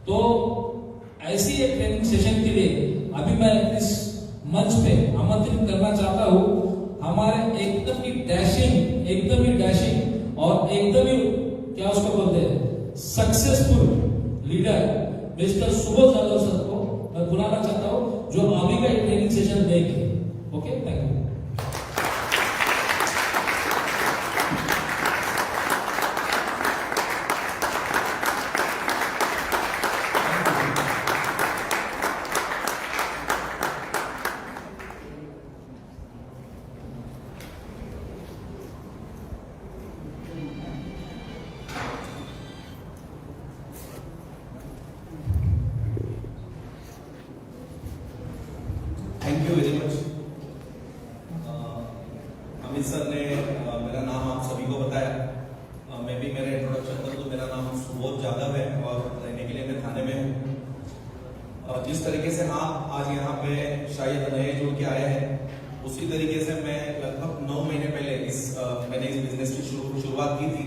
तो ऐसी एक ट्रेनिंग सेशन के लिए अभी मैं इस मंच पे आमंत्रित करना चाहता हूँ हमारे एकदम ही डैशिंग और एकदम ही क्या उसको बोलते हैं successful leader mister Subodh Yadav sir को मैं बुलाना चाहता हूँ जो अभी का ट्रेनिंग सेशन देंगे। Okay, thank you. Thank you very much. Amit sir ने मेरा नाम आप सभी को बताया। मैं भी मेरे इंट्रोडक्शन करूँ तो मेरा नाम सुबोध यादव है और रहने के लिए मैं थाने में हूँ। जिस तरीके से आप आज यहाँ पे शायद नए जुड़ के आए हैं उसी तरीके से मैं लगभग 9 महीने पहले मैंने इस बिजनेस की शुरुआत की थी।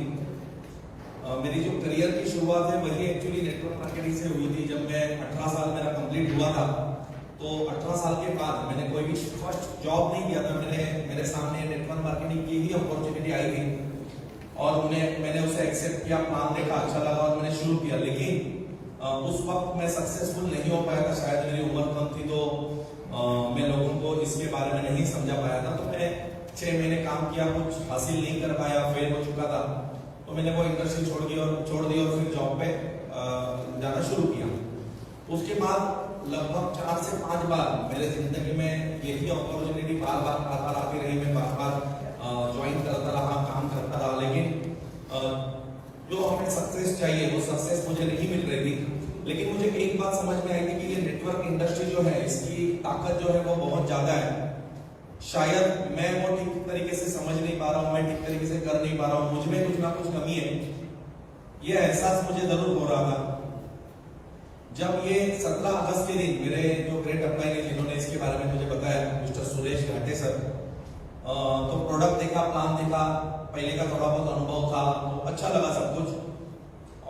मेरी जो करियर की शुरुआत है वही एक्चुअली नेटवर्क मार्केटिंग से हुई थी। जब मैं 18 साल मेरा कंप्लीट हुआ था तो 18 साल के बाद मैंने कोई भी फर्स्ट जॉब नहीं किया था। मेरे सामने नेटवर्क मार्केटिंग की ही अपॉर्चुनिटी आई थी और मैंने उसे एक्सेप्ट किया, प्लान देखा, अच्छा लगा और मैंने शुरू किया। लेकिन उस वक्त मैं सक्सेसफुल नहीं हो पाया था, शायद मेरी उम्र कम थी तो मैं लोगों को इसके बारे में नहीं समझा पाया था। तो मैं 6 महीने काम किया, कुछ हासिल नहीं कर पाया, फेल हो चुका था। तो मैंने वो इंडस्ट्री छोड़ दी और फिर जॉब पे जाना शुरू किया। उसके बाद लगभग 4 से 5 बार मेरे जिंदगी में यही अपॉर्चुनिटी बार बार आती रही। मैं बार बार ज्वाइन करता रहा, काम करता रहा, लेकिन जो हमें सक्सेस चाहिए वो सक्सेस मुझे नहीं मिल रही थी। लेकिन मुझे एक बात समझ में आई थी कि ये नेटवर्क इंडस्ट्री जो है इसकी ताकत जो है वो बहुत ज्यादा है। शायद मैं वो ठीक तरीके से समझ नहीं पा रहा हूँ, मैं ठीक तरीके से कर नहीं पा रहा हूँ, मुझ में कुछ ना कुछ कमी है। ये एहसास मुझे जरूर हो रहा था जब ये 17 अगस्त के दिन मेरे जो ग्रेट अपलाइन है जिन्होंने इसके बारे में मुझे बताया, मिस्टर सुरेश घाटे सर, तो प्रोडक्ट देखा, प्लान देखा, पहले का थोड़ा बहुत अनुभव था तो अच्छा लगा सब कुछ।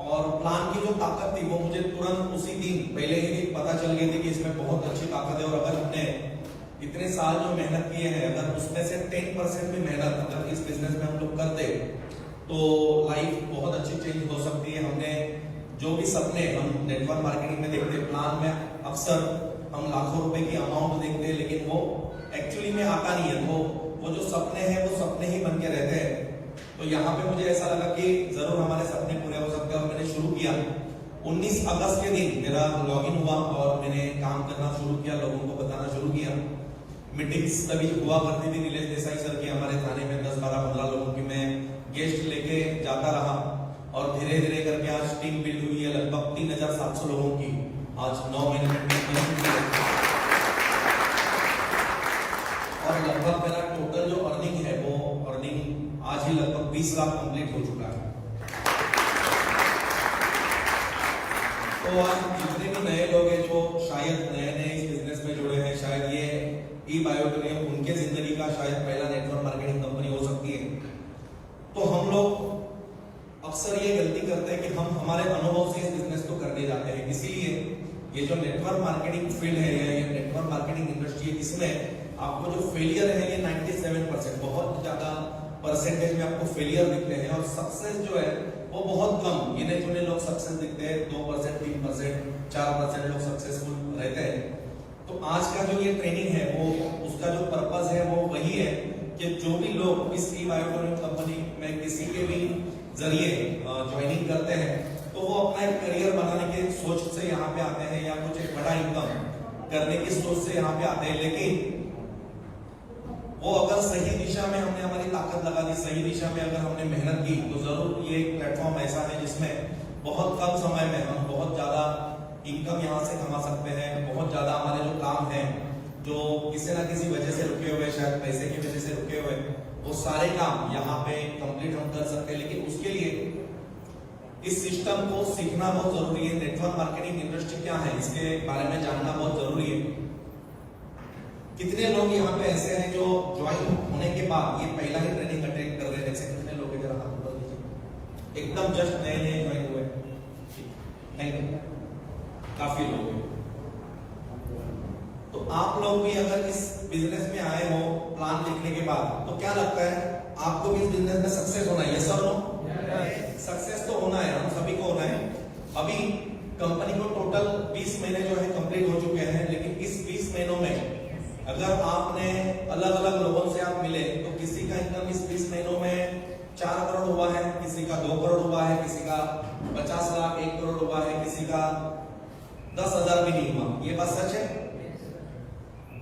और प्लान की जो ताकत थी वो मुझे तुरंत उसी दिन पहले ही पता चल गई थी कि इसमें बहुत अच्छी ताकत है। और अगर हमने इतने साल जो मेहनत किए हैं, अगर उसमें से 10% भी मेहनत अगर इस बिजनेस में हम लोग करते तो लाइफ बहुत अच्छी चेंज हो सकती है। हमने जो भी सपने हम नेटवर्क मार्केटिंग में देखते, प्लान में अक्सर हम लाखों रुपए की अमाउंट देखते हैं लेकिन वो एक्चुअली में आता नहीं है। वो जो सपने हैं वो सपने ही बन के रहते हैं। तो यहाँ पे मुझे ऐसा लगा कि जरूर हमारे सपने पूरे हो सकते हैं और मैंने शुरू किया। 19 अगस्त के दिन मेरा लॉगिन हुआ और मैंने काम करना शुरू किया, लोगों को बताना शुरू किया। मीटिंग्स तभी हुआ करती थी नीलेश देसाई सर की हमारे थाने में 10, 12, 15 लोगों की मैं गेस्ट लेके जाता रहा और धीरे धीरे करके आज टीम बिल्ड हुई है लगभग 3700 लोगों की। आज 9 महीने में और लगभग मेरा टोटल जो अर्निंग है वो अर्निंग आज ही लगभग 20 लाख कंप्लीट हो चुका है। तो आज जितने भी नए लोग हैं जो शायद नए इस बिजनेस में जुड़े हैं, शायद ये ई-बायोटेरियम उनके जिंदगी का शायद पहला नेटवर्क मार्केटिंग कंपनी हो सकती है। तो हम लोग अक्सर ये गलती करते हैं कि हम हमारे अनुभव से इस बिजनेस को करने जाते हैं। इसीलिए ये जो नेटवर्क मार्केटिंग फील्ड है या ये नेटवर्क मार्केटिंग इंडस्ट्री है, इसमें आपको जो फेलियर है ये 97%, बहुत ज्यादा परसेंटेज में आपको फेलियर दिखते हैं और सक्सेस जो है वो बहुत कम, गिने चुने लोग सक्सेस दिखते हैं। 2%, 3%, 4% लोग सक्सेसफुल रहते हैं। तो आज का जो ये ट्रेनिंग है वो उसका जो पर्पस है वो वही है कि जो भी लोग इस ई-बायोटेरियम कंपनी में किसी के भी जरिए ज्वाइनिंग करते हैं तो वो अपना एक करियर बनाने की सोच से यहाँ पे आते हैं या कुछ एक बड़ा इनकम करने की सोच से यहाँ पे आते हैं। लेकिन वो अगर सही दिशा में हमने हमारी ताकत लगा दी, सही दिशा में अगर हमने मेहनत की तो जरूर ये एक प्लेटफॉर्म ऐसा है जिसमें बहुत कम समय में हम बहुत ज्यादा इनकम यहाँ से कमा सकते हैं। बहुत ज्यादा हमारे जो काम हैं जो किसी ना किसी वजह से रुके हुए, शायद पैसे की वजह से रुके हुए, वो सारे काम यहाँ पे कंप्लीट हम कर सकते हैं। लेकिन उसके लिए इस सिस्टम को सीखना बहुत जरूरी है। नेटवर्क मार्केटिंग इंडस्ट्री क्या है इसके बारे में जानना बहुत जरूरी है। कितने लोग यहाँ पे ऐसे हैं जो ज्वाइन होने के बाद ये पहला ही ट्रेनिंग अटेंड कर रहे हैं? जैसे कितने लोग जरा हाथ ऊपर कीजिए, एकदम जस्ट नए ज्वाइन हुए। Thank you. काफी लोग हैं। तो आप लोग भी अगर इस बिजनेस में आए हो प्लान लिखने के बाद, तो क्या लगता है आपको भी इस बिजनेस में सक्सेस होना है? यस और नो? सक्सेस तो होना है, हम सभी को होना है। अभी कंपनी को टोटल 20 महीने जो है कंप्लीट हो चुके हैं, लेकिन इस 20 महीनों में अगर आपने अलग अलग लोगों से आप मिले तो किसी का इनकम इस 20 महीनों में 4 करोड़ हुआ है, किसी का 2 करोड़ हुआ है, किसी का 50 लाख 1 करोड़ हुआ है, किसी का 10,000 भी नहीं हुआ। ये बात सच है?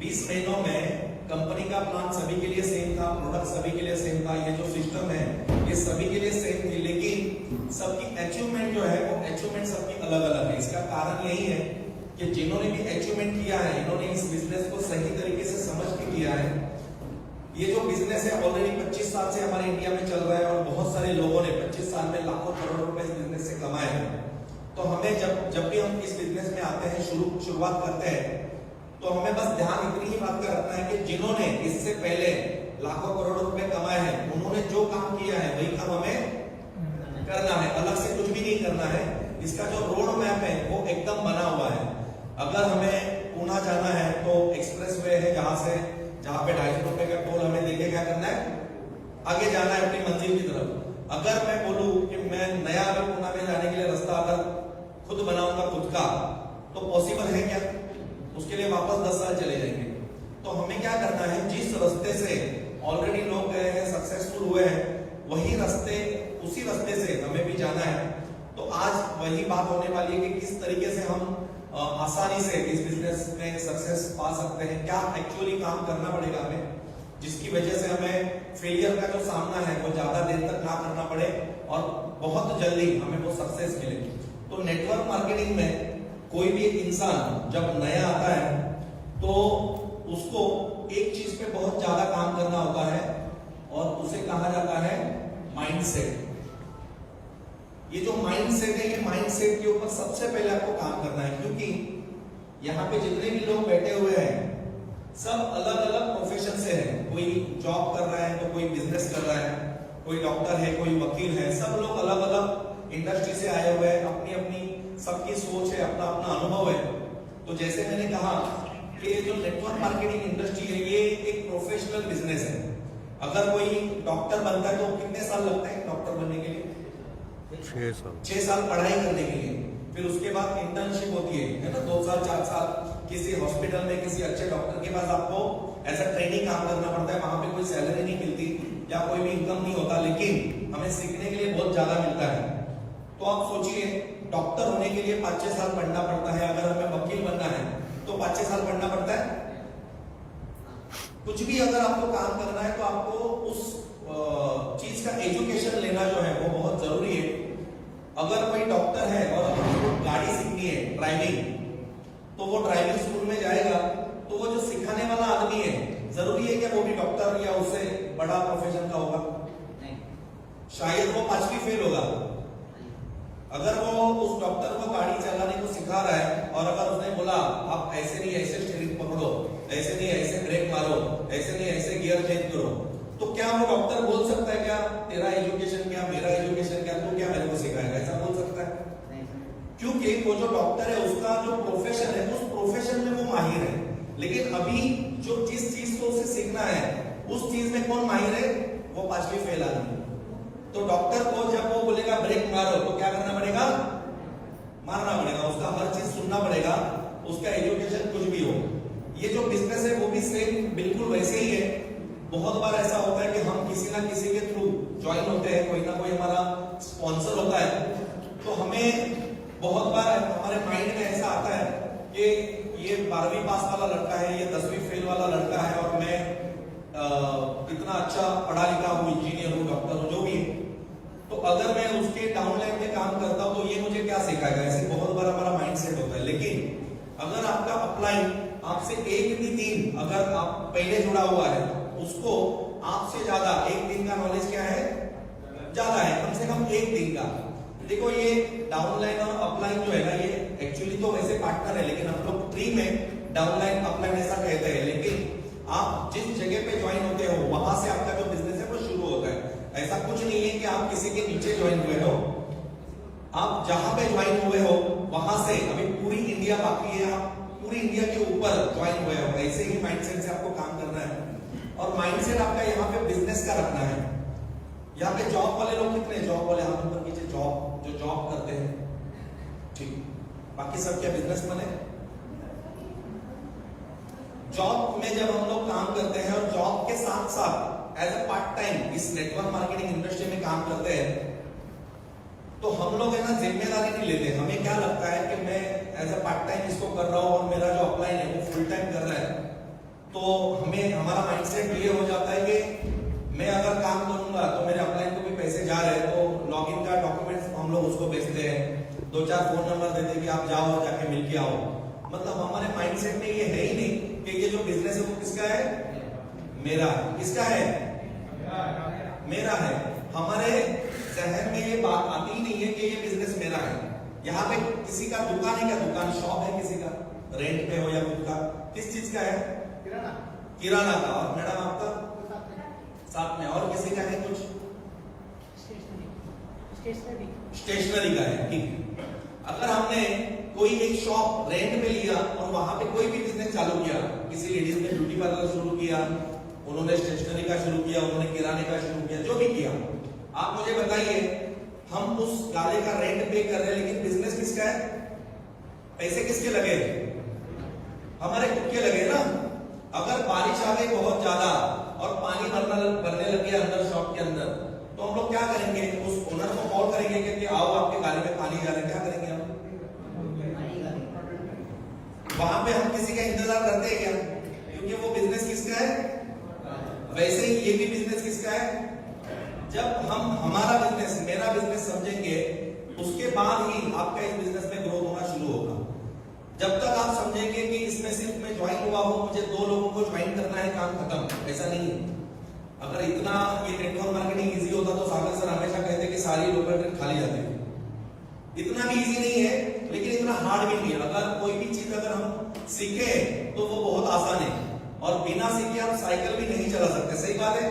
20 महीनों में कंपनी का प्लान सभी के लिए सेम था, प्रोडक्ट सभी के लिए सेम था, ये जो सिस्टम है ये सभी के लिए सेम थी, लेकिन सबकी अचीवमेंट जो है वो अचीवमेंट सबकी अलग अलग है। इसका कारण यही है कि जिन्होंने भी अचीवमेंट किया है, इन्होंने इस बिजनेस को सही तरीके से समझ के किया है। ये जो बिजनेस है ऑलरेडी 25 साल से हमारे इंडिया में चल रहा है और बहुत सारे लोगों ने 25 साल में लाखों करोड़ रुपए इस बिजनेस से कमाए हैं। तो हमें जब भी हम इस बिजनेस में आते हैं, शुरुआत करते हैं, तो हमें बस ध्यान इतनी ही बात का रखना है कि जिन्होंने इससे पहले लाखों करोड़ रुपए कमाए हैं, उन्होंने जो काम किया है वही काम हमें करना है, अलग से कुछ भी नहीं करना है। इसका जो रोड मैप है वो एकदम बना हुआ है। अगर हमें पूना जाना है तो एक्सप्रेस वे है, जहां पे 250 रुपए का टोल हमें देके क्या करना है, आगे जाना है अपनी मंजिल की तरफ। अगर मैं बोलूं कि मैं नया अगर पूना में जाने के लिए रास्ता अगर खुद बनाऊंगा खुद का, तो पॉसिबल है क्या? उसके लिए वापस 10 साल चले जाएंगे। तो हमें क्या करना है, जिस रास्ते से ऑलरेडी लोग गए हैं, सक्सेसफुल हुए हैं, उसी रास्ते से हमें भी जाना है। तो आज वही बात होने वाली है कि किस तरीके से हम आसानी से इस बिजनेस में सक्सेस पा सकते हैं, क्या एक्चुअली काम करना पड़ेगा हमें, जिसकी वजह से हमें फेलियर का जो सामना है वो ज्यादा देर तक ना करना पड़े और बहुत जल्दी हमें वो सक्सेस मिले। तो नेटवर्क मार्केटिंग में कोई भी एक इंसान जब नया आता है तो उसको एक चीज पे बहुत ज्यादा काम करना होता है और उसे कहा जाता है माइंडसेट। ये जो माइंडसेट है, ये माइंडसेट के ऊपर सबसे पहले आपको काम करना है, क्योंकि यहाँ पे जितने भी लोग बैठे हुए हैं सब अलग अलग प्रोफेशन से हैं। कोई जॉब कर रहा है तो कोई बिजनेस कर रहा है, कोई डॉक्टर है, कोई वकील है, सब लोग अलग अलग इंडस्ट्री से आए हुए हैं, अपनी अपनी सबकी सोच है, अपना अपना अनुभव है। तो जैसे मैंने कहा कि जो नेटवर्क मार्केटिंग इंडस्ट्री है ये एक प्रोफेशनल बिजनेस है। अगर कोई डॉक्टर बनता है तो कितने साल लगते हैं डॉक्टर बनने के लिए? 6 साल पढ़ाई करने के लिए, फिर उसके बाद इंटर्नशिप होती है ना, 2 साल 4 साल किसी हॉस्पिटल में किसी अच्छे डॉक्टर के पास आपको एज अ ट्रेनिंग काम करना पड़ता है। वहां पे कोई सैलरी नहीं मिलती या कोई भी इनकम नहीं होता, लेकिन हमें सीखने के लिए बहुत ज्यादा मिलता है। तो आप सोचिए, डॉक्टर होने के लिए 5-6 साल पढ़ना पड़ता है, अगर हमें वकील बनना है तो 5-6 साल पढ़ना पड़ता है। कुछ भी अगर आपको काम करना है तो आपको उस चीज का एजुकेशन लेना जो है वो बहुत जरूरी है। अगर कोई डॉक्टर है और अगर उसको गाड़ी सीखनी है, ड्राइविंग, तो वो ड्राइविंग स्कूल में जाएगा, तो वो जो सिखाने वाला आदमी है जरूरी है कि वो भी डॉक्टर या उससे बड़ा प्रोफेशन का होगा? नहीं, शायद वो 5वीं फेल होगा। अगर वो उस डॉक्टर को गाड़ी चलाने को सिखा रहा है और अगर उसने बोला आप ऐसे नहीं ऐसे स्टीयरिंग पकड़ो, ऐसे नहीं ऐसे ब्रेक मारो, ऐसे नहीं ऐसे गियर चेंज करो, तो क्या वो डॉक्टर बोल सकता है क्या तेरा एजुकेशन क्या, मेरा एजुकेशन क्या, तू क्या मेरे को सिखाएगा? ऐसा बोल सकता है? क्योंकि वो जो डॉक्टर है उसका जो प्रोफेशन है उस प्रोफेशन में वो माहिर है। लेकिन अभी जो जिस चीज को उसे सीखना है उस चीज में कौन माहिर है? वो 5वीं फेल आदमी। तो डॉक्टर को जब वो बोलेगा ब्रेक मारो तो क्या करना पड़ेगा? मारना पड़ेगा, उसका हर चीज सुनना पड़ेगा, उसका एजुकेशन कुछ भी हो। ये जो बिजनेस है वो भी सेम बिल्कुल वैसे ही है। बहुत बार ऐसा होता है कि हम किसी ना किसी के थ्रू ज्वाइन होते हैं, कोई ना कोई हमारा स्पॉन्सर होता है, तो हमें बहुत बार हमारे माइंड में ऐसा आता है कि ये 12वीं पास वाला लड़का है, ये 10वीं फेल वाला लड़का है और मैं इतना अच्छा पढ़ा लिखा हूँ, इंजीनियर हूँ, डॉक्टर हूँ, जो भी है, तो अगर मैं उसके डाउनलाइन में काम करता हूँ तो ये मुझे क्या सिखाएगा? ऐसे बहुत बार हमारा माइंड सेट होता है। लेकिन अगर आपका अपलाइन आपसे 1 भी 3 अगर आप पहले जुड़ा हुआ है, उसको आपसे ज्यादा 1 दिन का नॉलेज क्या है? ज्यादा है, कम से कम 1 दिन का। देखो ये डाउनलाइन और अपलाइन जो है ना, ये एक्चुअली तो वैसे पार्टनर है, लेकिन हम लोग ट्री में डाउनलाइन अपलाइन ऐसा कहते हैं। लेकिन आप जिस जगह पे ज्वाइन होते हो वहां से आपका जो बिजनेस है वो शुरू होता है। ऐसा कुछ नहीं है कि आप किसी के नीचे ज्वाइन हुए हो, आप जहां पे ज्वाइन हुए हो वहां से अभी पूरी इंडिया इंडिया बाकी है, आप पूरी इंडिया के ऊपर ज्वाइन हुए हो, ऐसे ही माइंडसेट से आपको काम करना है। और माइंडसेट आपका यहाँ पे बिजनेस का रखना है। यहाँ पे जॉब वाले लोग कितने, जॉब वाले हाथ ऊपर कीजिए, जॉब जो जॉब करते हैं, ठीक, बाकी सब क्या बिजनेसमैन है। जॉब में जब हम लोग काम करते हैं और जॉब के साथ साथ एज अ पार्ट टाइम इस नेटवर्क मार्केटिंग इंडस्ट्री में काम करते हैं, तो हम लोग है ना जिम्मेदारी नहीं लेते। हमें क्या लगता है कि मैं एज अ पार्ट टाइम इसको कर रहा हूँ और मेरा जो अपलाइन है वो फुल टाइम कर रहा है, तो हमें हमारा माइंडसेट ये हो जाता है कि मैं अगर काम करूंगा तो मेरे अपलाइन को भी पैसे जा रहे हैं, तो लॉगिन का डॉक्यूमेंट्स हम लोग उसको भेजते हैं, 2-4 फोन नंबर देते कि आप जाओ जाके मिल के आओ। मतलब हमारे माइंडसेट में ये है ही नहीं कि ये जो बिजनेस है वो किसका है, मेरा। किसका है, मेरा है। हमारे जहन में ये बात आती ही नहीं है कि ये बिजनेस मेरा है। यहाँ पे किसी का दुकान है क्या, दुकान शॉप है किसी का, रेंट पे हो या खुद का, किस चीज का है, किराना का। और मैडम आपका साथ में, और किसी का है कुछ, स्टेशनरी का है, ठीक। अगर हमने कोई एक शॉप रेंट पे लिया और वहां पे कोई भी बिजनेस चालू किया, किसी लेडीज ने ब्यूटी पार्लर शुरू किया, उन्होंने स्टेशनरी का शुरू किया, उन्होंने किराने का शुरू किया, जो भी किया, आप मुझे बताइए, हम उस गाले का रेंट पे कर रहे हैं, लेकिन बिजनेस किसका है, पैसे किसके लगे, हमारे खुद के लगे ना। अगर बारिश आ गई बहुत ज्यादा और पानी भरने लग गया अंदर शॉप के अंदर, तो हम लोग क्या करेंगे, उस ओनर को कॉल करेंगे कि आओ आपके गाले में पानी जा रहा है, क्या करेंगे हम, वहां पे हम किसी का इंतजार करते हैं क्या, क्योंकि वो बिजनेस किसका है। वैसे ही ये भी बिजनेस किसका है, जब हम हमारा बिजनेस, मेरा बिजनेस समझेंगे, उसके बाद ही आपका इस बिजनेस में ग्रोथ होना शुरू होगा। जब तक आप समझेंगे कि इसमें सिर्फ मैं ज्वाइन हुआ हूं, मुझे 2 लोगों को ज्वाइन करना है, काम खत्म, ऐसा नहीं है। अगर इतना ये नेटवर्क मार्केटिंग इजी होता तो सागर सर हमेशा कहते कि सारी लोकल ट्रेन खाली जाती है। इतना भी इजी नहीं है, लेकिन इतना हार्ड भी नहीं है। अगर कोई भी चीज अगर हम सीखे तो वो बहुत आसान है, और बिना सीखे आप साइकिल भी नहीं चला सकते, सही बात है।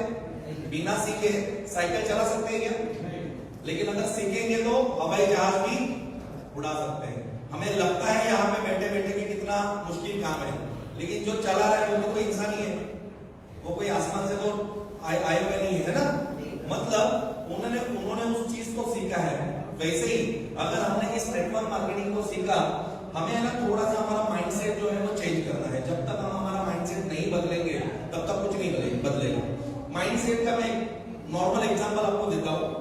बिना सीखे साइकिल चला सकते हैं क्या, लेकिन अगर सीखेंगे तो हवाई जहाज भी उड़ा सकते हैं। हमें लगता है यहाँ पे बैठे बैठे कि कितना मुश्किल काम है, लेकिन जो चला रहा है वो तो कोई इंसान ही है, वो कोई आसमान से तो आए हुए नहीं है ना। मतलब उन्होंने उस चीज को सीखा है। वैसे ही अगर हमने इस नेटवर्क मार्केटिंग को सीखा, हमें ना थोड़ा सा हमारा माइंडसेट जो है वो चेंज करना है। जब तक हम हमारा माइंडसेट नहीं बदलेंगे तब तक कुछ नहीं बदलेगा। माइंडसेट का मैं नॉर्मल एग्जांपल आपको देता हूँ।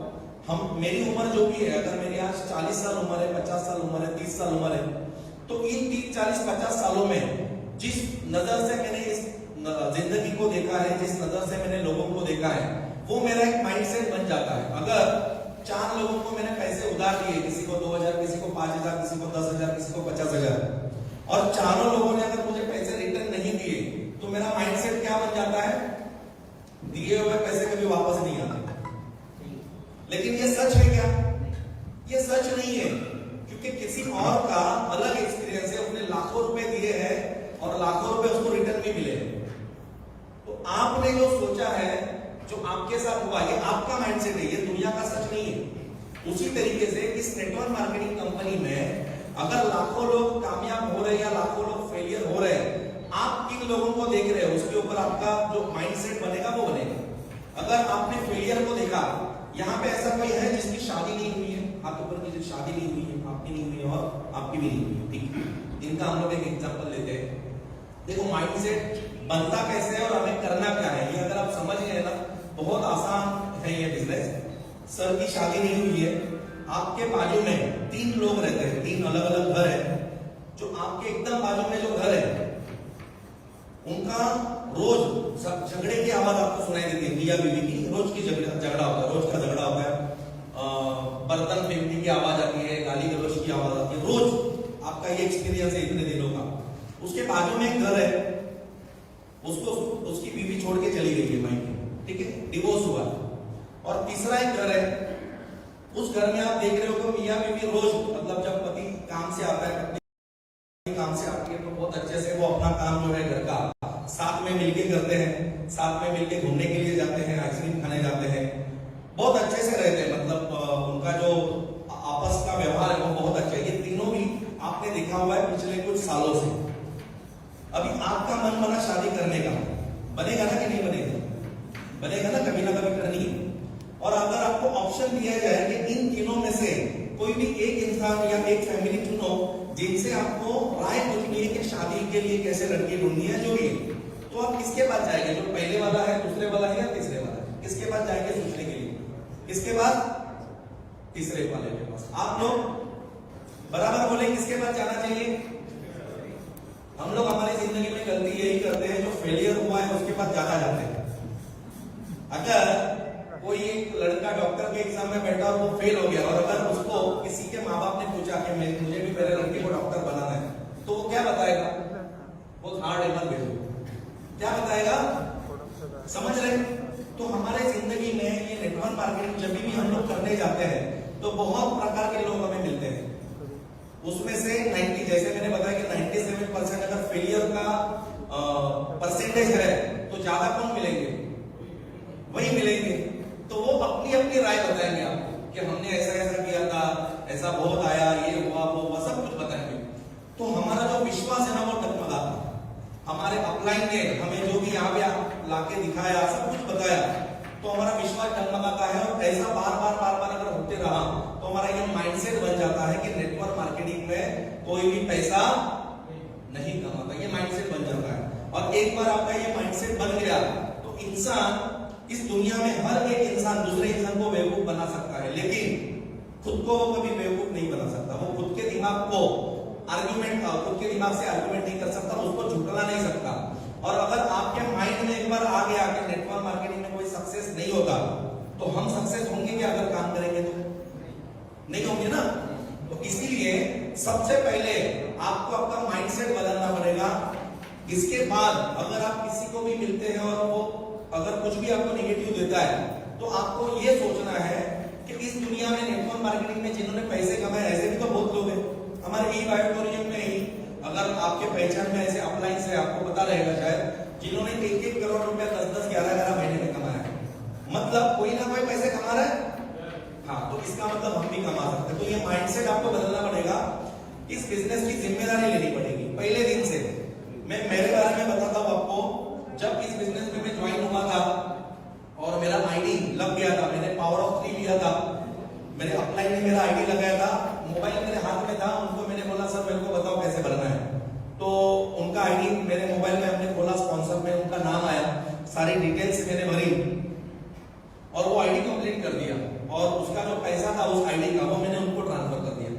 हम, मेरी उम्र जो भी है, अगर मेरी आज 40 साल उम्र है, 50 साल उम्र है, 30 साल उम्र है, तो इन 30, 40, 50 सालों में जिस नजर से मैंने इस जिंदगी को देखा है, जिस नजर से मैंने लोगों को देखा है, वो मेरा एक माइंडसेट बन जाता है। अगर 4 लोगों को मैंने पैसे उधार दिए, किसी को 2000, किसी को 5000, किसी को 10,000, किसी को 50,000, और चारों लोगों ने अगर मुझे पैसे रिटर्न नहीं दिए, तो मेरा माइंडसेट क्या बन जाता है, दिए हुए पैसे कभी वापस नहीं आते। लेकिन ये सच है क्या, ये सच नहीं है, क्योंकि किसी और का अलग एक्सपीरियंस है, उसने लाखों रुपए दिए हैं और लाखों रुपए उसको रिटर्न भी मिले। तो आपने जो सोचा है, जो आपके साथ हुआ, ये आपका माइंडसेट है, ये दुनिया का सच नहीं है। उसी तरीके से इस नेटवर्क मार्केटिंग कंपनी में अगर लाखों लोग कामयाब हो रहे हैं या लाखों लोग फेलियर हो रहे हैं, आप किन लोगों को देख रहे हो, उसके ऊपर आपका जो माइंडसेट बनेगा वो बनेगा। अगर आपने फेलियर को देखा, यहाँ पे ऐसा कोई है जिसकी शादी नहीं हुई है, हाथ ऊपर की, शादी नहीं हुई है, आपकी नहीं हुई है और आपकी भी नहीं हुई है, ठीक। इनका हम लोग एक एग्जांपल लेते हैं। देखो माइंडसेट बनता कैसे है और हमें करना क्या है, ये अगर आप समझ गए ना, बहुत आसान है ये बिजनेस। सर की शादी नहीं हुई है, आपके बाजू में 3 लोग रहते हैं, 3 अलग अलग घर है, जो आपके एकदम बाजू में जो घर है, उनका रोज झगड़े की आवाज आपको सुनाई देती है। मियां बीवी की रोज की झगड़ा होता है, रोज का झगड़ा होता है, बर्तन फेंकने की आवाज आती है, गाली गलौज की आवाज आती है, रोज आपका ये एक्सपीरियंस है इतने दिनों का। उसके बाजू में एक घर है, उसको उसकी बीवी छोड़ के चली गई है मायके, ठीक है, डिवोर्स हुआ। और तीसरा एक घर है, उस घर में आप देख रहे हो कि मियां बीवी रोज, मतलब जब पति काम से आता है, पत्नी काम से आती है, तो बहुत अच्छे से वो अपना काम जो है घर का साथ में मिलके करते हैं, साथ में मिलके घूमने के लिए जाते हैं, आइसक्रीम खाने जाते हैं, बहुत अच्छे से रहते हैं। मतलब उनका जो आपस का व्यवहार है वो बहुत अच्छा है। ये तीनों भी आप आपने देखा हुआ है पिछले कुछ सालों से। अभी आपका मन बना शादी करने का, बनेगा ना कि नहीं बनेगा? बनेगा ना, कभी ना कभी करनी है। और अगर आपको ऑप्शन दिया जाए कि इन तीनों में से कोई भी एक इंसान या एक फैमिली चुनो जिनसे आपको राय पूछनी है कि शादी के लिए कैसे लड़की ढूंढनी है, जो भी, तो आप किसके पास जाएंगे? जो पहले वाला है, दूसरे वाला है या तीसरे वाला है? किसके पास जाएंगे सोचने के लिए? किसके पास? तीसरे वाले के पास। आप लोग बराबर बोले, किसके पास जाना चाहिए? हम लोग हमारी जिंदगी में गलती यही करते हैं, जो फेलियर हुआ है उसके पास ज्यादा जाते हैं। अगर कोई एक लड़का डॉक्टर के एग्जाम में बैठा और वो फेल हो गया, और अगर उसको किसी के माँ बाप ने पूछा कि मुझे भी मेरे लड़के को डॉक्टर बनाना है, तो वो क्या बताएगा? वो हार्ड एमर भेजो, क्या बताएगा? समझ रहे? तो हमारे जिंदगी में ये नेटवर्क मार्केटिंग जब भी हम लोग करने जाते हैं तो बहुत प्रकार के लोग हमें मिलते हैं। उसमें से 90, जैसे मैंने बताया कि 97% अगर फेलियर का परसेंटेज है तो ज्यादा कौन मिलेंगे? वही मिलेंगे। तो वो अपनी अपनी राय बताएंगे आपको कि हमने ऐसा ऐसा किया था, ऐसा बहुत आया, ये हुआ वो हुआ, सब कुछ बताएंगे। तो हमारा जो विश्वास है ना वो डगमगाता। हमारे अपलाइन ने हमें जो भी यहाँ पे लाके दिखाया, सब कुछ बताया, तो हमारा विश्वास डगमगाता है। और ऐसा बार बार अगर होते रहा तो हमारा ये माइंडसेट बन जाता है कि नेटवर्क मार्केटिंग में कोई भी पैसा नहीं कमाता। ये माइंडसेट बन जाता है। और एक बार आपका ये माइंडसेट बन गया तो इंसान, इस दुनिया में हर एक इंसान दूसरे इंसान को बेवकूफ बना सकता है, लेकिन खुद को वो कभी बेवकूफ नहीं बना सकता। वो खुद के दिमाग को खुद के दिमाग से आर्गुमेंट नहीं कर सकता, उसको झुकला नहीं सकता। और अगर आपके माइंड में एक बार आ गया कि नेटवर्क मार्केटिंग में कोई सक्सेस नहीं होगा, तो हम सक्सेस होंगे क्या? अगर काम करेंगे तो नहीं होंगे ना। तो इसीलिए सबसे पहले आपको आपका माइंडसेट बदलना पड़ेगा। इसके बाद अगर आप किसी को भी मिलते हैं और वो अगर कुछ भी आपको नेगेटिव देता है, तो आपको ये सोचना है कि इस दुनिया में नेटवर्क मार्केटिंग में जिन्होंने पैसे कमाए, ऐसे भी तो बहुत लोग हैं। हमारे ई ऑडिटोरियम में ही अगर आपके पहचान में ऐसे अपलाइन से आपको पता रहेगा शायद, जिन्होंने 1-1 करोड़ रुपया 10-10, 11-11 महीने में कमाया है। मतलब कोई ना कोई पैसे कमा रहा है। हाँ, तो इसका मतलब हम भी कमा सकते हैं। तो ये माइंडसेट आपको बदलना पड़ेगा। इस बिजनेस की जिम्मेदारी लेनी पड़ेगी पहले दिन से। मैं मेरे बारे में बताता हूँ आपको। जब इस बिजनेस में मैं ज्वाइन हुआ था और मेरा आईडी लग गया था, मैंने पावर ऑफ 3 लिया था, मेरे अपलाइन ने मेरा आईडी लगाया था, मोबाइल मेरे हाथ में था, उनको मैंने बोला सर मेरे को बताओ कैसे भरना है। तो उनका आईडी मेरे मोबाइल में हमने खोला, स्पॉन्सर में उनका नाम आया, सारी डिटेल्स मैंने भरी और वो आईडी कंप्लीट कर दिया। और उसका जो पैसा था उस आईडी का, वो मैंने उनको ट्रांसफर कर दिया।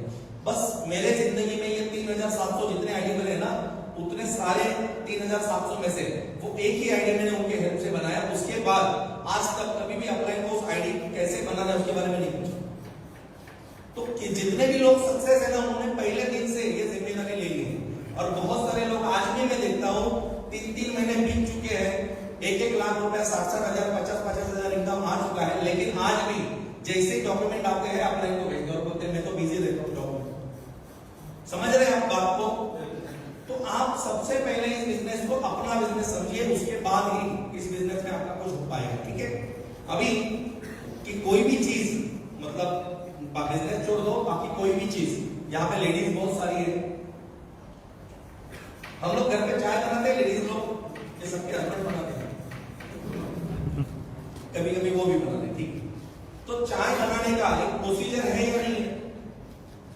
बस मेरे जिंदगी में ये 3700 जितने आईडी बने ना, उतने सारे 3700 में से वो एक ही आईडी मैंने उनके हेल्प से बनाया। उसके बाद आज तक कभी भी अपलाइन को उस आईडी कैसे बनाना है उसके बारे में नहीं पूछा। तो जितने भी लोग सक्सेस है ना, उन्होंने पहले दिन से ये जिम्मेदारी ले ली है। और बहुत सारे लोग आज भी मैं देखता हूँ 3-3 महीने बीत चुके हैं, 1-1 लाख रुपया, 60-60 हजार, 50-50 हजार इनकम आ चुका है, लेकिन आज भी जैसे डॉक्यूमेंट आते हैं अपलाइन को भेज दो और बोलते हैं मैं तो बिजी रहता हूँ डॉक्यूमेंट। समझ रहे हैं आप बात को? तो आप सबसे पहले इस बिजनेस को अपना बिजनेस समझिए, उसके बाद ही इस बिजनेस में आपका कुछ हो पाएगा। ठीक है? अभी कि कोई भी चीज, मतलब बिजनेस छोड़ दो, बाकी कोई भी चीज, यहाँ पे लेडीज बहुत सारी है। हम लोग घर पे चाय बनाते हैं, लेडीज लोग, ये सबके हस्बैंड बनाते हैं, कभी कभी वो भी बनाते हैं। ठीक, तो चाय बनाने का एक प्रोसीजर है या नहीं है?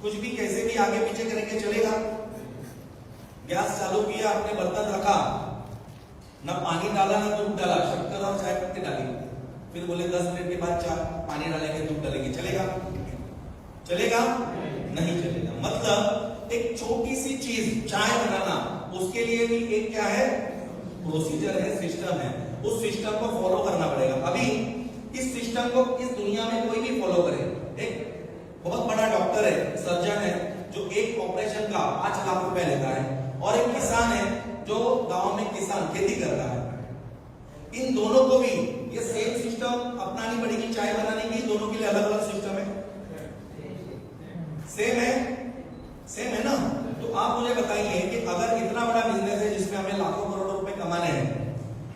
कुछ भी कैसे भी आगे पीछे करेंगे चलेगा? गैस चालू किया, आपने बर्तन रखा, ना पानी डाला ना दूध डाला, शक्कर और चाय पत्ती डाली, फिर बोले 10 मिनट के बाद चाय पानी डालेंगे, दूध डालेंगे, चलेगा? चलेगा? नहीं चलेगा। मतलब एक छोटी सी चीज चाय बनाना, उसके लिए भी एक क्या है? प्रोसीजर है, सिस्टम है। उस सिस्टम को फॉलो करना पड़ेगा। अभी इस सिस्टम को इस दुनिया में कोई भी फॉलो करे। एक बहुत बड़ा डॉक्टर है, सर्जन है, जो एक ऑपरेशन का 5 लाख रुपए लेता है, और एक किसान है जो गांव में किसान खेती करता है। इन दोनों को भी ये सेम सिस्टम अपनानी पड़ेगी चाय बनाने की। दोनों के लिए अलग अलग सिस्टम है? सेम है? सेम है ना? तो आप मुझे बताइए कि अगर इतना बड़ा बिजनेस है जिसमें हमें लाखों करोड़ों रुपए कमाने हैं,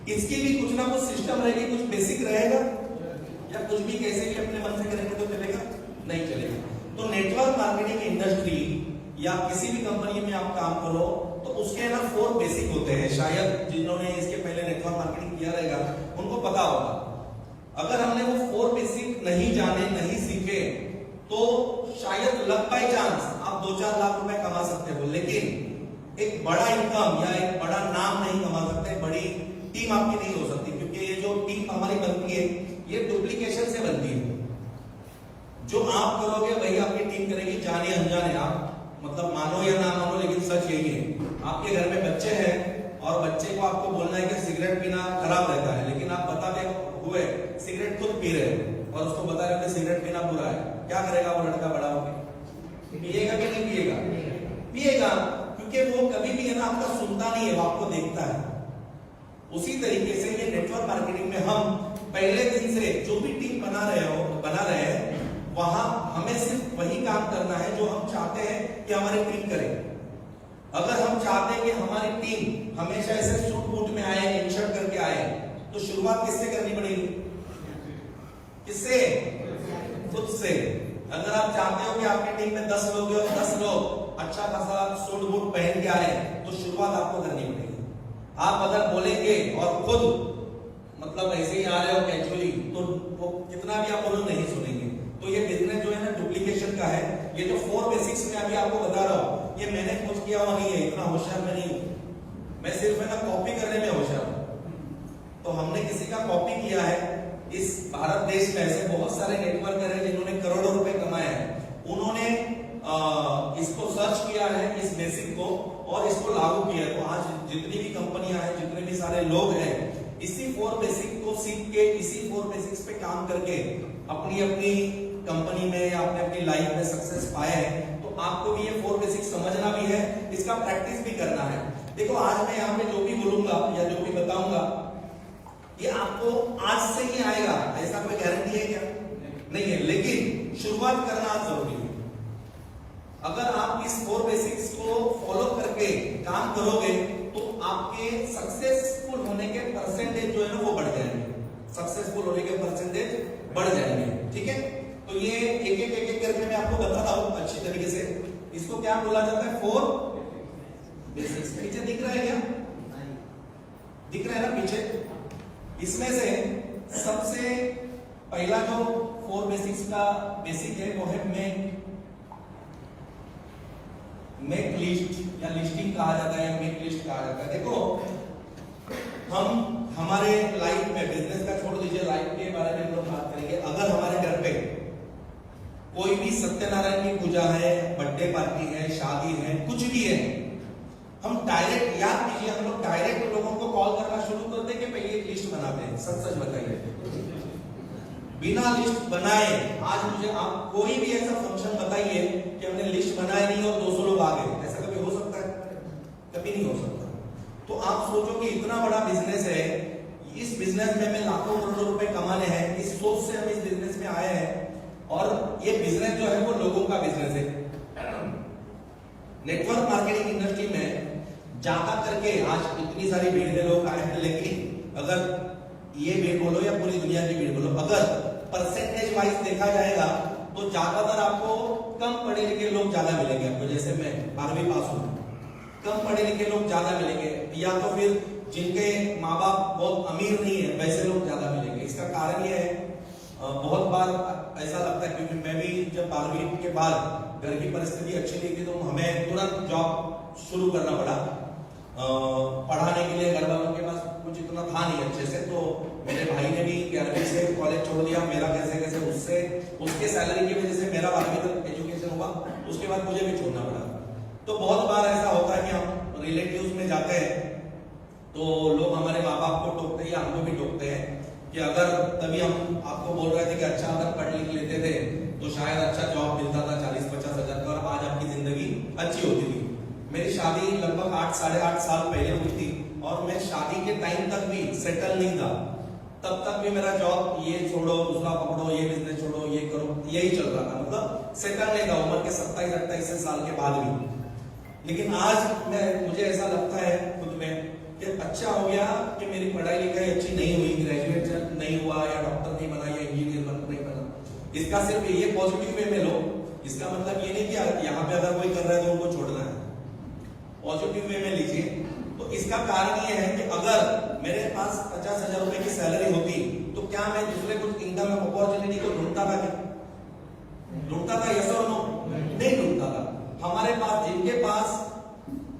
इसकी भी कुछ ना कुछ सिस्टम रहेगी, कुछ बेसिक रहेगा, या कुछ भी कैसे भी अपने मन से करेंगे तो चलेगा? नहीं चलेगा। तो नेटवर्क मार्केटिंग इंडस्ट्री या किसी भी कंपनी में आप काम करो तो उसके ना 4 बेसिक होते हैं। शायद जिन्होंने इसके पहले नेटवर्क मार्केटिंग किया रहेगा उनको पता होगा। अगर हमने वो 4 बेसिक नहीं जाने, नहीं सीखे, तो शायद लक बाय चांस आप 2-4 लाख रुपए कमा सकते हो, लेकिन एक बड़ा इनकम या एक बड़ा नाम नहीं कमा सकते, बड़ी टीम आपकी नहीं हो सकती। क्योंकि ये जो टीम हमारी बनती है ये डुप्लीकेशन से बनती है। जो आप करोगे वही आपकी टीम करेगी, जाने अनजाने। आप मतलब मानो या ना मानो, लेकिन सच यही है। आपके घर में बच्चे हैं और बच्चे को आपको बोलना है कि सिगरेट पीना खराब रहता है, लेकिन आप बताते हुए सिगरेट खुद पी रहे हो और उसको बता रहे हो कि सिगरेट पीना बुरा है। क्या करेगा वो लड़का बड़ा होकर? पिएगा कि नहीं पिएगा? पिएगा, क्योंकि वो कभी भी है ना आपका सुनता नहीं है, वो आपको देखता है। उसी तरीके से ये नेटवर्क मार्केटिंग में हम पहले दिन से जो भी टीम बना रहे हैं, वहां हमें सिर्फ वही काम करना है जो हम चाहते हैं कि हमारी टीम करे। अगर हम चाहते हैं कि हमारी टीम हमेशा ऐसे सूट बूट में आए, इंशर्ट करके आए, तो शुरुआत किससे करनी पड़ेगी? किससे? खुद से। अगर आप चाहते हो कि आपकी टीम में 10 लोग हो, 10 लोग अच्छा खासा सूट बूट पहन के आए, तो शुरुआत आपको करनी पड़ेगी। आप अगर बोलेंगे और खुद मतलब ऐसे ही आ रहे हो कैजुअली, तो वो कितना भी आप बोलो नहीं सुनेंगे। तो ये बिजनेस जो है ना डुप्लीकेशन का है। ये जो 4 बेसिक्स में अभी आपको बता रहा हूं, ये मैंने कुछ किया हुआ नहीं है, इतना होशियार मैं नहीं हूं। मैं सिर्फ है ना कॉपी करने में होशियार हूं। तो हमने किसी का कॉपी किया है। इस भारत देश में ऐसे बहुत सारे नेटवर्कर हैं जिन्होंने करोड़ों रुपए कमाए हैं। उन्होंने इसको सर्च किया है, इस बेसिक को, और इसको लागू किया है। तो आज जितनी भी कंपनियां हैं, जितने भी सारे लोग हैं, इसी 4 बेसिक को सीख के, इसी 4 बेसिक्स पे काम करके अपनी अपनी कंपनी में या अपने अपनी लाइफ में सक्सेस पाए हैं। तो आपको भी ये 4 बेसिक समझना भी है, इसका प्रैक्टिस भी करना है। देखो आज मैं यहाँ पे जो भी बोलूंगा या जो भी बताऊंगा, ये आपको आज से ही आएगा, ऐसा कोई गारंटी है क्या? नहीं है, लेकिन शुरुआत करना जरूरी है। अगर आप इस 4 बेसिक्स को फॉलो करके काम करोगे तो आपके सक्सेसफुल होने के परसेंटेज जो है ना वो बढ़ जाएंगे। सक्सेसफुल होने के परसेंटेज बढ़ जाएंगे। ठीक है, तो ये एक एक करके मैं आपको बता रहा हूं अच्छी तरीके से। इसको क्या बोला जाता है? 4 बेसिक्स। पीछे दिख रहा है क्या? दिख रहा है ना पीछे? इसमें से सबसे पहला जो 4 बेसिक्स का बेसिक है वो है मेक लिस्ट या लिस्टिंग कहा जाता है, मेक लिस्ट कहा जाता है। देखो हम हमारे लाइफ में, बिजनेस का छोड़ दीजिए, लाइफ के बारे में हम लोग बात करेंगे। अगर हमारे घर पे कोई भी सत्यनारायण की पूजा है, बर्थडे पार्टी है, शादी है, कुछ भी है, हम डायरेक्ट, याद कीजिए, हम लोग डायरेक्ट लोगों को कॉल करना शुरू करते हैं कि पहले एक लिस्ट बनाते हैं। सच सच बताइए, बिना लिस्ट बनाए आज मुझे आप कोई भी ऐसा फंक्शन बताइए कि हमने लिस्ट बनाई नहीं और 200 लोग आ गए, ऐसा कभी हो सकता है? कभी नहीं हो सकता। तो आप सोचो कि इतना बड़ा बिजनेस है, इस बिजनेस में हमें लाखों करोड़ों रुपए कमाने हैं, इस सोच से हम इस बिजनेस में आए हैं, और ये बिजनेस जो है वो लोगों का बिजनेस है। नेटवर्क मार्केटिंग इंडस्ट्री में ज्यादा करके आज इतनी सारी भीड़ लोग आए हैं, लेकिन अगर ये भीड़ बोलो या पूरी दुनिया की भीड़ बोलो, अगर परसेंटेज वाइज देखा जाएगा तो ज्यादातर आपको कम पढ़े लिखे लोग ज्यादा मिलेंगे आपको। जैसे मैं 12वीं पास हूं, कम पढ़े लिखे लोग ज्यादा मिलेंगे, या तो फिर जिनके माँ बाप बहुत अमीर नहीं है वैसे लोग ज्यादा मिलेंगे। इसका कारण यह है, बहुत बार ऐसा लगता है, क्योंकि मैं भी जब 12वीं के बाद घर की परिस्थिति अच्छी नहीं थी तो हमें तुरंत जॉब शुरू करना पड़ा। पढ़ाने के लिए घर वालों के पास कुछ इतना था नहीं अच्छे से, तो मेरे भाई ने भी 11वीं से कॉलेज छोड़ दिया। मेरा कैसे कैसे उसके सैलरी की वजह से मेरा 12वीं तक एजुकेशन हुआ, उसके बाद मुझे भी छोड़ना पड़ा। तो बहुत बार ऐसा होता है कि हम रिलेटिव्स में जाते हैं तो लोग हमारे माँ बाप को टोकते हैं या हमको भी टोकते हैं कि अगर तभी हम आपको बोल रहे थे कि अच्छा अगर पढ़ लिख लेते थे तो शायद अच्छा जॉब मिलता था 40-50 हजार का, और आज आपकी जिंदगी अच्छी होती थी। मेरी शादी लगभग 8-8.5 साल पहले हुई थी, और मैं शादी के टाइम तक भी सेटल नहीं था। तब तक भी मेरा जॉब, ये छोड़ो दूसरा पकड़ो, ये बिजनेस छोड़ो, ये करो, यही चल रहा था। मतलब सेटल नहीं था उम्र के 27-28 साल के बाद भी। लेकिन आज मुझे ऐसा लगता है खुद में कि अच्छा हो गया कि मेरी पढ़ाई लिखाई अच्छी नहीं हुई, ग्रेजुएट नहीं हुआ, या डॉक्टर नहीं बना, या इंजीनियर नहीं बना। इसका सिर्फ ये पॉजिटिव वे में लो इसका मतलब ये नहीं कि यहाँ पे अगर कोई कर रहा है तो उनको छोड़ना है, पॉजिटिव वे में लीजिए। तो इसका कारण ये है कि अगर मेरे पास 50,000 रुपए की सैलरी होती तो क्या मैं दूसरे कुछ इनकम अपॉर्चुनिटी को ढूंढता था? क्या ढूंढता था? यस और नो? नहीं ढूंढता था। हमारे पास, जिनके पास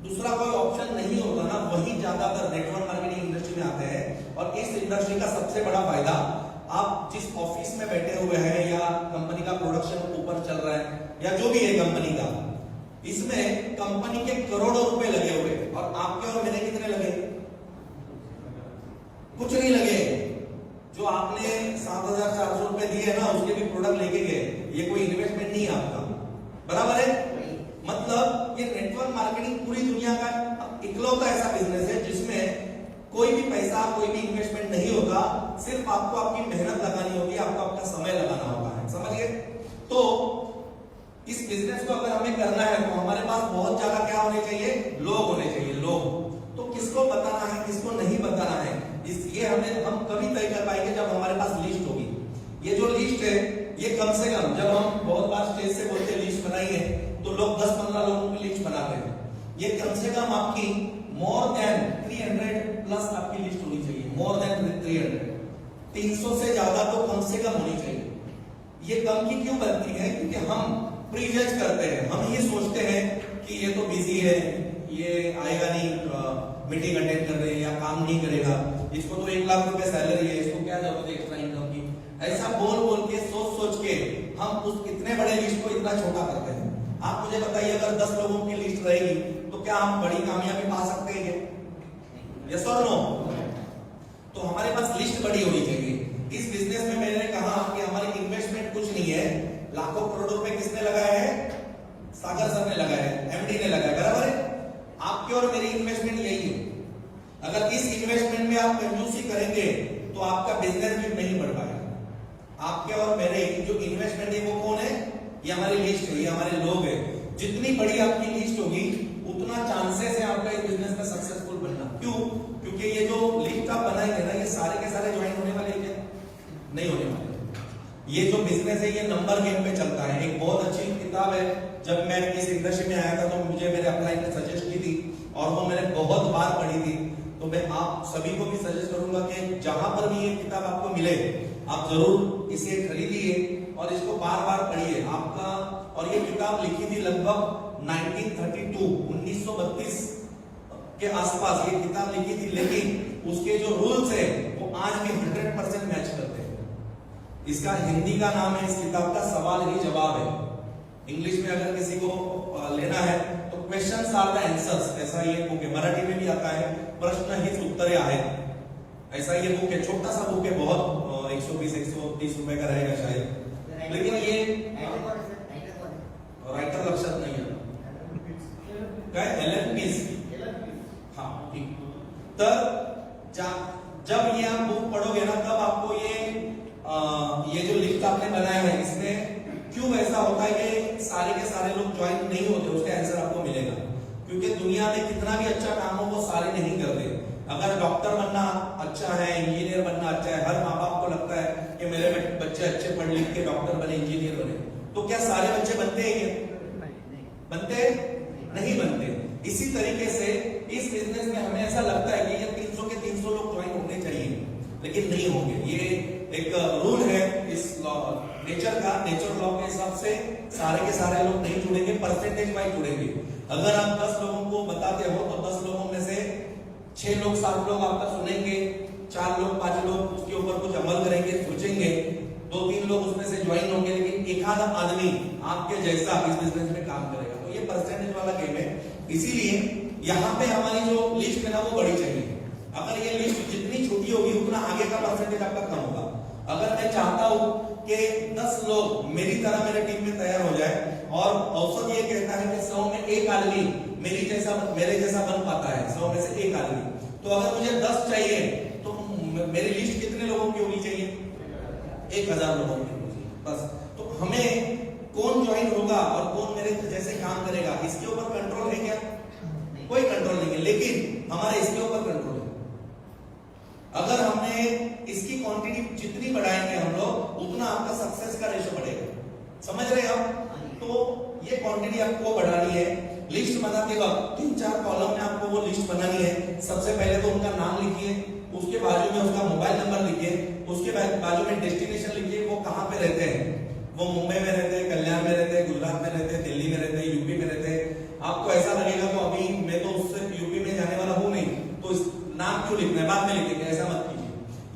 दूसरा कोई ऑप्शन नहीं होता ना, वही ज्यादातर नेटवर्क मार्केटिंग इंडस्ट्री में आते हैं। और इस इंडस्ट्री का सबसे बड़ा फायदा, आप जिस ऑफिस में बैठे हुए हैं या कंपनी का प्रोडक्शन ऊपर चल रहा है या जो भी है कंपनी का, इसमें कंपनी के करोड़ों रुपए लगे हुए और आपके और मेरे कितने लगे? कुछ नहीं लगे। जो आपने 7,400 रुपए दिए ना, उसके भी प्रोडक्ट लेके गए, ये कोई इन्वेस्टमेंट नहीं है आपका, बराबर है? मतलब ये नेटवर्क मार्केटिंग पूरी दुनिया का इकलौता ऐसा बिजनेस है जिसमें कोई भी पैसा, कोई भी इन्वेस्टमेंट नहीं होता, सिर्फ आपको आपकी मेहनत लगानी होगी, आपको आपका समय लगाना होगा है, समझ गए? तो इस बिजनेस को अगर हमें करना है तो हमारे पास बहुत ज्यादा क्या होने चाहिए? लोग होने चाहिए, लोग। तो किसको बताना है, किसको नहीं बताना है, ये हम कभी तय कर पाएंगे जब हमारे पास लिस्ट होगी। ये जो लिस्ट है, ये कम से कम, जब हम बहुत बार स्टेज से बोलते लिस्ट बनाइए तो लोग 10-15 लोगों की लिस्ट बनाते हैं। ये कम से कम आपकी मोर देन 300 प्लस आपकी लिस्ट होनी चाहिए, मोर देन 300, 300 से ज्यादा तो कम से कम होनी चाहिए। ये कम की क्यों बनती है? क्योंकि हम प्रीजज करते हैं, हम ये सोचते हैं कि ये तो बिजी है, ये आएगा नहीं, मीटिंग अटेंड कर रहे हैं या काम नहीं करेगा, इसको तो 1 लाख रुपए सैलरी है, इसको क्या जरूरत है एक्स्ट्रा इनकम की। ऐसा बोल बोल के, सोच सोच के हम उस इतने बड़े लिस्ट को इतना छोटा करते हैं। आप मुझे बताइए, अगर 10 लोगों की लिस्ट रहेगी तो क्या हम बड़ी कामयाबी पा सकते हैं? यस और नो? तो हमारे पास लिस्ट बड़ी होनी चाहिए। इस बिजनेस में मैंने कहा कि हमारी इन्वेस्टमेंट कुछ नहीं है, लाखों करोड़ों रुपए किसने लगाए हैं? सागर सर ने लगाया है, एमडी ने लगाया, बराबर है? आपकी और मेरी इन्वेस्टमेंट यही है। अगर इस इन्वेस्टमेंट में आप कंजूसी करेंगे तो आपका बिजनेस भी नहीं बढ़ पाएगा। आपके और मेरे जो इन्वेस्टमेंट है वो कौन है? ये हमारी लिस्ट है, ये हमारे लोग हैं। जितनी बड़ी आपकी लिस्ट होगी उतना चांसेस है आपका इस बिजनेस में सक्सेसफुल बनना। क्यों? क्योंकि ये जो लिस्ट आप बनाएंगे ना, ये सारे के सारे ज्वाइन होने वाले क्या? नहीं होने वाले। ये जो बिजनेस है ये नंबर गेम पे चलता है। एक बहुत अच्छी किताब है, जब मैं इस इंडस्ट्री में आया था तो मुझे मेरे अपलाइन ने सजेस्ट की थी और वो मैंने बहुत बार पढ़ी थी। तो मैं आप सभी को भी सजेस्ट करूंगा कि जहां पर भी ये किताब आपको मिले, आप जरूर इसे खरीदिए और इसको बार बार पढ़िए आपका। और ये किताब लिखी थी लगभग 1932 के आसपास ये किताब लिखी थी, लेकिन उसके जो रूल्स है वो आज भी 100% मैच करते हैं। इसका हिंदी का नाम है इस किताब का सवाल ही जवाब है। इंग्लिश में अगर किसी को लेना है तो क्वेश्चंस आर द आंसर्स, ऐसा ये बुक है। मराठी में भी आता है प्रश्न ही उत्तरे आहेत, ऐसा ये बुक है। छोटा सा बुक है, बहुत 120-130 रुपए का रहेगा शायद, लेकिन ये राइटर लक्षात नहीं है काय? एलन पीस, हाँ ठीक। तर जब ये आप बुक पढ़ोगे ना, तब आपको ये जो लिस्ट आपने बनाया है इसमें क्यों ऐसा होता है कि सारे के सारे लोग ज्वाइन नहीं होते, उसका आंसर आपको मिलेगा। क्योंकि दुनिया में कितना भी अच्छा काम हो वो सारे नहीं करते। अगर डॉक्टर बनना अच्छा है, इंजीनियर बनना अच्छा है, हर माँ बाप को लगता है कि मेरे बच्चे अच्छे पढ़ लिख के डॉक्टर बने, इंजीनियर बने, तो क्या सारे बच्चे बनते हैं? क्या बनते? नहीं बनते। इसी तरीके से इस बिजनेस में हमें ऐसा लगता है कि ये 300 के 300 लोग ज्वाइन होने चाहिए, लेकिन नहीं होंगे। ये एक रूल है इस नेचर का, नेचर लॉ के हिसाब से सारे के सारे लोग नहीं जुड़ेंगे, परसेंटेज वाइज जुड़ेंगे। अगर आप 10 लोगों को बताते हो तो 10 लोगों में से 6 लोग 7 लोग आपका सुनेंगे, 4 लोग 5 लोग उसके ऊपर कुछ अमल करेंगे, सोचेंगे, 2-3 लोग उसमें से ज्वाइन होंगे, लेकिन एक आधा आदमी आपके जैसा इस बिजनेस में काम करेगा। तो ये परसेंटेज वाला गेम है। इसीलिए यहाँ पे हमारी जो लिस्ट है ना वो बड़ी चाहिए। अगर ये लिस्ट जितनी छोटी होगी उतना आगे का परसेंटेज आपका कम होगा। अगर मैं चाहता हूं कि 10 लोग मेरी तरह मेरे टीम में तैयार हो जाए और औसत ये कहता है कि 100 में 1 आदमी मेरे जैसा बन पाता है, 100 में से 1 आदमी, तो अगर मुझे 10 चाहिए तो मेरी लिस्ट कितने लोगों की होनी चाहिए? 1000 लोगों की होनी चाहिए बस। तो हमें कौन ज्वाइन होगा और कौन मेरे जैसे काम करेगा, इसके ऊपर कंट्रोल है क्या? कोई कंट्रोल नहीं है, लेकिन हमारे इसके ऊपर कंट्रोल है। अगर हमने इसकी क्वांटिटी जितनी बढ़ाएंगे हम लोग, उतना आपका सक्सेस का रेशो बढ़ेगा। समझ रहे हैं आप? तो ये क्वांटिटी आपको बढ़ानी है। लिस्ट बनाते वक्त 3-4 कॉलम में आपको वो लिस्ट बनानी है। सबसे पहले तो उनका नाम लिखिए, उसके बाजू में उसका मोबाइल नंबर लिखिए, उसके बाजू में डेस्टिनेशन लिखिए, वो कहाँ पे रहते हैं। वो मुंबई में रहते हैं, कल्याण में रहते हैं, गुजरात में रहते हैं, दिल्ली में रहते हैं, यूपी में रहते हैं। आपको ऐसा लगेगा तो अभी मैं तो उससे यूपी में जाने वाला हूं नहीं, तो इस नाम क्यों लिखना है, बाद में लिखेंगे, ऐसा मत कीजिए।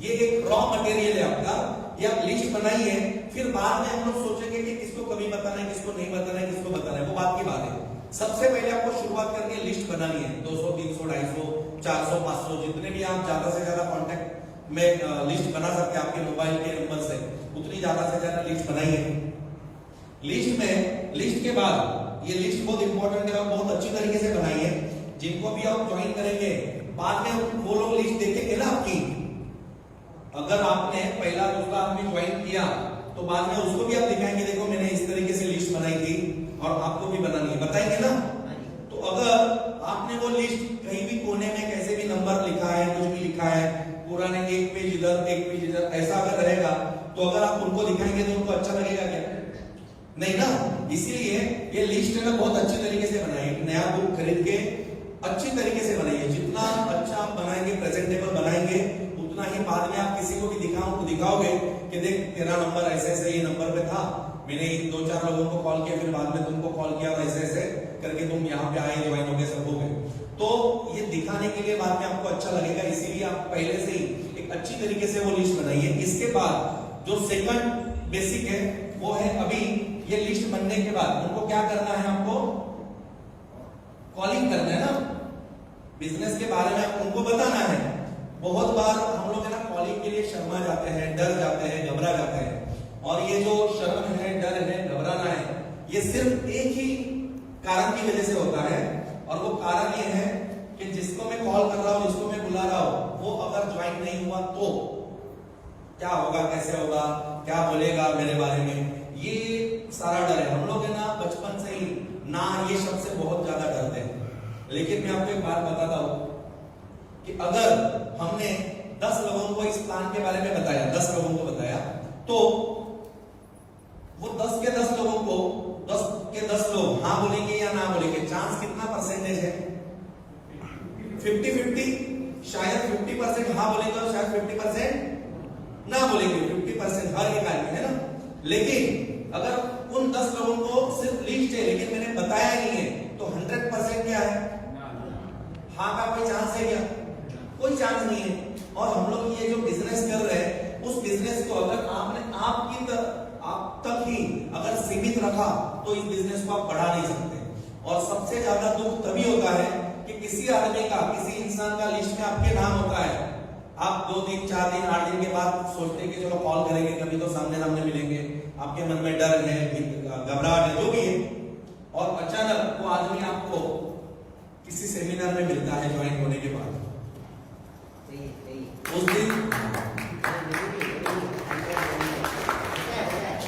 ये एक रॉ मटेरियल है आपका, ये आप लिस्ट बनाइए, फिर बाद में हम लोग सोचेंगे कि किसको कभी बताना है, किसको नहीं बताना है, किसको बताना है, वो बात की बात है। सबसे पहले आपको शुरुआत करनी है, लिस्ट बनानी है। 200, 300, 250, 400, 500 जितने भी आप ज्यादा से ज्यादा कांटेक्ट में लिस्ट बना सकते हैं आपके मोबाइल के नंबर से, उतनी ज्यादा से ज्यादा लिस्ट बनाइए। लिस्ट के बाद ये लिस्ट बहुत इंपॉर्टेंट है, बहुत अच्छी तरीके से बनाइए। जिनको भी आप ज्वाइन करेंगे बाद में वो लोग लिस्ट देखेंगे ना आपकी। अगर आपने पहला दूसरा आदमी ज्वाइन किया तो बाद में उसको भी आप दिखाएंगे, देखो मैंने इस तरीके से लिस्ट बनाई थी और आपको भी बनानी है, बताएंगे ना। तो अगर आपने वो लिस्ट कहीं भी कोने में कैसे भी नंबर लिखा है, कुछ भी लिखा है, पूरा ने एक पेज इधर एक पेज इधर, ऐसा अगर रहेगा तो अगर आप उनको दिखाएंगे तो उनको अच्छा लगेगा क्या? नहीं ना। इसीलिए ये लिस्ट है ना बहुत अच्छी तरीके से बनाइए। नया बुक खरीद के अच्छी तरीके से बनाइए। जितना अच्छा आप बनाएंगे, प्रेजेंटेबल बनाएंगे, उतना ही बाद में आप किसी को भी दिखाओगे कि देख तेरा नंबर ऐसे ऐसे ये नंबर पे था, मैंने 2-4 लोगों को कॉल किया, फिर बाद में तुमको कॉल किया और ऐसे ऐसे करके तुम यहाँ पे आए, ज्वाइन हो गए, सब हो गए। तो ये दिखाने के लिए बाद में आपको अच्छा लगेगा, इसीलिए आप पहले से ही एक अच्छी तरीके से वो लिस्ट बनाइए। इसके बाद जो सेकंड बेसिक है वो है, अभी ये लिस्ट बनने के बाद उनको क्या करना है, आपको कॉलिंग करना है ना, बिजनेस के बारे में उनको बताना है। बहुत बार हम लोग है ना कॉलिंग के लिए शर्मा जाते हैं, डर जाते हैं, घबरा जाते हैं। और ये जो शर्म है, डर है, घबराना है, ये सिर्फ एक ही कारण की वजह से होता है, और वो कारण ये है कि जिसको मैं कॉल कर रहा हूं, जिसको मैं बुला रहा हूं, वो अगर ज्वाइन नहीं हुआ तो क्या होगा, कैसे होगा, क्या बोलेगा मेरे बारे में, ये सारा डर है। हम लोग है ना बचपन से ही ना ये शब्द से बहुत ज्यादा डरते हैं। लेकिन मैं आपको एक बात बताता हूं कि अगर हमने 10 लोगों को इस प्लान के बारे में बताया, 10 लोगों को बताया, तो वो 10 के 10 लोगों को 10 के 10 लोग हाँ बोलेंगे या ना बोलेंगे, चांस कितना परसेंटेज है? 50-50। शायद 50% हाँ बोलेंगे और शायद 50% ना बोलेंगे। 50% हर एक आदमी है ना। लेकिन अगर उन 10 लोगों को सिर्फ लिस्ट है लेकिन मैंने बताया नहीं है, तो 100% क्या है? हाँ का कोई चांस है क्या? कोई चांस नहीं है। और हम लोग ये जो बिजनेस कर रहे हैं, उस बिजनेस को अगर आपने आप तक ही अगर सीमित रखा तो इस बिजनेस को आप बढ़ा नहीं सकते। और सबसे ज्यादा दुख तभी होता है कि किसी आदमी का, किसी इंसान का लिस्ट में आपके नाम होता है, आप 2 दिन, 4 दिन, 8 दिन के बाद सोचते हैं कि चलो कॉल करेंगे, कभी तो सामने सामने मिलेंगे, आपके मन में डर है, घबराहट है, जो भी है, और अचानक वो आदमी आपको किसी सेमिनार में मिलता है ज्वाइन होने के बाद।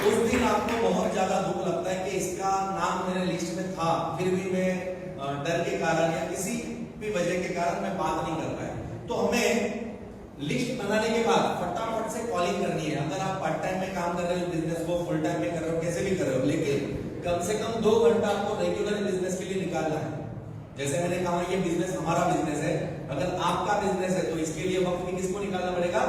उस दिन आपको बहुत ज्यादा दुख लगता है कि इसका नाम मेरे लिस्ट में था, फिर भी मैं डर के कारण या किसी भी वजह के कारण मैं बात नहीं कर पाया। तो हमें लिस्ट बनाने के बाद फटाफट से कॉलिंग करनी है। अगर आप पार्ट टाइम में काम कर रहे हो, बिजनेस को फुल टाइम में कर रहे हो, कैसे भी कर रहे हो, लेकिन कम से कम 2 घंटा आपको रेगुलर बिजनेस के लिए निकालना है। जैसे मैंने कहा ये बिजनेस हमारा बिजनेस है, अगर आपका बिजनेस है तो इसके लिए वक्त भी किसको निकालना पड़ेगा?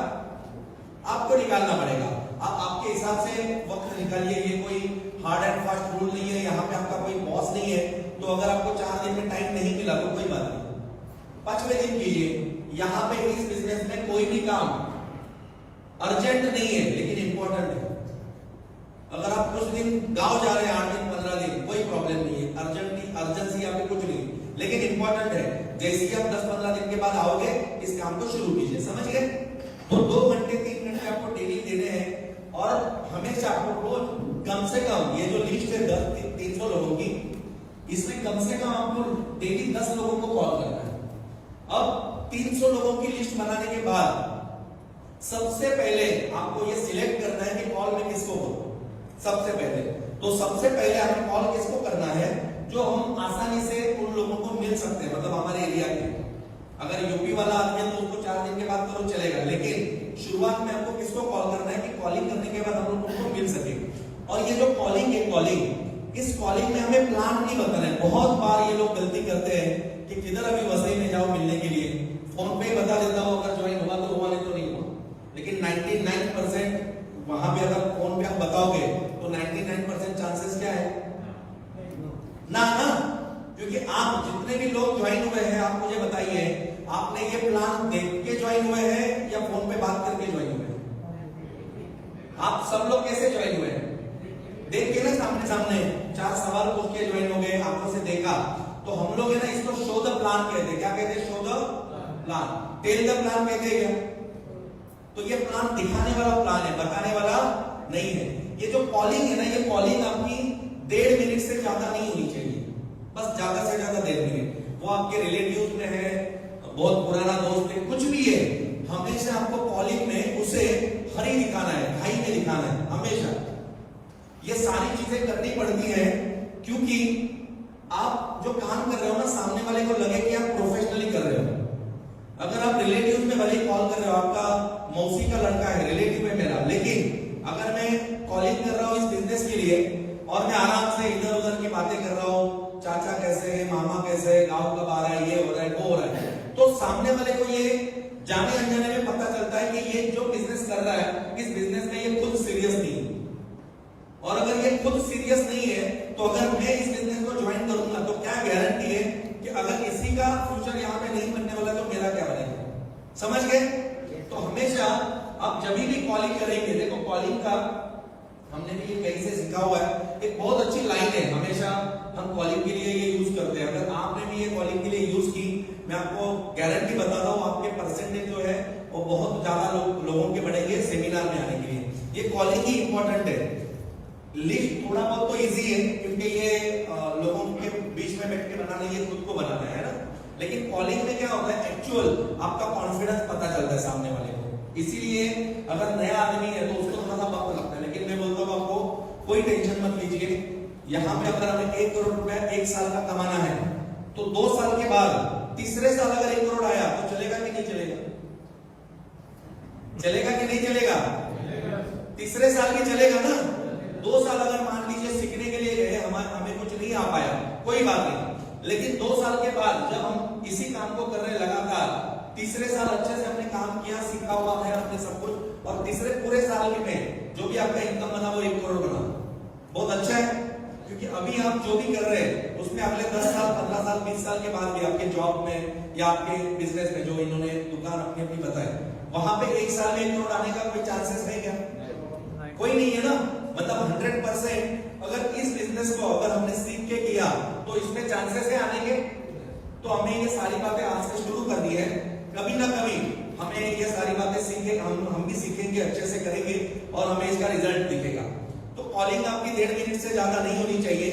आपको निकालना पड़ेगा। आप आपके हिसाब से वक्त निकालिए। ये कोई हार्ड एंड फास्ट रूल नहीं है, यहाँ पे आपका कोई बॉस नहीं है। तो अगर आपको 4 दिन में टाइम नहीं मिला तो कोई बात नहीं, 5वें दिन कीजिए। यहाँ पे इस बिजनेस में कोई भी काम अर्जेंट नहीं है लेकिन इंपॉर्टेंट है। अगर आप कुछ दिन गांव जा रहे हैं, 8 दिन 15 दिन, कोई प्रॉब्लम नहीं है, अर्जेंसी यहाँ पे कुछ नहीं, लेकिन इंपॉर्टेंट है। जैसे ही आप 10-15 दिन के बाद आओगे, इस काम को शुरू कीजिए। समझ गए? तो 2 घंटे 3 घंटे आपको डेली देने हैं, और हमेशा आपको रोज कम से कम, ये जो लिस्ट है 300 लोगों की, इसमें कम से कम आपको डेली 10 लोगों को कॉल करना है। अब 300 लोगों की लिस्ट बनाने के बाद सबसे पहले आपको ये सिलेक्ट करना है कि कॉल में किसको करूं। सबसे पहले हमें कॉल किसको करना है? जो हम आसानी से उन लोगों को मिल सकते हैं, मतलब हमारे एरिया के। अगर यूपी वाला आदमी है तो उसको 4 दिन के बाद करो, चलेगा, लेकिन शुरुआत में हमको किसको कॉल करना है कि कॉलिंग करने के बाद हम लोग उनको मिल सके। और ये जो कॉलिंग है, इस कॉलिंग में हमें प्लान नहीं बताना है। बहुत बार ये लोग गलती करते हैं कि किधर अभी वसई में जाओ मिलने के लिए, फोन पे बता देता हूं अगर ज्वाइन हुआ तो हुआ, नहीं तो नहीं हुआ। लेकिन 99% वहां पे अगर फोन पे आप बताओगे तो 99% चांसेस क्या है ना ना, क्योंकि आप जितने भी लोग ज्वाइन हुए हैं आप मुझे बताइए, आपने ये प्लान देख के ज्वाइन हुए हैं या फोन पे बात करके ज्वाइन हुए हैं? आप सब लोग कैसे ज्वाइन हुए हैं? देख के ना, सामने सामने 4 सवाल पूछ के ज्वाइन हो गए, आंखों से देखा। तो हम लोग है ना इसको शो द प्लान कहते हैं। क्या कहते हैं? Show the plan, tell the plan कहते हैं क्या? तो ये प्लान दिखाने वाला प्लान है, बताने वाला नहीं है। ये जो कॉलिंग है ना, ये कॉलिंग आपकी 1.5 मिनट से ज्यादा नहीं होनी चाहिए, बस ज्यादा से ज्यादा 1.5 मिनट। वो आपके रिलेटिव में है, बहुत पुराना दोस्त है, कुछ भी है, हमेशा आपको कॉलिंग में उसे हरी दिखाना है, हाई में दिखाना है हमेशा। ये सारी चीजें करनी पड़ती है क्योंकि आप जो काम कर रहे हो ना, सामने वाले को लगे कि आप प्रोफेशनली कर रहे हो। अगर आप रिलेटिव में भले कॉल कर रहे हो, आपका मौसी का लड़का है, रिलेटिव है मेरा, लेकिन अगर मैं कॉलिंग कर रहा हूं इस बिजनेस के लिए और मैं आराम से इधर उधर की बातें कर रहा हूं, चाचा कैसे है, मामा कैसे है, गांव कब आ रहा है, ये हो रहा है, वो हो रहा है, तो सामने वाले को ये जाने अनजाने में पता चलता है कि ये जो बिजनेस कर रहा है, इस बिजनेस में ये खुद सीरियस नहीं है। और अगर ये खुद सीरियस नहीं है तो अगर मैं इस बिजनेस को ज्वाइन करूंगा तो क्या गारंटी है कि अगर किसी का फ्यूचर यहाँ पे नहीं बनने वाला तो मेरा क्या बनेगा? समझ गए? तो हमेशा आप जब भी कॉलिंग करेंगे, देखो कॉलिंग का हमने भी ये कहीं से सीखा हुआ है, एक बहुत अच्छी लाइन है, हमेशा हम कॉलिंग के लिए ये यूज करते हैं। अगर आपने भी ये कॉलिंग के लिए यूज की, मैं आपको गारंटी बताता हूँ आपके परसेंटेज जो है वो बहुत ज्यादा लोगों के बढ़ेंगे सेमिनार में आने के लिए। ये कॉलिंग ही इंपॉर्टेंट है। लिस्ट थोड़ा बहुत तो इजी है क्योंकि ये लोगों के बीच में बैठ के बनाना, ये खुद को बनाना है ना, लेकिन कॉलिंग में क्या होता है, एक्चुअल आपका कॉन्फिडेंस पता चलता है सामने वाले को। इसीलिए अगर नया आदमी है तो उसको थोड़ा सा वक्त लगता है, लेकिन मैं बोलता हूँ आपको कोई टेंशन मत लीजिए। यहाँ पे अगर हमें 1 करोड़ रुपया 1 साल का कमाना है तो 2 साल के बाद तीसरे साल अगर 1 करोड़ आया तो चलेगा कि नहीं चलेगा? चलेगा कि नहीं चलेगा? तीसरे साल भी चलेगा ना। 2 साल अगर मान लीजिए सीखने के लिए गए, हमें कुछ नहीं आ पाया, कोई बात नहीं, लेकिन 2 साल के बाद जब हम इसी काम को कर रहे लगातार, तीसरे साल अच्छे से हमने काम किया, सीखा हुआ है अपने सब कुछ, और तीसरे पूरे साल में जो भी आपका इनकम बना वो 1 करोड़ बना, बहुत अच्छा है। क्योंकि अभी आप जो भी कर रहे हैं उसमें अगले 10 साल 15 साल 20 साल के बाद भी आपके जॉब में या आपके बिजनेस में जो इन्होंने दुकान अपनी अपनी बताई, वहां पे 1 साल में 1 करोड़ आने का कोई चांसेस है क्या? कोई नहीं है ना। मतलब 100% अगर इस बिजनेस को अगर हमने सीख के किया तो इसमें चांसेस है आने के। तो हमें ये सारी बातें आज से शुरू कर दी है, कभी ना कभी हमें ये सारी बातें सीखे, हम भी सीखेंगे, अच्छे से करेंगे और हमें इसका रिजल्ट दिखेगा। तो कॉलिंग आपकी 1.5 मिनट से ज्यादा नहीं होनी चाहिए।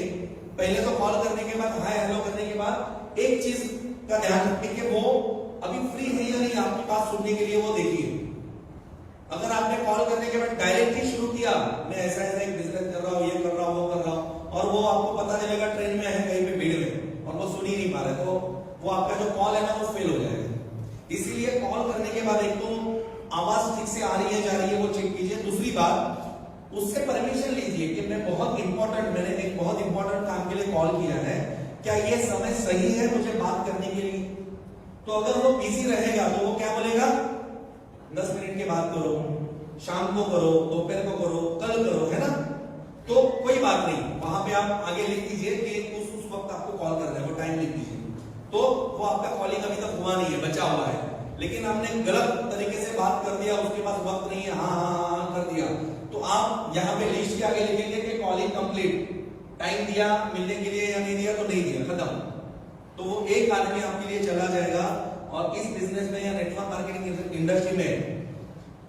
पहले तो कॉल करने के बाद, हाय हेलो करने के बाद एक चीज का ध्यान रखें कि वो अभी फ्री है या नहीं आपकी बात सुनने के लिए, वो देखिए। अगर आपने कॉल करने के बाद डायरेक्टली शुरू किया, मैं ऐसा ऐसा एक बिजनेस कर रहा हूँ, ये कर रहा हूँ, वो कर रहा हूँ, और वो आपको पता चलेगा ट्रेन में है, कहीं पे भीड़ में, और वो सुन ही नहीं पा रहे, तो वो आपका जो कॉल है ना वो फेल हो जाएगा। इसीलिए कॉल करने के बाद एक तो आवाज ठीक से आ रही है जा रही है वो चेक कीजिए। दूसरी बात, उससे परमिशन लीजिए कि मैंने एक बहुत इंपॉर्टेंट काम के लिए कॉल किया है, क्या ये समय सही है मुझे बात करने के लिए? तो अगर वो बिजी रहेगा तो वो क्या बोलेगा, 10 मिनट के बाद करो, शाम को करो, दोपहर को करो, कल करो, है ना? तो कोई बात नहीं, वहां पे आप आगे लिख दीजिए कि उस वक्त आपको कॉल करना है, वो टाइम लिख दीजिए। तो वो आपका कॉलिंग अभी तक हुआ नहीं है, बचा हुआ है, लेकिन आपने गलत तरीके से बात कर दिया, उसके पास वक्त नहीं है, हाँ कर दिया, तो आप यहाँ पे लिस्ट के आगे लिखेंगे कि कॉलिंग कंप्लीट, टाइम दिया मिलने के लिए या नहीं दिया तो नहीं दिया, खत्म। तो वो एक आदमी आपके लिए चला जाएगा। और इस बिजनेस में या नेटवर्क मार्केटिंग इंडस्ट्री में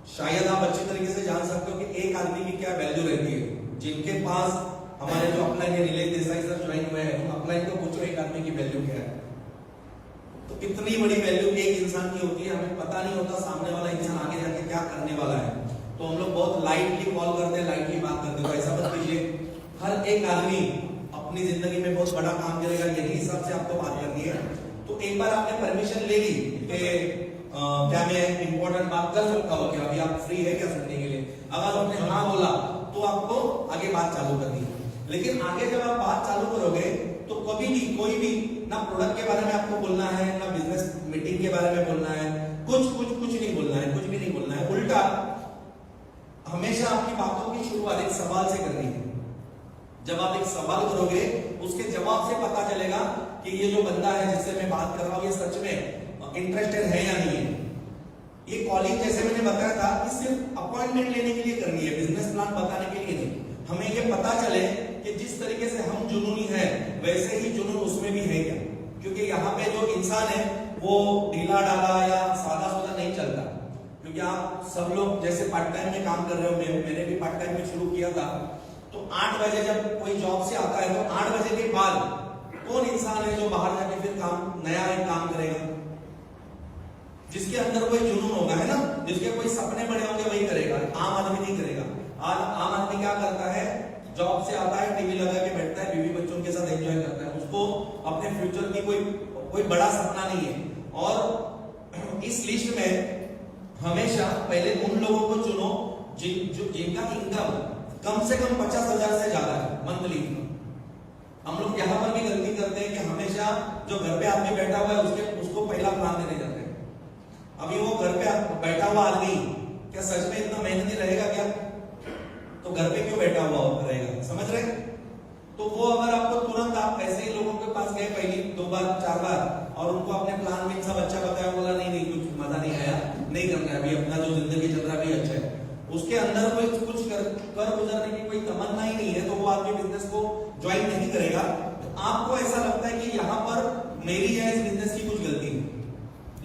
शायद आप अच्छी तरीके से जान सकते हो कि एक आदमी की क्या वैल्यू रहती है। जिनके पास हमारे जो अपलाइन है, नीलेश देसाई सर ज्वाइन हुए हैं, अपलाइन को पूछो एक आदमी की वैल्यू क्या है, तो कितनी बड़ी वैल्यू एक इंसान की होती है, हमें पता नहीं होता सामने वाला इंसान आगे जाके क्या करने वाला है। तो हम लोग बहुत लाइटली कॉल करते हैं, लाइटली बात करते हैं, तो ऐसा मत कीजिए। हर एक आदमी अपनी जिंदगी में बहुत बड़ा काम करेगा, यही हिसाब से आपको बात करनी है। तो एक बार आपने परमिशन ले ली कि क्या मैं इंपॉर्टेंट बात कर सकता हूँ, क्या अभी आप फ्री है क्या सुनने के लिए? अगर आपने हाँ बोला तो आपको आगे बात चालू करनी है। लेकिन आगे जब आप बात चालू करोगे तो कभी भी कोई भी ना प्रोडक्ट के बारे में आपको बोलना है, ना बिजनेस मीटिंग के बारे में बोलना है, कुछ नहीं बोलना है, कुछ भी नहीं बोलना है। उल्टा हमेशा आपकी बातों की शुरुआत एक सवाल से करनी है। जब आप एक सवाल करोगे उसके जवाब से पता चलेगा कि ये जो बंदा है जिससे मैं बात कर रहा हूं ये सच में इंटरेस्टेड है या नहीं है। ये कॉलिंग जैसे मैंने बताया था कि सिर्फ अपॉइंटमेंट लेने के लिए करनी है, बिजनेस प्लान बताने के लिए नहीं। हमें ये पता चले कि जिस तरीके से हम जुनूनी है वैसे ही जुनून उसमें भी है क्या, क्योंकि यहाँ पे जो इंसान है वो ढीला ढाला या सादा सुदा नहीं चलता। क्योंकि आप सब लोग जैसे पार्ट टाइम में काम कर रहे हो, मैंने भी पार्ट टाइम में शुरू किया था, तो 8 बजे जब कोई जॉब से आता है तो 8 बजे के बाद कौन इंसान है जो बाहर जाके फिर नया एक काम करेगा? जिसके अंदर कोई जुनून होगा, है ना, जिसके कोई सपने बड़े होंगे वही करेगा, आम आदमी नहीं करेगा। आम आदमी क्या करता है, जॉब से आता है, टीवी लगा के बैठता है, बीवी बच्चों के साथ एंजॉय करता है, उसको अपने फ्यूचर की कोई बड़ा सपना नहीं है। और इस लिस्ट में हमेशा पहले उन लोगों को चुनो जिनका इनकम कम से कम 50,000 से ज्यादा है मंथली। हम लोग यहाँ पर भी गलती करते हैं कि हमेशा जो घर पे आदमी बैठा हुआ है उसको पहला प्लान देने जाते हैं। अभी वो घर पे बैठा हुआ आदमी क्या सच में इतना मेहनती रहेगा क्या? तो घर पे क्यों बैठा हुआ रहेगा, समझ रहे? तो वो अगर आपको तुरंत आप ऐसे ही लोगों के पास गए पहली 2 बार 4 बार और उनको अपने प्लान में सब अच्छा बताया, बोला नहीं कुछ मजा नहीं आया, नहीं करना है, अभी अपना जो जिंदगी चल रहा है अच्छा है, उसके अंदर कोई कुछ कर गुजरने की कोई तमन्ना ही नहीं है, तो वो आदमी बिजनेस को ज्वाइन नहीं करेगा। तो आपको ऐसा लगता है कि यहाँ पर मेरी या इस बिजनेस की कुछ गलती है,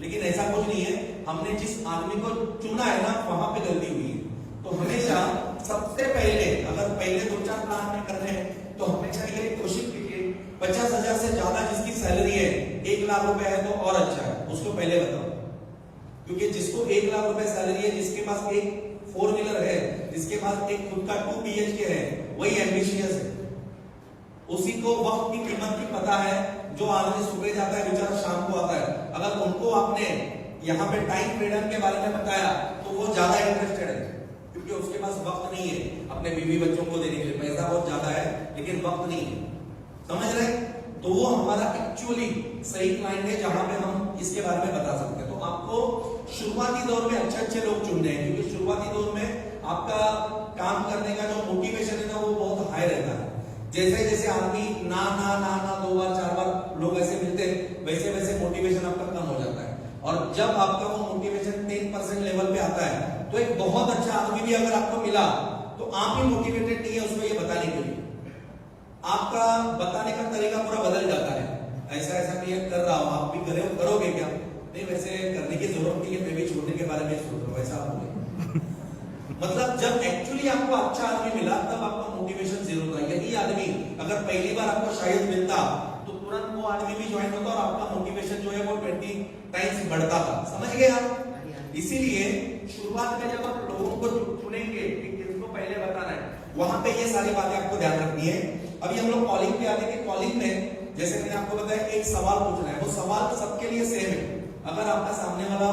लेकिन ऐसा कुछ नहीं है। हमने जिस आदमी को चुना है ना वहां पे गलती हुई है। तो हमेशा सबसे पहले अगर पहले 2-4 प्लान में कर रहे हैं तो हमेशा ये कोशिश कीजिए 50,000 से ज्यादा जिसकी सैलरी है, 1 लाख रुपए है तो और अच्छा है, उसको पहले बताओ। क्योंकि जिसको 1 लाख रुपए सैलरी है, जिसके पास एक 4 व्हीलर है, जिसके पास एक खुद का 2 BHK है, वही एम्बिशियस है। उसी को वक्त की कीमत की पता है। जो आदमी सुबह जाता है बेचारा शाम को आता है, अगर उनको आपने यहाँ पे टाइम फ्रीडम के बारे में बताया तो वो ज्यादा इंटरेस्टेड है, क्योंकि उसके पास वक्त नहीं है अपने बीवी बच्चों को देने के लिए। पैसा बहुत ज्यादा है लेकिन वक्त नहीं है, समझ रहे? तो वो हमारा एक्चुअली सही क्लाइंट है जहां पे हम इसके बारे में बता सकते हैं। तो आपको शुरुआती दौर में अच्छे लोग चुनने हैं, क्योंकि शुरुआती दौर में आपका काम करने का जो मोटिवेशन है ना वो बहुत हाई रहता है। जैसे जैसे आदमी ना 2 बार 4 बार लोग ऐसे मिलते हैं, वैसे वैसे मोटिवेशन आपका कम हो जाता है। और जब आपका वो मोटिवेशन 10% लेवल पे आता है तो एक बहुत अच्छा आदमी भी अगर आपको मिला तो आप ही मोटिवेटेड नहीं है उसको ये बताने के लिए, आपका बताने का तरीका पूरा बदल जाता है। ऐसा मैं कर रहा हूं, आप भी करोगे क्या? नहीं, वैसे करने की जरूरत नहीं है, मैं भी छोड़ने के बारे में सोच रहा हूं, ऐसा आप बोले। मतलब जब एक्चुअली आपको अच्छा आदमी मिला तब आपका मोटिवेशन 0 था। यही आदमी अगर पहली बार आपको शायद मिलता तो तुरंत वो आदमी भी ज्वाइन होता और आपका मोटिवेशन जो है वो 20 टाइम्स बढ़ता था। समझ गए आप? इसीलिए शुरुआत में जब आप लोगों को चुनेंगे कि किसको पहले बताना है, वहां पे ये सारी बातें आपको ध्यान रखनी है। अभी हम लोग कॉलिंग पे आते हैं कि कॉलिंग में जैसे मैंने आपको बताया एक सवाल पूछना है, वो सवाल सबके लिए सेम है। अगर आपका सामने वाला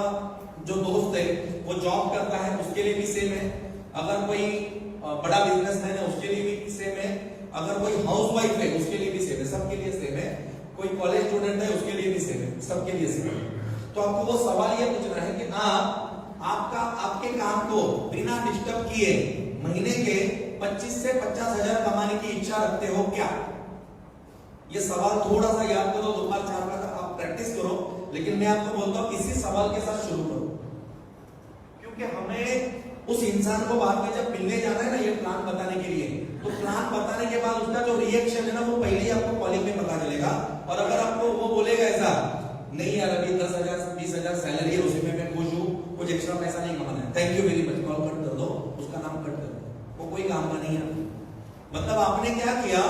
जो दोस्त है वो जॉब करता है उसके लिए भी सेम है, अगर कोई बड़ा बिजनेसमैन है उसके लिए भी सेम है, अगर कोई हाउसवाइफ है उसके लिए भी सेम है, सबके लिए सेम है, कोई कॉलेज स्टूडेंट है उसके लिए भी सेम है, सबके लिए सेम है। तो आपको वो सवाल ये पूछना है कि आपके काम को बिना डिस्टर्ब किए महीने के 25 से 50,000 कमाने की इच्छा रखते हो क्या? ये सवाल थोड़ा सा याद करो, 2 बार 4 बार आप प्रैक्टिस करो, लेकिन मैं आपको बोलता हूं इसी सवाल के साथ शुरू करो, क्योंकि हमें उस इंसान को बाद में जब मिलने जाना है ना ये प्लान बताने के लिए, तो प्लान बताने के बाद उसका जो रिएक्शन है ना वो पहले ही आपको कॉलिंग में पता चलेगा। और अगर आपको वो बोलेगा ऐसा नहीं यार अभी 10,000 20,000 सैलरी है, उसी में मैं खुश हूँ, कुछ एक्स्ट्रा पैसा नहीं कमाना है, thank you very much, call cut कर दो, उसका नाम कट कर दो, वो कोई काम का नहीं है। मतलब आपने क्या किया,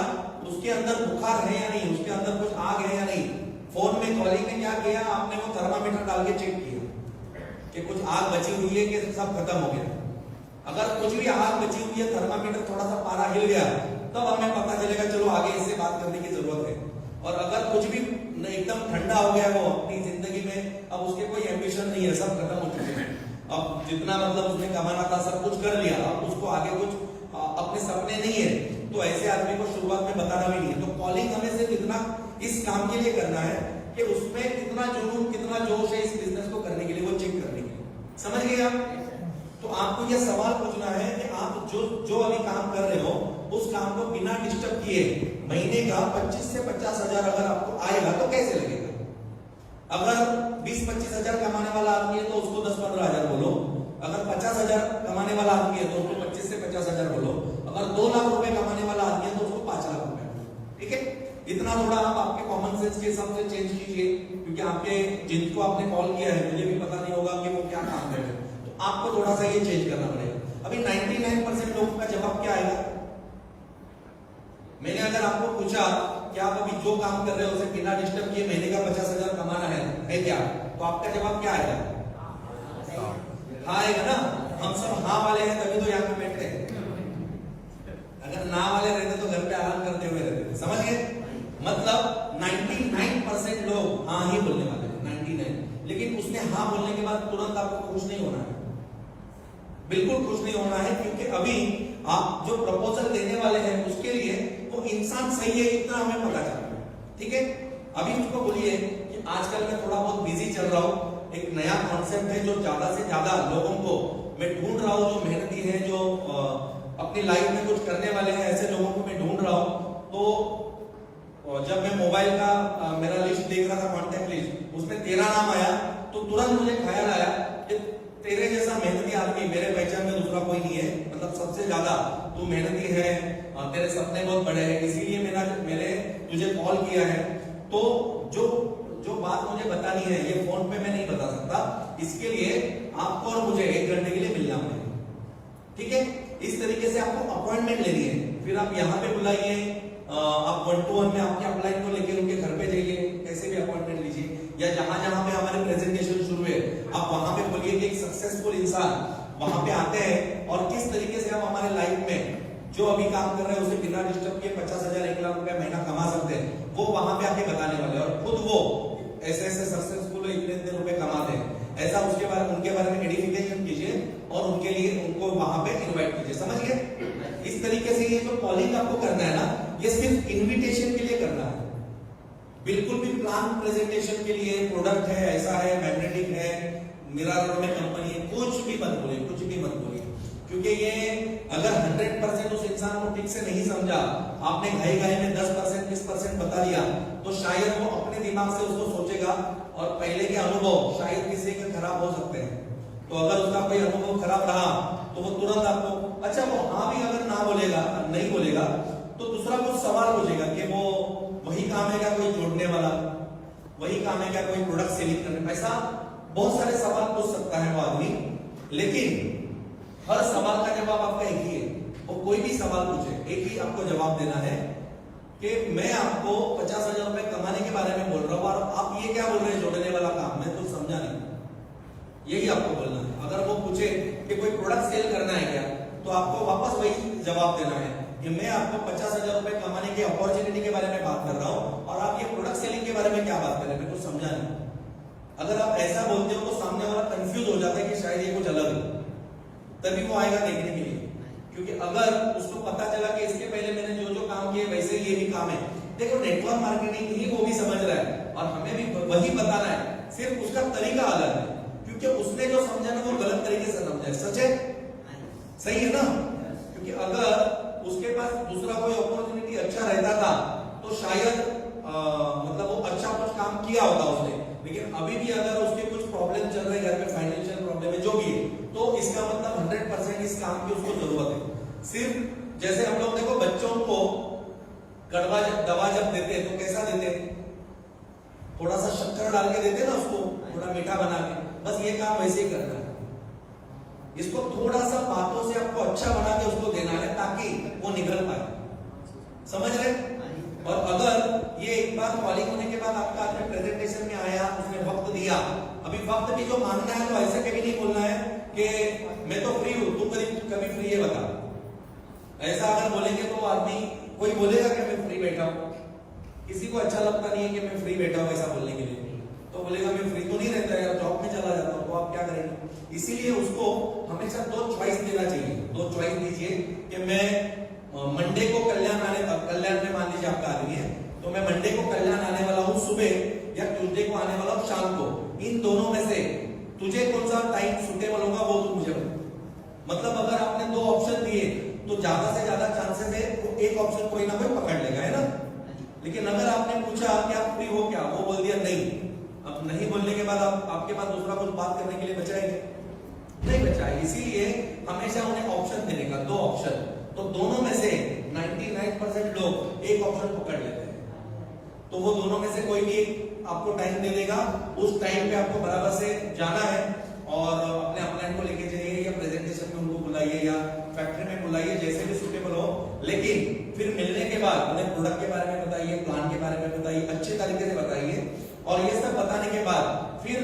उसके अंदर बुखार है या नहीं, उसके अंदर कुछ आग है या नहीं, फोन में कॉलिंग में क्या किया आपने, वो थर्मामीटर डाल के चेक किया कि कुछ आग बची हुई है कि सब खत्म हो गया। अगर कुछ भी आग बची हुई है, थर्मामीटर थोड़ा सा पारा हिल गया, तब हमें पता चलेगा चलो आगे इससे बात करने की जरूरत है। और अगर कुछ भी एकदम ठंडा हो गया वो अपनी जिंदगी में, अब उसके कोई एम्बिशन नहीं है, सब खत्म हो चुके हैं, अब जितना मतलब उसने कमाना था सब कुछ कर लिया, अब उसको आगे कुछ अपने सपने नहीं है, तो ऐसे आदमी को शुरुआत में बताना भी नहीं है। तो कॉलिंग हमें सिर्फ इतना इस काम के लिए करना है कि उसमें कितना जुनून, कितना जोश है इस बिजनेस को करने के लिए, वो चेक करने के लिए। समझ गए आप? तो आपको यह सवाल पूछना है कि आप जो अभी काम कर रहे हो उस काम को बिना डिस्टर्ब किए महीने का 25 से 50 हजार अगर आपको आएगा तो कैसे लगेगा? अगर 20-25 हजार कमाने वाला आदमी है तो उसको 10-15 हजार बोलो। अगर 50 हजार कमाने वाला आदमी है तो उसको 25 से 50 हजार बोलो। अगर 2 लाख रुपए कमाने वाला आदमी है तो उसको 5 लाख रुपए बोलो। ठीक है? इतना थोड़ा आप आपके कॉमन सेंस के हिसाब से चेंज कीजिए, क्योंकि आपके जिनको आपने कॉल किया है मुझे भी पता नहीं होगा कि वो क्या काम कर रहे हैं, तो आपको थोड़ा सा ये चेंज करना पड़ेगा। अभी 99% लोगों का जवाब क्या आएगा? मैंने अगर आपको पूछा कि आप अभी जो काम कर रहे हो उसे बिना डिस्टर्ब किए महीने का 50 हजार कमाना है क्या? तो आपका जवाब क्या आएगा? हाँ आएगा ना? हम सब हाँ वाले हैं तभी तो यहाँ पे बैठे हैं। अगर ना वाले रहते तो घर पे आराम करते हुए रहते। समझ गए? मतलब 99% लोग हाँ ही बोलने वाले हैं, 99। लेकिन उसने हाँ बोलने के बाद तुरंत आपको खुश नहीं होना है, बिल्कुल खुश नहीं होना है, क्योंकि अभी आप जो प्रपोजल देने वाले हैं उसके लिए वो इंसान सही है इतना हमें पता चल रहा है। ठीक है? अभी उसको बोलिए कि आजकल मैं थोड़ा बहुत बिजी चल रहा हूँ, एक नया कॉन्सेप्ट है जो ज्यादा से ज्यादा लोगों को मैं ढूंढ रहा हूँ, जो मेहनती है, जो अपनी लाइफ में कुछ करने वाले हैं, ऐसे लोगों को मैं ढूंढ रहा हूँ। तो जब मैं मोबाइल का मेरा लिस्ट देख रहा था, कॉन्टेक्ट लिस्ट, उसमें तेरा नाम आया तो तुरंत मुझे ख्याल आया कि तेरे जैसा मेहनती आदमी मेरे पहचान में दूसरा कोई नहीं है। मतलब सबसे ज्यादा तू मेहनती है, तेरे सपने बहुत बड़े हैं, इसीलिए मैंने तुझे कॉल किया है। तो जो बात मुझे बतानी है ये फोन पे मैं नहीं बता सकता, इसके लिए आपको और मुझे 1 घंटे के लिए मिलना पड़ेगा। ठीक है? इस तरीके से आपको अपॉइंटमेंट लेनी है, फिर आप यहाँ पे बुलाइए, आप 1-to-1 में आपके अपलाइन को लेकर उनके घर पे जाइए, कैसे भी अपॉइंटमेंट लीजिए, या जहां जहां पे हमारे प्रेजेंटेशन शुरू है आप वहां पे बोलिए कि एक सक्सेसफुल इंसान वहां पे आते हैं और किस तरीके से हम हमारे लाइफ में जो अभी काम कर रहे हैं उसे बिना डिस्टर्ब किए 50 हजार 1 लाख रुपए महीना कमा सकते हैं, वो वहां पे आके बताने वाले हैं। और खुद वो ऐसे सक्सेसफुल इतने रुपए कमाते हैं, ऐसा उनके बारे में एडिफिकेशन कीजिए और उनके लिए उनको वहां पे इनवाइट कीजिए। समझ गए? इस तरीके से ये जो कॉलिंग आपको करना है ना, ये सिर्फ इनविटेशन के लिए करना है, बिल्कुल भी प्लान प्रेजेंटेशन के लिए प्रोडक्ट है, ऐसा है, मैग्नेटिक है, मिरर में कंपनी है, कुछ भी मत बोलिए, कुछ भी मत बोलिए, क्योंकि ये अगर 100% उस इंसान को ठीक से नहीं समझा, आपने घाई में 10% 20% बता दिया, तो शायद वो अपने दिमाग से उसको सोचेगा और पहले के अनुभव शायद किसी के खराब हो सकते हैं। तो अगर उसका कोई अनुभव खराब रहा तो वो तुरंत आपको, अच्छा वो हाँ भी अगर ना बोलेगा, नहीं बोलेगा, तो दूसरा कुछ सवाल पूछेगा कि वो वही काम है क्या कोई जोड़ने वाला, वही काम है क्या कोई प्रोडक्ट सेलिंग करने, ऐसा बहुत सारे सवाल पूछ सकता है वो आदमी। लेकिन हर सवाल का जवाब आपका एक ही है, वो कोई भी सवाल पूछे एक ही आपको जवाब देना है कि मैं आपको 50 हजार रुपए कमाने के बारे में बोल रहा हूं और आप ये क्या बोल रहे हैं जोड़ने वाला काम, मैं कुछ समझा नहीं, यही आपको बोलना है। अगर वो पूछे कि कोई प्रोडक्ट सेल करना है क्या, तो आपको वापस वही जवाब देना है कि मैं आपको 50 हजार रुपए कमाने की अपॉर्चुनिटी के बारे में बात कर रहा हूं और आप ये प्रोडक्ट सेलिंग के बारे में क्या बात कर रहे हैं, मैं कुछ समझा नहीं। अगर आप ऐसा बोलते हो तो सामने वाला कंफ्यूज हो जाता है कि शायद ये कुछ अलग है, तभी वो आएगा देखने के लिए। क्योंकि अगर उसको पता चला कि इसके पहले मैंने जो जो काम किए वैसे ये भी काम है, देखो नेटवर्क मार्केटिंग ही वो भी समझ रहा है और हमें भी वही बताना है, सिर्फ उसका तरीका अलग है, क्योंकि उसने जो समझा ना वो गलत तरीके से समझा है। सच है? सही है ना? क्योंकि अगर उसके पास दूसरा कोई अपॉर्चुनिटी अच्छा रहता था तो शायद मतलब वो अच्छा कुछ काम किया होता उसने, लेकिन अभी भी अगर उसके कुछ प्रॉब्लम चल रहे घर में, फाइनेंशियल प्रॉब्लम है जो भी है, तो इसका मतलब 100% इस काम की उसको जरूरत है। सिर्फ जैसे हम लोग देखो बच्चों को कड़वा दवा जब देते हैं तो कैसा देते हैं, थोड़ा सा शक्कर डाल के देते हैं ना उसको, थोड़ा मीठा बना के, बस ये काम वैसे ही करना है। इसको थोड़ा सा बातों से आपको अच्छा बना के उसको देना है ताकि वो निकल पाए। समझ रहे? और अगर ये एक बार कॉलिंग होने के बाद आपका आदमी प्रेजेंटेशन में आया, उसने वक्त दिया, अभी वक्त भी जो मांगना है तो ऐसे कभी नहीं बोलना है कि मैं तो फ्री हूं, तुम कभी फ्री है बता। ऐसा अगर बोलेंगे तो आदमी, कोई बोलेगा कि मैं फ्री बैठा हूं, किसी को अच्छा लगता नहीं है कि मैं फ्री बैठा हूं ऐसा बोलने के लिए, तो बोलेगा मैं फ्री तो नहीं रहता यार, जॉब में चला जाता हूं, तो आप क्या करेंगे? इसीलिए उसको हमेशा 2 चॉइस देना चाहिए। 2 चॉइस दीजिए कि मैं मंडे को कल्याण आपका आदमी है, तो मैं मंडे को कल्याण आने वाला हूँ सुबह या ट्यूसडे को आने वाला हूँ शाम को, इन दोनों में से तुझे कौन सा टाइम सुटेबल होगा वो तू मुझे बता। मतलब अगर आपने दो ऑप्शन दिए तो ज्यादा से ज्यादा चांसेस है वो एक ऑप्शन कोई ना कोई पकड़ लेगा, है ना। लेकिन अगर आपने पूछा कि आप फ्री हो क्या, वो बोल दिया नहीं, अब नहीं बोलने के बाद आपके पास दूसरा कुछ बात करने के लिए बचा है नहीं बचा है। इसीलिए हमेशा उन्हें ऑप्शन देने का, दो ऑप्शन, तो दोनों में से 99% लोग एक ऑप्शन पकड़ लेते हैं, तो वो दोनों में से कोई भी एक आपको टाइम दे देगा, उस टाइम पे आपको बराबर से जाना है और अपने अपलाइन को लेके जाइए या प्रेजेंटेशन में उनको बुलाइए या फैक्ट्री में बुलाइए, जैसे भी सुटेबल हो। लेकिन फिर मिलने के बाद उन्हें प्रोडक्ट के बारे में बताइए, प्लान के बारे में बताइए, अच्छे तरीके से बताइए। और ये सब बताने के बाद फिर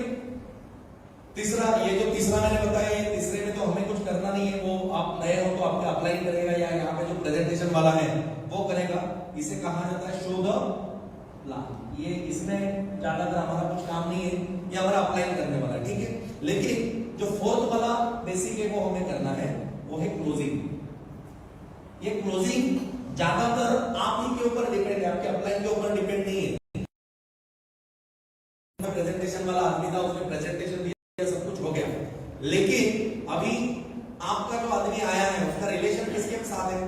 तीसरा, ये जो तीसरा मैंने बताया, ये तीसरे में तो हमें कुछ करना नहीं है, वो आप नए हो तो आपका अपलाइन करेगा या यहाँ पे जो प्रेजेंटेशन वाला है वो करेगा। इसे कहा जाता है शो द प्लान। ये इसमें ज्यादातर हमारा कुछ काम नहीं है, ये हमारा अपलाइन करने वाला है, ठीक है। लेकिन जो फोर्थ वाला बेसिक है वो हमें करना है, वो है क्लोजिंग। ये क्लोजिंग ज्यादातर आप ही के ऊपर डिपेंड है, आपके अपलाइन के ऊपर डिपेंड नहीं है। प्रेजेंटेशन वाला आदमी था, उसने प्रेजेंटेशन दिया, सब कुछ हो गया, लेकिन अभी आपका जो आदमी आया है उसका रिलेशन किसके साथ है,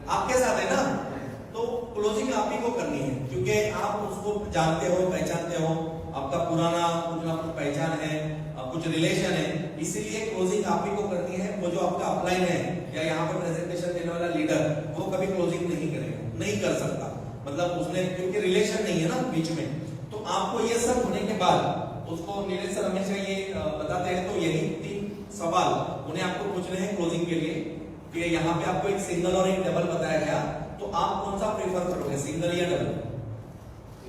आपके साथ है ना। तो क्लोजिंग आप ही को करनी है, क्योंकि आप उसको जानते हो, पहचानते हो, आपका पुराना कुछ ना कुछ पहचान है, कुछ रिलेशन है, इसीलिए क्लोजिंग आप ही को करनी है। वो जो आपका अपलाइन है या यहाँ पे प्रेजेंटेशन देने वाला लीडर, वो कभी क्लोजिंग नहीं करेगा, नहीं कर सकता, मतलब उसने, क्योंकि रिलेशन नहीं है ना बीच में। तो आपको ये सब होने के बाद उसको नीलेश सर हमेशा ये बताते हैं, तो यही 3 सवाल उन्हें आपको पूछने हैं क्लोजिंग के लिए, कि यहाँ पे आपको एक सिंगल और एक डबल बताया गया, तो आप कौन सा प्रेफर करोगे, सिंगल या डबल।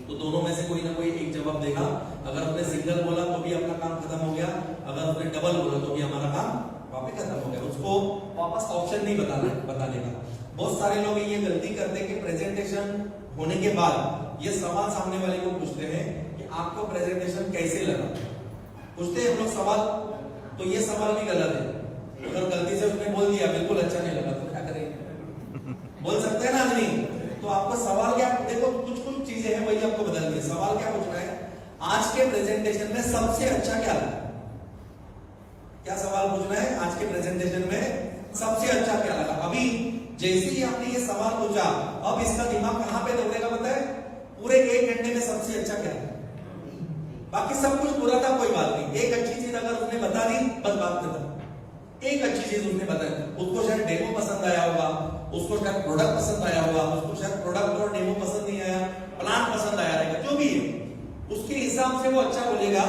तो दोनों में से कोई ना कोई एक जवाब देगा। अगर उसने सिंगल बोला तो भी अपना काम खत्म हो गया, अगर उसने डबल बोला तो भी हमारा काम वापस खत्म हो गया, उसको वापस ऑप्शन नहीं बताने का। बहुत सारे लोग ये गलती करते हैं कि प्रेजेंटेशन होने के बाद ये सवाल सामने वाले को पूछते हैं कि आपको प्रेजेंटेशन कैसे लगा, पूछते हैं हम लोग सवाल, तो ये सवाल भी गलत है। अगर गलती से उसने बोल दिया बिल्कुल अच्छा नहीं लगा तो क्या करेंगे, बोल सकते हैं ना आदमी। तो आपको सवाल क्या, देखो कुछ चीजें हैं वही आपको बदलनी है। सवाल क्या पूछना है, आज के प्रेजेंटेशन में सबसे अच्छा क्या लगा, क्या सवाल पूछना है, आज के प्रेजेंटेशन में सबसे अच्छा क्या लगा। अभी जैसे ही आपने ये सवाल पूछा, अब इसका दिमाग कहां पे दौड़ेगा पता है, पूरे 1 घंटे में सबसे अच्छा क्या है, बाकी सब कुछ बुरा था कोई बात नहीं, एक अच्छी चीज अगर उसने बता दी बस बात खत्म। एक अच्छी चीज उसने बताई, उसको शायद डेमो पसंद आया होगा, उसको शायद प्रोडक्ट पसंद आया होगा, उसको शायद प्रोडक्ट और डेमो पसंद नहीं आया, प्लान पसंद आया रहेगा, जो भी है उसके हिसाब से वो अच्छा बोलेगा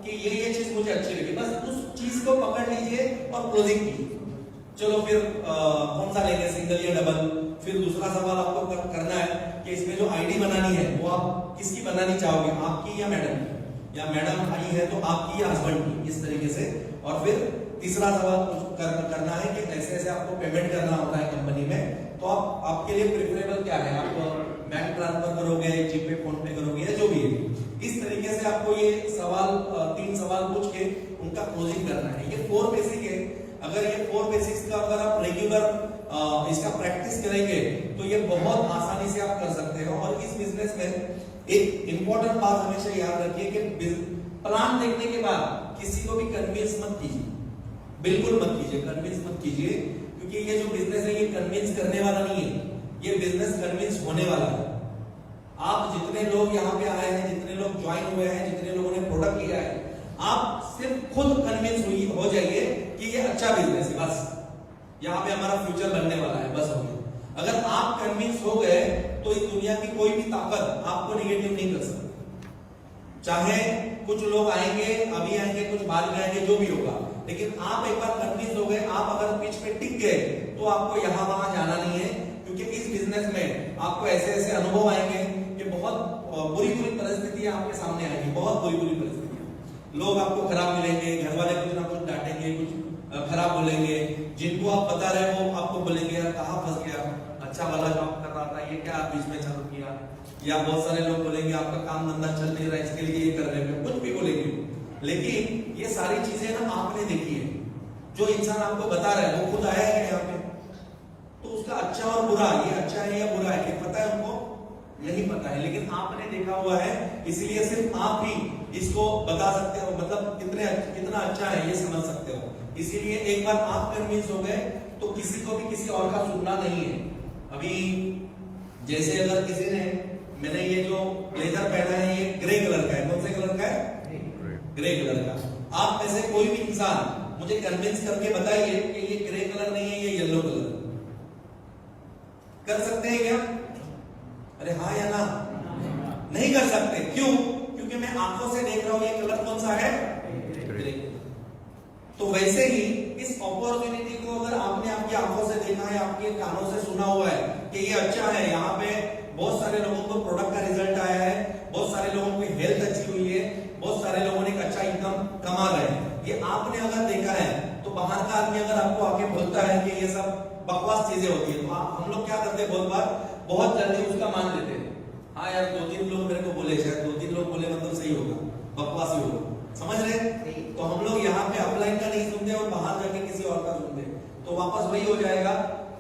कि ये चीज मुझे अच्छी लगी। बस उस चीज को पकड़ लीजिए और क्लोजिंग कीजिए। चलो फिर कौन सा लेंगे, सिंगल या डबल। फिर दूसरा सवाल आपको करना है कि इसमें जो आईडी बनानी है वो आप किसकी बनानी चाहोगे, आपकी या मैडम की, या मैडम आई है तो आपकी या हस्बैंड की, इस तरीके से। और फिर तीसरा सवाल करना है कि ऐसे ऐसे आपको पेमेंट करना होता है कंपनी में, तो आपके लिए प्रेफरेबल क्या है, आप बैंक ट्रांसफर करोगे, जीपे, फोन पे करोगे, या जो भी है। इस तरीके से आपको ये सवाल 3 सवाल पूछ के उनका क्लोजिंग करना है। ये 4 बेसिक है। अगर ये 4 बेसिक्स का अगर आप रेगुलर इसका प्रैक्टिस करेंगे तो ये बहुत आसानी से आप कर सकते हो। और इस बिजनेस में एक इंपॉर्टेंट बात हमेशा याद रखिए कि प्लान देखने के बाद किसी को भी कन्विंस मत कीजिए, बिल्कुल मत कीजिए, कन्विंस मत कीजिए, क्योंकि ये जो बिजनेस है ये कन्विंस करने वाला नहीं है, ये बिजनेस कन्विंस होने वाला है। आप जितने लोग यहाँ पे आए हैं, जितने लोग ज्वाइन हुए हैं, जितने लोगों ने प्रोडक्ट लिया है, आप सिर्फ खुद कन्विंस हो जाइए कि ये अच्छा बिजनेस है, बस यहाँ पे हमारा फ्यूचर बनने वाला है, बस हो गया। अगर आप कन्विंस हो गए तो इस दुनिया की कोई भी ताकत आपको निगेटिव नहीं कर सकती। चाहे कुछ लोग आएंगे, अभी आएंगे, कुछ बाद में आएंगे, जो भी होगा, लेकिन आप एक बार कन्विंस हो गए, आप अगर पिच पे टिक गए तो आपको यहाँ वहां जाना नहीं है। क्योंकि इस बिजनेस में आपको ऐसे ऐसे अनुभव आएंगे कि बहुत बुरी परिस्थितियां आपके सामने आएंगी, बहुत बुरी परिस्थितियां। लोग आपको खराब मिलेंगे, घर वाले कुछ ना कुछ डांटेंगे, कुछ खराब बोलेंगे, जिनको आप बता रहे हो आपको बोलेंगे यार कहाँ फंस गया, अच्छा वाला जॉब कर रहा था, ये क्या बीच में चालू किया। या बहुत सारे लोग बोलेंगे आपका काम धंधा चल नहीं रहा, इसके लिए ये कर रहे हो, कुछ भी बोलेंगे। लेकिन ये सारी चीजें ना आपने देखी है, जो इंसान आपको बता रहा है वो खुद आया है यहाँ पे, तो उसका अच्छा और बुरा, ये अच्छा है या बुरा है, ये पता है उनको? नहीं पता है, लेकिन आपने देखा हुआ है, इसलिए सिर्फ आप ही इसको बता सकते हो, मतलब कितना अच्छा है ये समझ सकते हो। इसीलिए एक बार आप कन्विंस हो गए तो किसी को भी किसी और का सुनना नहीं है। अभी जैसे अगर किसी ने, मैंने ये जो ब्लेजर पहना है ये ग्रे कलर का है, कौन से कलर का है? ग्रे कलर का। आप में से कोई भी इंसान मुझे कन्विंस करके बताइए कि ये ग्रे कलर नहीं है, ये येलो कलर। कर सकते हैं क्या? अरे हाँ या ना? नहीं कर सकते। क्यों? क्योंकि मैं आंखों से देख रहा हूं ये कलर कौन सा है? ग्रे। तो वैसे ही इस अपॉर्चुनिटी को अगर आपने आपकी आंखों से देखा है, आपके कानों से सुना हुआ है कि ये अच्छा है, यहाँ पे बहुत सारे लोगों को प्रोडक्ट का रिजल्ट आया है, बहुत सारे लोगों की हेल्थ अच्छी हुई है, बहुत सारे लोगों ने एक अच्छा इनकम कमा रहे हैं, ये आपने अगर देखा है, तो बाहर का आदमी अगर आपको आके बोलता है कि ये सब बकवास चीजें होती है, तो हम लोग क्या करते हैं, बहुत जल्दी उसका मान लेते हैं। हाँ यार, 2-3 लोग मेरे को बोले, शायद 2-3 लोग बोले मतलब सही होगा, बकवास ही होगा, समझ रहे? तो हम लोग यहाँ पे अपलाइन का नहीं सुनते और बाहर जाके किसी और का सुनते, तो वापस वही हो जाएगा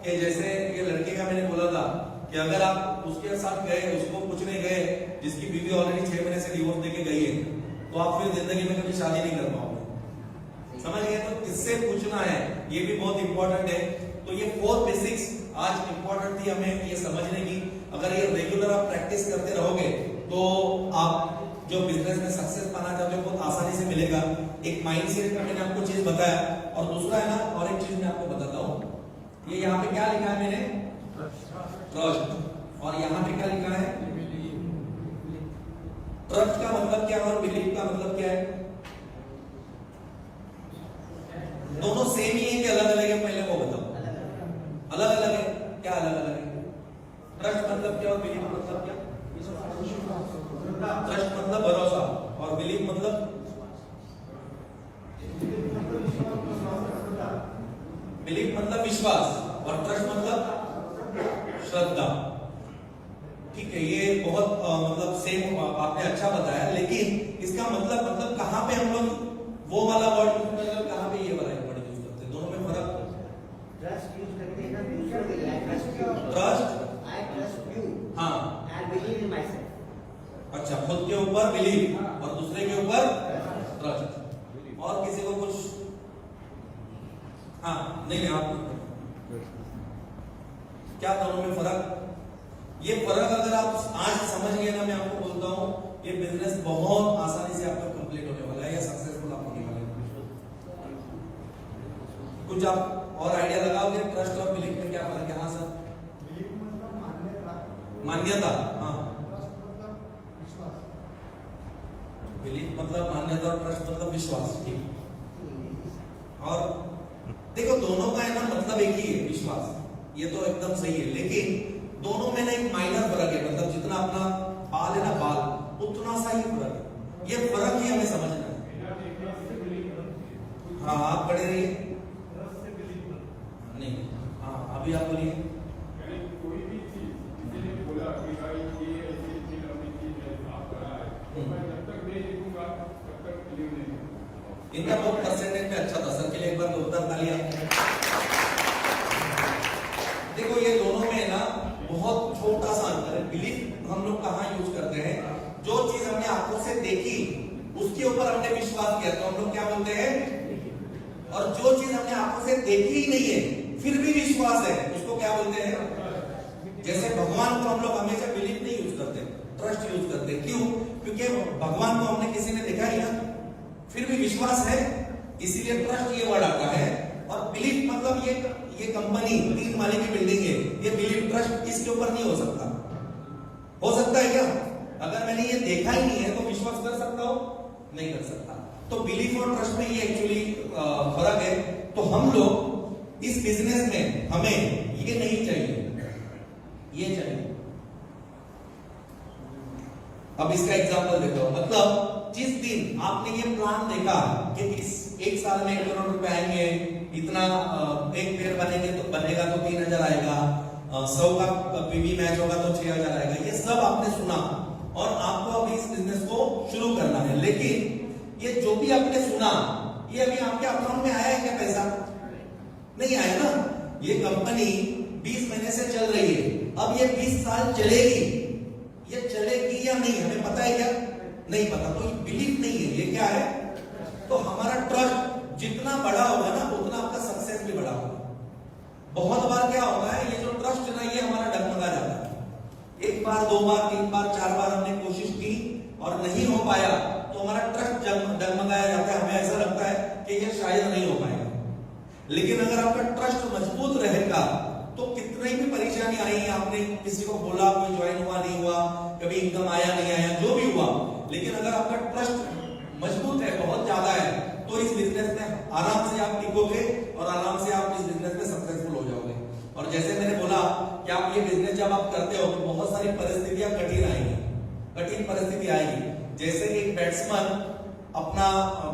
कि जैसे ये लड़के का मैंने बोला था कि अगर आप उसके साथ गए, उसको पूछने गए जिसकी बीवी ऑलरेडी 6 महीने से डिवोर्स देके गई है, तो आप फिर जिंदगी में कभी शादी नहीं कर पाओगे, समझ गए? तो किससे पूछना है ये भी बहुत इंपॉर्टेंट है। तो ये 4 बेसिक्स आज इंपॉर्टेंट थी हमें ये समझने की। अगर ये रेगुलर आप प्रैक्टिस करते रहोगे तो आप जो बिजनेस में सक्सेस पाना चाहते हो बहुत आसानी से मिलेगा। एक माइंडसेट का मैंने आपको चीज बताया, और दूसरा है ना, और एक चीज मैं आपको बताता हूँ, ये यहाँ पे क्या लिखा है मैंने? ट्रस्ट। और यहाँ पे क्या लिखा है? ट्रस्ट का मतलब क्या है और बिलीव का मतलब क्या है? दोनों सेम ही है कि अलग अलग है? पहले वो बताओ। अलग अलग है। क्या अलग अलग है? ट्रस्ट मतलब क्या और बिलीव मतलब क्या? ट्रस्ट मतलब भरोसा और बिलीव मतलब बिलीव मतलब विश्वास और ट्रस्ट मतलब श्रद्धा। ठीक है, ये बहुत मतलब सेम आपने अच्छा बताया, लेकिन इसका मतलब कहाँ पे हम लोग वो वाला वर्ड यूज करते हैं, कहाँ पे ये वाला वर्ड यूज करते हैं? दोनों में फर्क? ट्रस्ट यूज करते हैं ना, दूसरे I trust you. Trust, I trust you. हाँ, I believe in myself. अच्छा, खुद के ऊपर बिलीव और दूसरे के ऊपर ट्रस्ट। और किसी को कुछ? हाँ, नहीं, आप क्या दोनों में फर्क? ये फर्क अगर आप आज समझ गए ना, मैं आपको बोलता हूं ये बिजनेस बहुत आसानी से आपका कंप्लीट होने वाला है या सक्सेसफुल आप होने वाले हैं। कुछ आप और आइडिया लगाओगे ट्रस्ट और बिलीव में क्या फर्क है? हाँ सर, मान्यता। हाँ, बिलीव मतलब मान्यता और ट्रस्ट मतलब विश्वास। ठीक। और देखो दोनों का है ना मतलब एक ही है, विश्वास, ये तो एकदम सही है, लेकिन दोनों में ना एक माइनर फर्क है, मतलब जितना अपना बाल है ना, बाल उतना सा ही फर्क है। ये फर्क ही हमें समझना है। हाँ, आप खड़े रहिए। नहीं, हाँ, अभी आप बोलिए। कोई भी चीज किसी ने बोला कि भाई ये ऐसी चीज अपनी चीज है, आप करा है, तो मैं जब तक नहीं लिखूंगा तब तक बिलीव नहीं करूंगा। इनका बहुत परसेंटेज में अच्छा था सर, के लिए एक बार जोरदार तालियां। देखो ये दोनों में ना बहुत छोटा सा अंतर है। बिलीफ हम लोग कहाँ यूज करते हैं? जो चीज हमने आंखों से देखी उसके ऊपर हमने विश्वास किया तो हम लोग क्या बोलते हैं? और जो चीज हमने आंखों से देखी ही नहीं है फिर भी विश्वास है, उसको क्या बोलते हैं? जैसे भगवान को हम लोग हमेशा बिलीफ नहीं यूज करते, ट्रस्ट यूज करते। क्यों? क्योंकि भगवान को हमने किसी ने देखा ही ना, फिर भी विश्वास है, इसीलिए ट्रस्ट ये वर्ड आता है। और बिलीफ मतलब ये कंपनी 3 माले की बिल्डिंग है, ये बिलीफ ट्रस्ट इसके ऊपर नहीं हो सकता। हो सकता है क्या? अगर मैंने ये देखा ही नहीं है तो विश्वास कर सकता हूं? नहीं कर सकता। तो बिलीफ और ट्रस्ट में ये एक्चुअली फर्क है। तो हम लोग इस बिजनेस में हमें ये नहीं चाहिए, ये चाहिए। अब इसका एग्जांपल देता हूं, मतलब जिस दिन आपने ये प्लान देखा कि इस 1 साल में 1 करोड़ रुपए आएंगे, इतना एक पेड़ बनेंगे तो बनेगा तो 3000 आएगा, 100 का पीवी मैच होगा तो 6000 आएगा, ये सब आपने सुना और आपको अभी इस बिजनेस को शुरू करना है। लेकिन ये जो भी आपने सुना ये अभी आपके अकाउंट में आया है क्या? पैसा नहीं आया ना। ये कंपनी 20 महीने से चल रही है, अब ये 20 साल चलेगी, ये चलेगी या नहीं हमें पता है क्या? नहीं पता। तो ये बिलीफ नहीं है, ये क्या है? तो हमारा ट्रस्ट जितना बड़ा होगा ना उतना आपका सक्सेस भी बड़ा होगा। बहुत बार क्या होता है, ये जो ट्रस्ट ना ये हमारा डगमगा जाता है। एक बार, दो बार, तीन बार, चार बार हमने कोशिश की और नहीं हो पाया तो हमारा ट्रस्ट डगमगाया जाता है, हमें ऐसा लगता है कि ये शायद नहीं हो पाएगा। लेकिन अगर आपका ट्रस्ट मजबूत रहेगा तो कितनी भी परेशानी आई, आपने किसी को बोला, कोई ज्वाइन हुआ नहीं हुआ, कभी इनकम आया नहीं आया, जो भी हुआ, लेकिन अगर आपका ट्रस्ट मजबूत है, बहुत ज्यादा है, तो इस बिजनेस में आराम से आप टिकोगे और आराम से आप इस बिजनेस में सक्सेसफुल हो जाओगे। और जैसे मैंने बोला कि आप ये बिजनेस जब आप करते हो तो बहुत सारी परिस्थितियां कठिन आएंगी, कठिन परिस्थिति आएगी। जैसे एक बैट्समैन अपना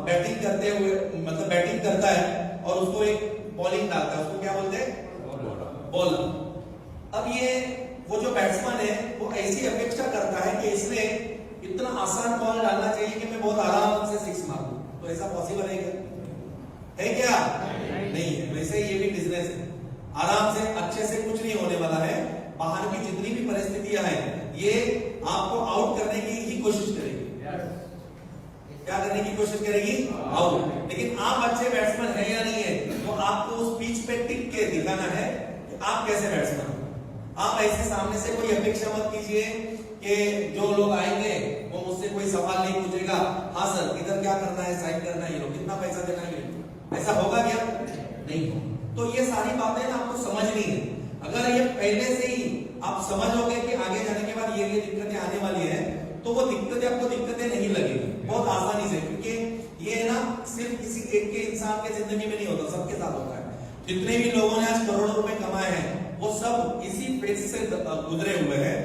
बैटिंग करते हुए, मतलब बैटिंग करता है और उसको एक बॉलिंग डालता है, उसको क्या बोलते हैं? बॉलर। अब ये वो जो बैट्समैन है वो ऐसी अपेक्षा करता है कि इसने इतना आसान बॉल डालना चाहिए कि मैं बहुत आराम से सिक्स मारूं। तो ऐसा पॉसिबल है क्या? है क्या? नहीं है। वैसे ये भी बिजनेस है, आराम से अच्छे से कुछ नहीं होने वाला है। बाहर की जितनी भी परिस्थितियां हैं ये आपको आउट करने की ही कोशिश करेगी। क्या करने की कोशिश करेगी? आउट। लेकिन आप अच्छे बैट्समैन है या नहीं है, तो आपको उस पिच पे टिक के दिखाना है कि आप कैसे बैट्समैन हो। आप ऐसे सामने से कोई अपेक्षा मत कीजिए कि जो लोग आएंगे वो मुझसे कोई सवाल नहीं पूछेगा, हाँ सर इधर क्या करना है, साइन करना है, ये लोग कितना पैसा देना है, ऐसा होगा क्या? नहीं हो। तो ये सारी बातें ना आपको समझनी है। अगर ये पहले से ही आप समझोगे कि आगे जाने के बाद ये दिक्कतें आने वाली है, तो वो दिक्कतें आपको दिक्कतें नहीं लगेगी बहुत आसानी से, क्योंकि ये ना सिर्फ किसी एक के इंसान के जिंदगी में नहीं होता, सबके साथ होता है। जितने भी लोगों ने आज करोड़ों रुपए कमाए हैं वो सब इसी फेज से गुजरे हुए हैं।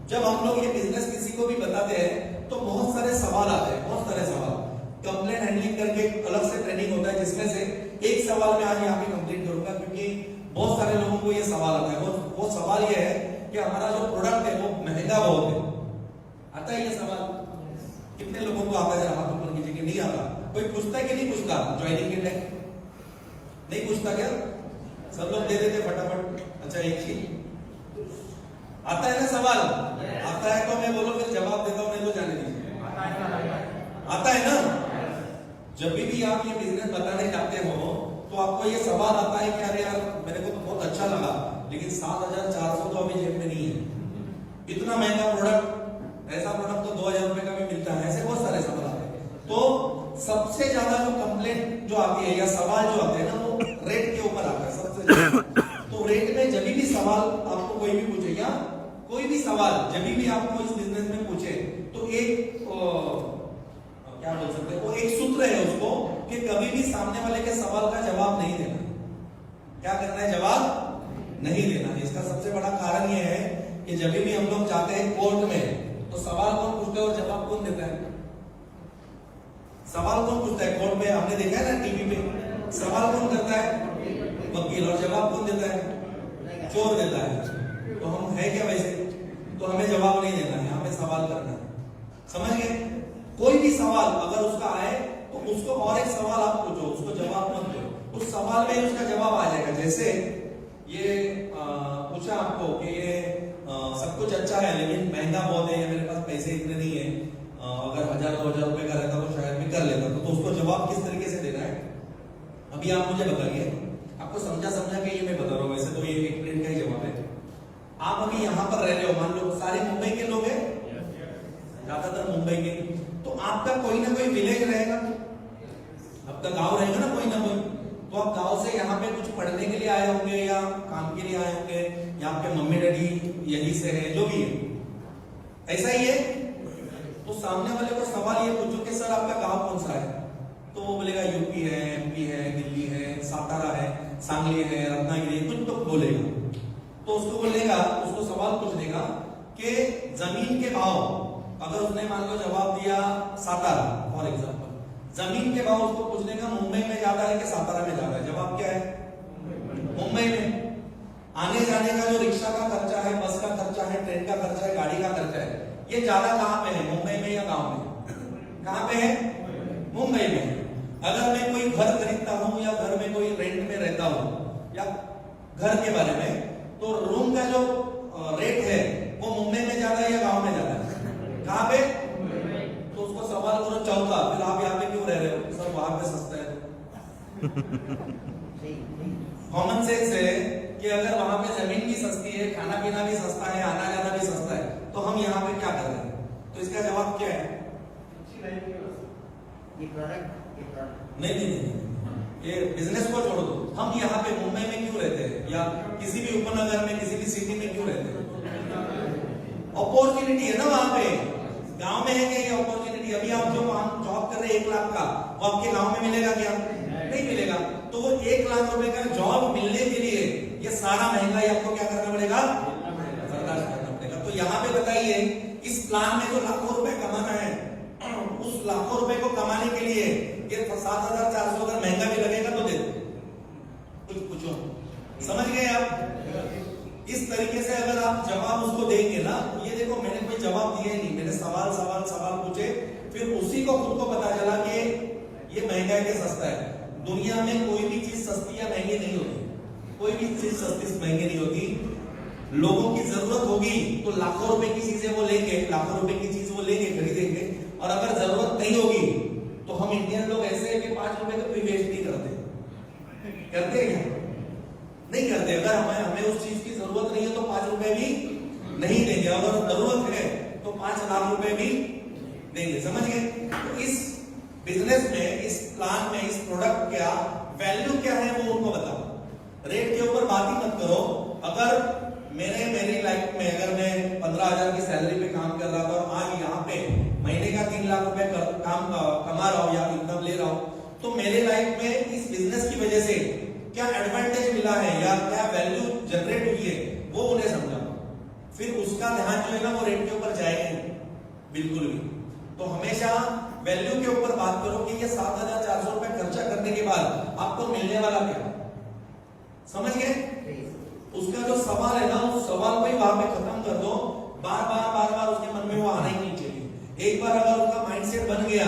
जब हम लोग ये बिजनेस किसी को भी बताते हैं तो बहुत सारे सवाल आते हैं, बहुत सारे सवाल। कंप्लेंट हैंडलिंग करके अलग से ट्रेनिंग होता है, जिसमें से एक सवाल मैं आज यहाँ पे कंप्लीट करूंगा, क्योंकि बहुत सारे लोगों को ये सवाल आता है। वो सवाल ये है कि हमारा जो प्रोडक्ट है वो महंगा बहुत है। आता है ये सवाल? कितने लोगों को आता है? हाथ ऊपर कीजिए कि नहीं आता। कोई पूछता है कि नहीं पूछता? ज्वाइनिंग के टाइम नहीं पूछता क्या? सब लोग दे देते फटाफट। अच्छा एक ही आता है ना सवाल? आता है तो मैं बोलो फिर जवाब देता हूं, नहीं तो जाने दीजिए। आता है ना? जब भी आप ये बिजनेस बताने जाते हो तो आपको ये सवाल आता है कि अरे यार मेरे को तो बहुत अच्छा लगा, लेकिन 7,400 तो अभी जेब में नहीं है। इतना महंगा प्रोडक्ट, ऐसा प्रोडक्ट तो 2,000 रुपए का भी मिलता है। ऐसे बहुत सारे सवाल आते हैं। तो सबसे ज्यादा जो कंप्लेंट जो आती है या सवाल जो आते हैं ना वो रेट के ऊपर आता है सबसे ज्यादा। तो रेट में जब भी सवाल आपको कोई भी पूछे, या कोई भी सवाल जब भी आपको इस बिजनेस में पूछे, तो एक क्या बोल सकते हैं, वो एक सूत्र है उसको कि कभी भी सामने वाले के सवाल का जवाब नहीं देना। क्या करना है? जवाब नहीं देना। इसका सबसे बड़ा कारण ये है कि जब भी हम लोग जाते हैं कोर्ट में तो सवाल कौन पूछता है और जवाब कौन देता है? सवाल कौन पूछता है कोर्ट में? आपने देखा है ना टीवी पे, सवाल कौन करता है? वकील। और जवाब कौन देता है? चोर देता है। तो हम है क्या वैसे? तो हमें जवाब नहीं देना है, हमें सवाल करना है। समझ गए? कोई भी सवाल अगर उसका आए तो उसको और एक सवाल आप पूछो, उसको जवाब मत दो, उस सवाल में उसका जवाब आ जाएगा। जैसे ये पूछा आपको कि ये सब कुछ अच्छा है लेकिन महंगा बहुत है, मेरे पास पैसे इतने नहीं है, अगर 1,000-2,000 रुपए का रहता तो शायद मैं कर लेता। तो उसको जवाब किस तरीके से देना है अभी आप मुझे बताइए। आपको समझा के ये मैं बता रहा हूँ, वैसे तो ये 1 मिनट का ही जवाब है। आप अभी यहाँ पर रह रहे हो, मान लो सारे मुंबई के लोग हैं, ज्यादातर मुंबई के, तो आपका कोई ना कोई विलेज रहेगा, आपका गांव रहेगा ना कोई ना कोई। तो आप गांव से यहाँ पे कुछ पढ़ने के लिए आए होंगे या काम के लिए आए होंगे, या आपके मम्मी डैडी यहीं से है, जो भी है, ऐसा ही है। तो सामने वाले को सवाल ये पूछो कि सर आपका गांव कौन सा है, तो वो बोलेगा यूपी है, एमपी है, दिल्ली है, सातारा है, सांगली है, रत्नागिरी, कुछ तो बोलेगा। तो उसको बोलेगा, उसको सवाल पूछ देगा कि जमीन के भाव, अगर उसने मान लो जवाब दिया सातारा फॉर एग्जाम्पल, जमीन के भाव उसको पूछने का मुंबई में ज्यादा है कि सातारा में ज्यादा है? जवाब क्या है? मुंबई में। आने जाने का जो रिक्शा का खर्चा है, बस का खर्चा है, ट्रेन का खर्चा है, गाड़ी का खर्चा है, ये ज्यादा कहां पे है? मुंबई में या गांव में? कहां पे है? मुंबई में। अगर मैं कोई घर खरीदता हूं या घर में कोई रेंट में रहता हूं या घर के बारे में, तो रूम का जो रेट है वो मुंबई में ज्यादा है या गांव में ज्यादा है? कहाँ पे? तो उसको सवाल करो चौथा, फिर आप यहाँ पे क्यों रह रहे हो? सर वहां पे सस्ता है। कॉमन सेंस है कि अगर वहां पे जमीन भी सस्ती है, खाना पीना भी सस्ता है, आना जाना भी सस्ता है, तो हम यहाँ पे क्या कर रहे हैं? तो इसका जवाब क्या है? नहीं, ये बिजनेस को छोड़ दो, हम यहाँ पे मुंबई में क्यों रहते हैं या किसी भी उपनगर में, किसी भी सिटी में क्यों रहते हैं? अपॉर्चुनिटी है ना वहां पे। गांव में है क्या ये अपॉर्चुनिटी? अभी आप जो जॉब कर रहे हैं 1 लाख का, वो आपके गांव में मिलेगा क्या? नहीं मिलेगा। तो वो 1 लाख रुपए का जॉब मिलने के लिए ये सारा महंगाई आपको क्या करना पड़ेगा? बर्दाश्त करना पड़ेगा। तो यहाँ पे बताइए, इस प्लान में जो लाखों रुपए कमाना है, उस लाखों रुपए को कमाने के लिए ये 7,400 अगर महंगा भी लगेगा तो दे दो। कुछ पूछो, समझ गए आप? इस तरीके से अगर आप जवाब उसको देंगे ना, ये देखो मैंने कोई जवाब दिया नहीं, मैंने सवाल पूछे, फिर उसी को खुद को पता चला कि ये महंगा है कि सस्ता है। दुनिया में कोई भी चीज सस्ती या महंगी नहीं होती, कोई भी चीज सस्ती महंगी नहीं होती। लोगों की जरूरत होगी तो लाखों रुपए की चीजें वो लेंगे, लाखों रुपए की चीज वो लेंगे, खरीदेंगे। और अगर जरूरत नहीं होगी तो हम इंडियन लोग ऐसे हैं कि 5 रुपए का कोई वेस्ट नहीं करते। करते हैं क्या? नहीं करते। अगर हमें उस चीज की जरूरत नहीं है तो 5 रुपए भी नहीं देंगे, अगर जरूरत है तो 5 लाख रुपए भी देंगे। समझ गए? तो इस बिजनेस में, इस प्लान में, इस प्रोडक्ट का वैल्यू क्या है वो उनको बताओ। रेट के ऊपर बात ही मत करो। अगर मेरी लाइफ में अगर मैं 15,000 की सैलरी पे काम कर रहा था और आज यहाँ पे महीने का 3 लाख रुपए कमा रहा हूँ या इनकम ले रहा हूँ, तो मेरे लाइफ में इस बिजनेस की वजह से क्या एडवांटेज मिला है या क्या वैल्यू जनरेट हुई है वो उन्हें समझाओ। फिर उसका ध्यान जो है ना वो रेट के ऊपर जाएगा बिल्कुल भी। तो हमेशा वैल्यू के ऊपर बात करो कि ये 7,400 रुपए खर्चा करने के बाद आपको मिलने वाला क्या। समझ गए? उसका जो सवाल है ना, उस सवाल को ही वहां पे खत्म कर दो। बार बार उसके मन में वो आना ही नहीं चाहिए। एक बार अगर उसका माइंडसेट बन गया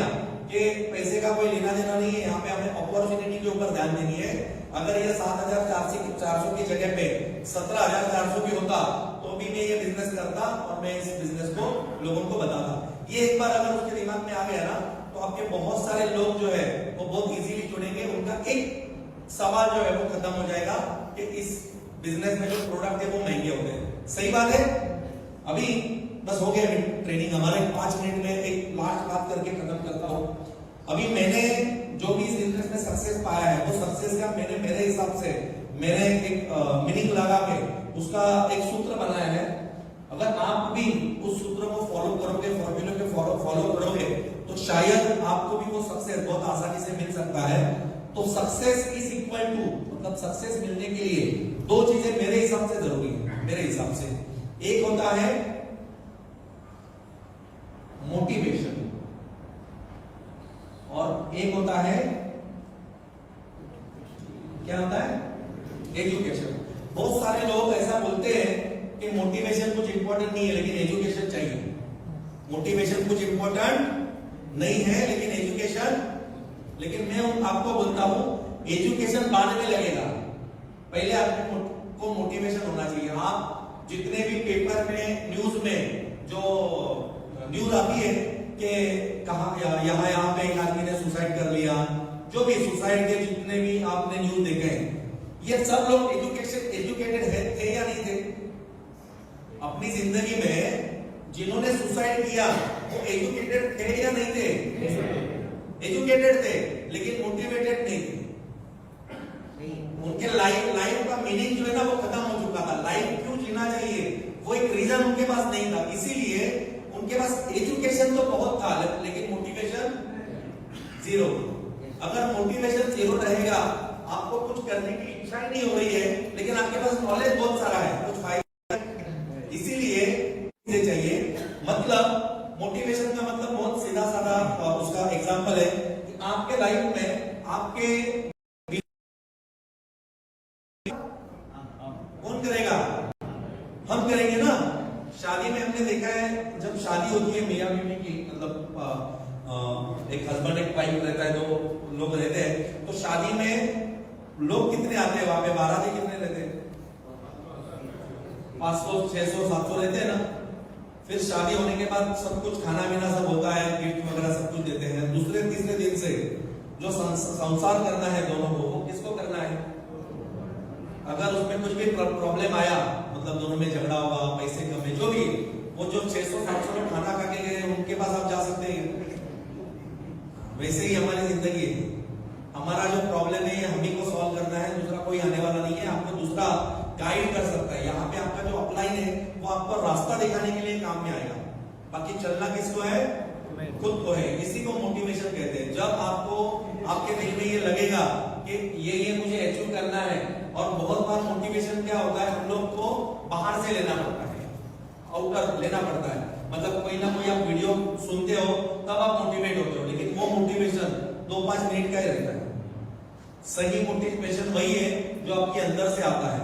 कि पैसे का कोई लेना देना नहीं है, यहाँ पे हमें अपॉर्चुनिटी के ऊपर ध्यान देनी है। अगर ये 7,400 की जगह पे 17,400 भी होता तो भी मैं ये बिजनेस करता और मैं इस बिजनेस को लोगों को बताता। ये एक बार अगर उसके दिमाग में आ गया ना, तो आपके बहुत सारे लोग जो है वो बहुत इजीली जुड़ेंगे। उनका एक सवाल जो है वो खत्म हो जाएगा कि इस बिजनेस में जो प्रोडक्ट है वो महंगे होते हैं। सही बात है? अभी बस हो गया ट्रेनिंग हमारे। 5 मिनट में एक लास्ट बात करके खत्म करता हूं। अभी मैंने जो भी इस बिजनेस में सक्सेस पाया है वो सक्सेस का मैंने मेरे हिसाब से मैंने एक मीनिंग लगा के उसका एक सूत्र बनाया है। अगर आप भी उस सूत्र को फॉलो करोगे, फॉर्मूले के फॉलो करोगे, तो शायद आपको भी वो सक्सेस बहुत आसानी से मिल सकता है। तो सक्सेस इज इक्वल टू, मतलब सक्सेस मिलने के लिए 2 चीजें मेरे हिसाब से जरूरी है। मेरे हिसाब से एक होता है मोटिवेशन और एक होता है, क्या होता है? एजुकेशन। बहुत सारे लोग ऐसा बोलते हैं कि मोटिवेशन कुछ इंपॉर्टेंट नहीं है लेकिन एजुकेशन चाहिए। मोटिवेशन कुछ इंपॉर्टेंट नहीं है लेकिन एजुकेशन, लेकिन मैं आपको बोलता हूं एजुकेशन बाद में लगेगा, पहले आपको मोटिवेशन होना चाहिए। आप जितने भी पेपर में, न्यूज में जो न्यूज आती है कि कहां यहाँ पे एक आदमी ने सुसाइड कर लिया, जो भी सुसाइड के जितने भी आपने न्यूज देखे हैं, ये सब लोग एजुकेटेड थे या नहीं थे? अपनी जिंदगी में जिन्होंने सुसाइड किया वो एजुकेटेड थे या नहीं थे? एजुकेटेड थे लेकिन मोटिवेटेड नहीं थे। उनके लाइफ का मीनिंग जो है ना वो खत्म हो चुका था। लाइफ क्यों जीना चाहिए वो एक रीजन उनके पास नहीं था, इसीलिए उनके पास एजुकेशन तो बहुत था लेकिन मोटिवेशन 0। अगर मोटिवेशन 0 रहेगा, आपको कुछ करने की इच्छा ही नहीं हो रही है लेकिन आपके पास नॉलेज बहुत सारा है, कुछ फायदा, इसीलिए चाहिए। मतलब मोटिवेशन का मतलब बहुत सीधा साधा उसका एग्जांपल है कि आपके लाइफ में आपके कौन करेगा? हम करेंगे ना। शादी में हमने देखा है जब शादी होती है मियां बीवी की, मतलब एक हस्बैंड एक वाइफ रहता है, 2 लोग रहते हैं, तो शादी में लोग कितने आते हैं वहां पे? बाराती कितने रहते हैं? 500 600 700 रहते हैं ना, फिर शादी होने के बाद सब कुछ खाना पीना सब होता है, गिफ्ट वगैरह सब कुछ देते हैं। दूसरे तीसरे दिन से जो संसार करना है दोनों को, वो किसको करना है? अगर उसमें कुछ भी प्रॉब्लम आया, मतलब दोनों में झगड़ा हुआ, पैसे कम, जो भी, वो जो 600 700 में खाना खा के गए उनके पास आप जा सकते हैं। वैसे ही हमारी जिंदगी है, हमारा जो प्रॉब्लम है हम ही को सॉल्व करना है, दूसरा कोई आने वाला नहीं है। आपको दूसरा गाइड कर सकता है। यहाँ पे आपका जो अपलाइन है वो आपको रास्ता दिखाने के लिए काम में आएगा, बाकी चलना किसको है? खुद को है। इसी को मोटिवेशन कहते हैं। जब आपको आपके दिल में ये लगेगा कि ये मुझे अचीव करना है, और बहुत बार मोटिवेशन क्या होता है, हम लोग को बाहर से लेना पड़ता है, आउटर लेना पड़ता है। मतलब कोई ना कोई आप वीडियो सुनते हो तब आप मोटिवेट होते हो, लेकिन वो मोटिवेशन 2-5 मिनट का ही रहता है। सही मोटिवेशन वही है जो आपके अंदर से आता है।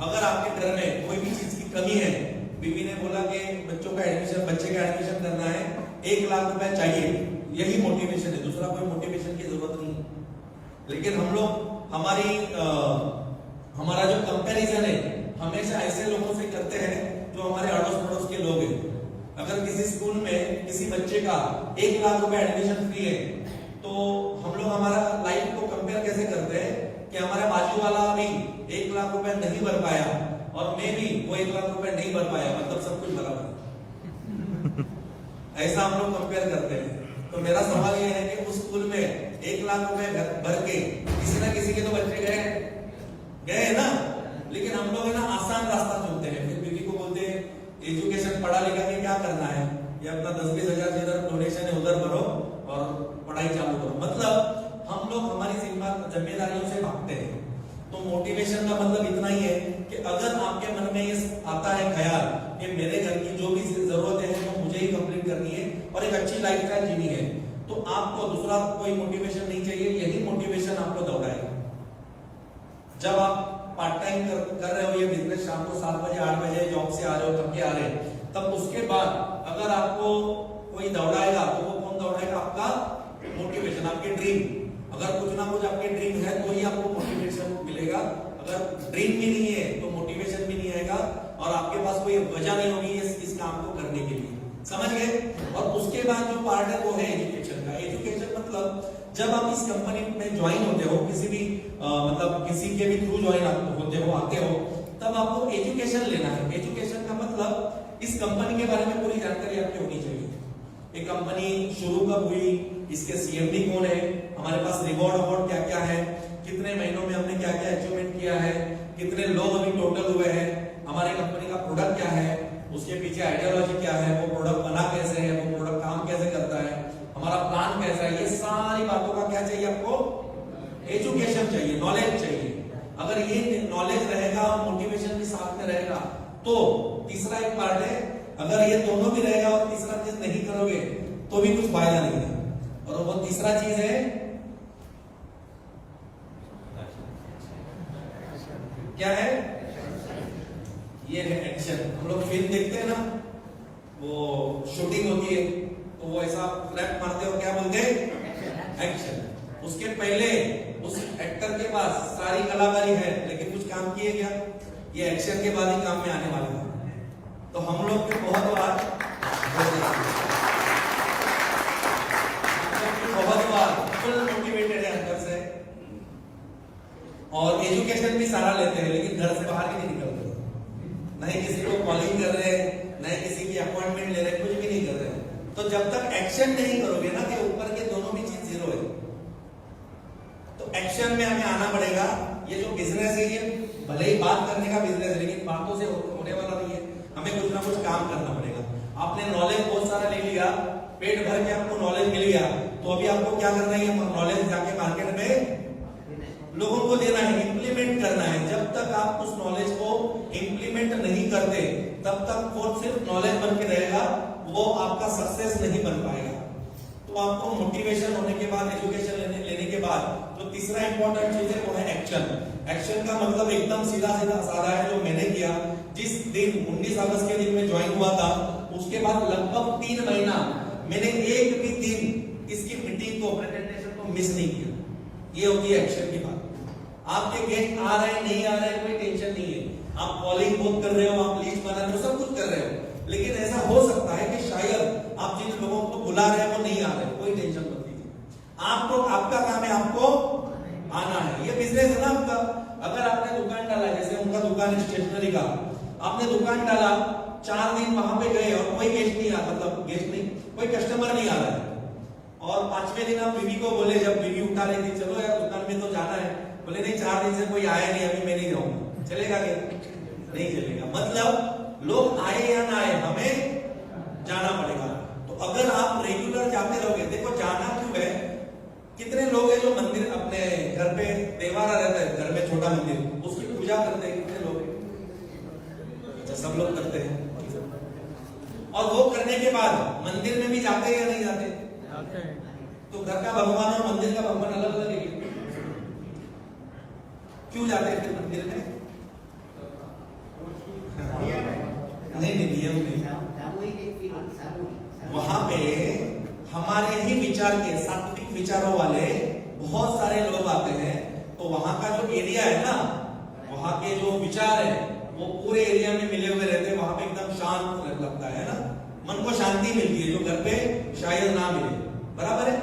अगर आपके घर में कोई भी चीज की कमी है, बीवी ने बोला कि बच्चे का एडमिशन करना है, 1 लाख रुपए चाहिए, यही मोटिवेशन है, दूसरा कोई मोटिवेशन की जरूरत नहीं। लेकिन हम लोग हमारा जो कंपैरिजन है हमेशा ऐसे लोगों से करते हैं जो हमारे अड़ोस पड़ोस के लोग हैं। अगर किसी स्कूल में किसी बच्चे का 1 लाख रुपए एडमिशन फ्री है, तो हम लोग हमारा लाइफ को कंपेयर कैसे करते हैं कि हमारे बाजू वाला भी 1 लाख रुपए नहीं भर पाया और मैं भी वो 1 लाख रुपए नहीं भर पाया, मतलब सब कुछ बराबर। ऐसा हम लोग कंपेयर करते हैं। तो मेरा सवाल ये है कि उस स्कूल में 1 लाख रुपए भर के किसी ना किसी के तो बच्चे गए ना, लेकिन हम लोग है ना आसान रास्ता चुनते हैं। फिर बीवी को बोलते हैं एजुकेशन पढ़ा लिखा के क्या करना है, ये अपना 10-20 हजार जिधर डोनेशन है उधर भरो और पढ़ाई चालू करो। मतलब हम लोग हमारी जिम्मेदारियों से भागते हैं। तो मोटिवेशन का मतलब इतना ही है कि अगर आपके मन में ये आता है ख्याल कि मेरे घर की जो भी जरूरतें हैं वो मुझे ही कंप्लीट करनी है और एक अच्छी लाइफस्टाइल जीनी है, तो आपको दूसरा कोई मोटिवेशन नहीं चाहिए, यही मोटिवेशन आपको दौड़ाएगा। जब आप पार्ट टाइम कर रहे हो ये बिजनेस, शाम को 7 बजे 8 बजे जॉब से आ रहे हो, थक के आ रहे हैं, तब उसके बाद अगर आपको कोई दौड़ाएगा तो वो कौन दौड़ाएगा? आपका मोटिवेशन, आपके ड्रीम। अगर कुछ ना कुछ आपके ड्रीम है तो ही आपको मोटिवेशन मिलेगा। अगर ड्रीम भी नहीं है तो मोटिवेशन भी नहीं आएगा और आपके पास कोई वजह नहीं होगी इस काम को करने के लिए। समझ गए? और उसके बाद जो पार्ट है वो है एजुकेशन का। एजुकेशन मतलब जब आप इस कंपनी में ज्वाइन होते हो, किसी भी मतलब किसी के भी थ्रू ज्वाइन होते हो, आते हो, तब आपको एजुकेशन लेना है। एजुकेशन का मतलब इस कंपनी के बारे में पूरी जानकारी आपकी होनी चाहिए। ये कंपनी शुरू कब हुई, इसके सीएमडी कौन है, हमारे पास रिवॉर्ड अवार्ड क्या क्या है, कितने महीनों में हमने क्या क्या अचीवमेंट किया है, कितने लोग अभी टोटल हुए हैं, हमारे कंपनी का प्रोडक्ट क्या है, उसके पीछे आइडियोलॉजी क्या है, वो प्रोडक्ट बना कैसे है, वो प्रोडक्ट काम कैसे करता है, हमारा प्लान कैसा है, ये सारी बातों का क्या चाहिए आपको? एजुकेशन चाहिए, नॉलेज चाहिए। अगर ये नॉलेज रहेगा और मोटिवेशन भी साथ में रहेगा तो तीसरा एक पार्ट है, अगर ये दोनों भी रहेगा और तीसरा चीज नहीं करोगे तो भी कुछ फायदा नहीं है। और वो तीसरा चीज है क्या है? ये है एक्शन। हम लोग फिल्म देखते हैं ना, वो शूटिंग होती है तो वो ऐसा क्लैप मारते हो, क्या बोलते हैं? एक्शन। उसके पहले उस एक्टर के पास सारी कलाकारी है लेकिन कुछ काम किए क्या? ये एक्शन के बाद ही काम में आने वाला है। तो हम लोग के बहुत बार फुल मोटिवेटेड है अंदर से और एजुकेशन भी सारा लेते हैं लेकिन घर से बाहर भी नहीं निकलते, नहीं किसी को कॉलिंग कर रहे हैं, नहीं किसी की अपॉइंटमेंट ले रहे हैं, कुछ भी नहीं कर रहे। तो जब तक एक्शन नहीं करोगे ना कि ऊपर के दोनों भी चीज जीरो है, तो एक्शन में हमें आना पड़ेगा। ये जो बिजनेस है ये भले ही बात करने का बिजनेस है लेकिन बातों से होने वाला नहीं है, हमें कुछ ना कुछ काम करना पड़ेगा। आपने नॉलेज बहुत सारा ले लिया, पेट भर के आपको नॉलेज मिल गया, तो अभी आपको क्या करना है? नॉलेज जाके मार्केट में लोगों को देना है, इंप्लीमेंट करना है। जब तक आप उस नॉलेज को इंप्लीमेंट नहीं करते तब तक वो सिर्फ नॉलेज बन के रहेगा, वो आपका सक्सेस नहीं बन पाएगा। तो आपको मोटिवेशन होने के बाद, एजुकेशन लेने के बाद जो तीसरा इंपॉर्टेंट चीज है वो है एक्शन। एक्शन का मतलब एकदम सीधा साधा है जो मैंने किया। जिस दिन 19 अगस्त के दिन में ज्वाइन हुआ था उसके बाद लगभग 3 महीना मैंने एक भी दिन इसकी मीटिंग को, प्रेजेंटेशन को मिस नहीं किया। ये होती है एक्शन की बात। आपके गेस्ट आ रहे हैं नहीं आ रहे हैं कोई टेंशन नहीं है, आप कॉलिंग बहुत कर रहे हो, आप लिस्ट बना रहे हो, सब कुछ कर रहे हो, लेकिन ऐसा हो सकता है कि शायद आप जिन लोगों को बुला रहे हैं वो नहीं आ रहे, कोई टेंशन मत लीजिए। आपको, आपका काम है आपको आना है, ये बिजनेस है ना आपका। अगर आपने दुकान डाला, जैसे उनका दुकान है स्टेशनरी का, आपने दुकान डाला, 4 दिन वहां पे गए और कोई गेस्ट नहीं आ, मतलब गेस्ट नहीं, कोई कस्टमर नहीं आ रहा है, और 5वें दिन आप बीवी को बोले, जब बीवी उठा रही थी, चलो यार दुकान में तो जाना है, बोले नहीं 4 दिन से कोई आया नहीं, अभी मैं नहीं जाऊंगा, चलेगा क्या? नहीं चलेगा। मतलब लोग आए या ना आए, हमें जाना पड़ेगा। तो अगर आप रेगुलर जाते रहोगे, देखो जाना क्यों है, कितने लोग हैं जो मंदिर अपने घर पे त्योहार रहता है, घर में छोटा मंदिर, उसकी पूजा करते हैं, कितने लोग हैं? सब लोग करते हैं। और वो करने के बाद मंदिर में भी जाते हैं या नहीं जाते? तो घर का भगवान और मंदिर का भगवान अलग अलग है, क्यों जाते हैं फिर मंदिर में? नहीं, नियम नहीं, वहां पे हमारे ही विचार के, सात्विक विचारों वाले बहुत सारे लोग आते हैं, तो वहां का जो एरिया है ना, वहां के जो विचार है वो पूरे एरिया में मिले हुए रहते हैं, वहां पे एकदम शांत लगता है ना, मन को शांति मिलती है, जो घर पे शायद ना मिले। बराबर है?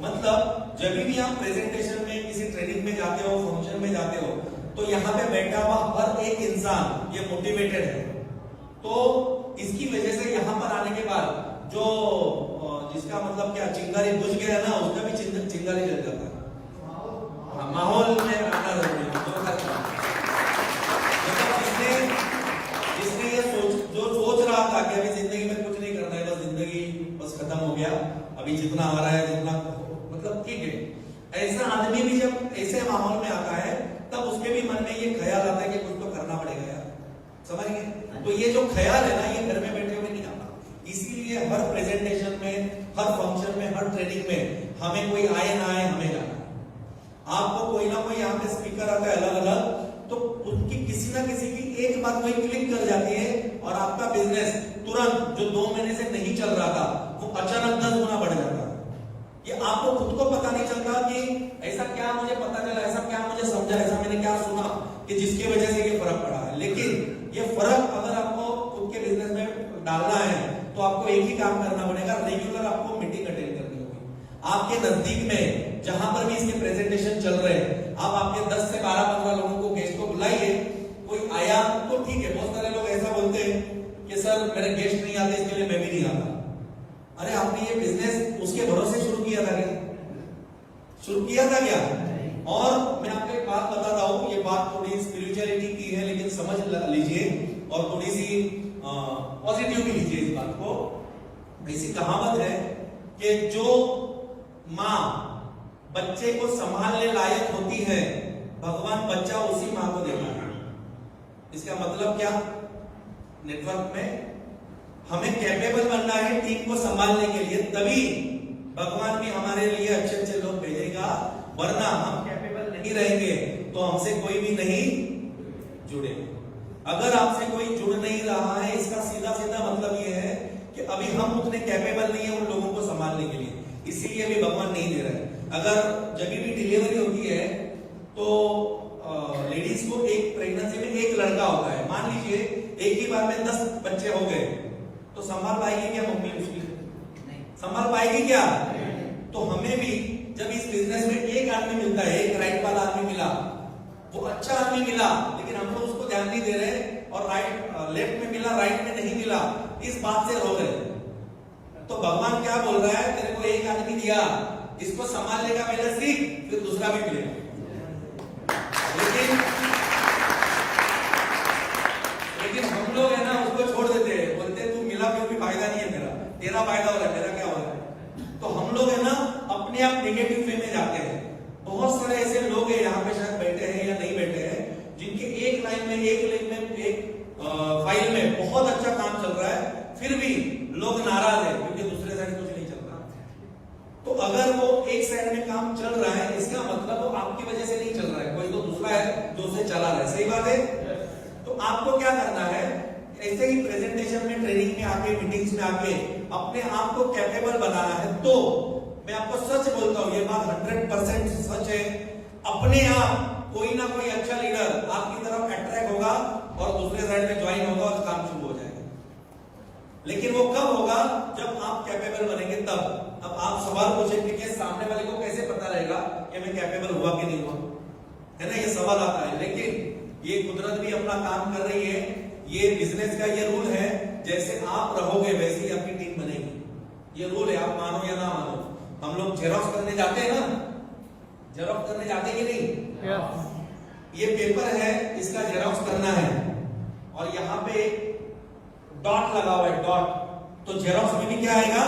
मतलब जब भी आप प्रेजेंटेशन में, किसी ट्रेनिंग में जाते हो, फंक्शन में जाते हो, तो यहाँ पे बैठा हुआ हर एक इंसान ये मोटिवेटेड है, तो इसकी वजह से यहाँ पर आने के बाद जो जिसका मतलब क्या चिंगारी बुझ गया ना, उसका भी चिंगारी जल जाता है। माहौल में आना जरूरी है। जिसने ये सोच रहा था कि अभी जिंदगी में कुछ नहीं करना है, बस जिंदगी बस खत्म हो गया, अभी जितना आ रहा है, जितना मतलब ठीक है, ऐसा आदमी भी जब ऐसे माहौल में आता है, तब उसके भी मन में ये ख्याल आता है कि कुछ तो करना पड़ेगा यार, समझ गए? तो ये जो ख्याल है ना, ये घर में बैठे हुए नहीं आता। इसीलिए हर प्रेजेंटेशन में, हर फंक्शन में, हर ट्रेनिंग में हमें कोई आए ना आए, हमें जाना है। आपको कोई ना कोई यहाँ पे स्पीकर आता है अलग अलग, तो उनकी किसी ना किसी की एक बात वही क्लिक कर जाती है, और आपका बिजनेस तुरंत जो 2 महीने से नहीं चल रहा था, वो अचानक 10 गुना बढ़ जाता है। ये आपको खुद को पता नहीं चलता कि ऐसा क्या मुझे पता चला, ऐसा क्या मुझे समझा, ऐसा मैंने क्या सुना कि जिसकी वजह से ये फर्क पड़ा है। लेकिन ये फर्क अगर आपको खुद के बिजनेस में डालना है, तो आपको एक ही काम करना पड़ेगा, रेगुलर आपको मीटिंग अटेंड करनी होगी। आपके नजदीक में जहां पर भी इसके प्रेजेंटेशन चल रहे हैं, आप आपके 10 से 12-15 लोगों को, गेस्ट को बुलाइए। कोई आया तो ठीक है, बहुत सारे लोग ऐसा बोलते हैं कि सर मेरे गेस्ट नहीं आते, इसके लिए मैं भी नहीं आता। अरे आपने ये बिजनेस उसके भरोसे शुरू किया था क्या? शुरू किया था क्या? और मैं आपको एक बात बताता हूं, ये बात थोड़ी स्पिरिचुअलिटी की है, लेकिन समझ लीजिए और थोड़ी सी पॉजिटिव भी लीजिए इस बात को। ऐसी कहावत है कि जो माँ बच्चे को संभालने लायक होती है, भगवान बच्चा उसी माँ को देता है। इसका मतलब क्या? नेटवर्क में हमें कैपेबल बनना है टीम को संभालने के लिए, तभी भगवान भी हमारे लिए अच्छे अच्छे लोग भेजेगा, वरना हम कैपेबल नहीं रहेंगे तो हमसे कोई भी नहीं जुड़ेगा। अगर आपसे कोई जुड़ नहीं रहा है, इसका सीधा सीधा मतलब यह है कि अभी हम उतने कैपेबल नहीं है उन लोगों को संभालने के लिए, इसीलिए भी भगवान नहीं दे रहा है। अगर जब भी डिलीवरी होती है तो लेडीज को एक प्रेगनेंसी में एक लड़का होता है, मान लीजिए एक ही बार में 10 बच्चे हो गए, तो संभाल पाएगी क्या मम्मी उसकी? संभाल पाएगी क्या? तो हमें भी जब इस बिजनेस में एक आदमी मिलता है, एक राइट वाला आदमी मिला, वो अच्छा आदमी मिला, लेकिन हम लोग उसको ध्यान नहीं दे रहे, और लेफ्ट में मिला, राइट में नहीं मिला, इस बात से रो रहे। तो भगवान क्या बोल रहा है? तेरे को एक आदमी दिया, इसको संभालने का पहले सीख, फिर दूसरा भी मिलेगा। लेकिन हम लोग है ना, उसको छोड़ देते हैं, बोलते तू मिला फिर भी फायदा नहीं है मेरा, तेरा फायदा हो रहा है, मेरा क्या हो रहा है? तो हम लोग है ना अपने आप नेगेटिव वे में जाते हैं। बहुत सारे ऐसे लोग हैं यहाँ पे शायद बैठे हैं या नहीं बैठे हैं, जिनके एक लाइन में, एक लिंक में, एक फाइल में बहुत अच्छा काम चल रहा है, फिर भी लोग नाराज है क्योंकि दूसरे साइड कुछ नहीं चल रहा। तो अगर वो एक साइड में काम चल रहा है, इसका मतलब वो आपकी वजह से नहीं चल रहा है, कोई तो दूसरा है जो उसे चला रहा है। सही बात है? तो आपको क्या करना है, ऐसे ही प्रेजेंटेशन में, ट्रेनिंग में आके, मीटिंग्स में आके अपने आप को कैपेबल बनाना है। तो मैं आपको सच बोलता हूं, ये बात 100% सच है, अपने आप कोई ना कोई अच्छा लीडर आपकी तरफ अट्रैक्ट होगा और दूसरे साइड में ज्वाइन होगा और काम शुरू हो जाएगा। लेकिन वो कब होगा? जब आप कैपेबल बनेंगे तब। अब आप सवाल पूछेंगे कि सामने वाले को कैसे पता रहेगा कि मैं कैपेबल हुआ कि नहीं हुआ, है ना, ये सवाल आता है। लेकिन ये कुदरत भी अपना काम कर रही है, ये बिजनेस का ये रूल है, जैसे आप रहोगे वैसे ही आपकी टीम बनेगी। ये रूल है, आप मानो या ना मानो। हम लोग जेरोक्स करने जाते हैं ना, जेरोक्स करने जाते कि नहीं? ये पेपर है, इसका जेरोक्स करना है और यहाँ पे डॉट लगा हुआ है, डॉट, तो जेरोक्स में भी क्या आएगा?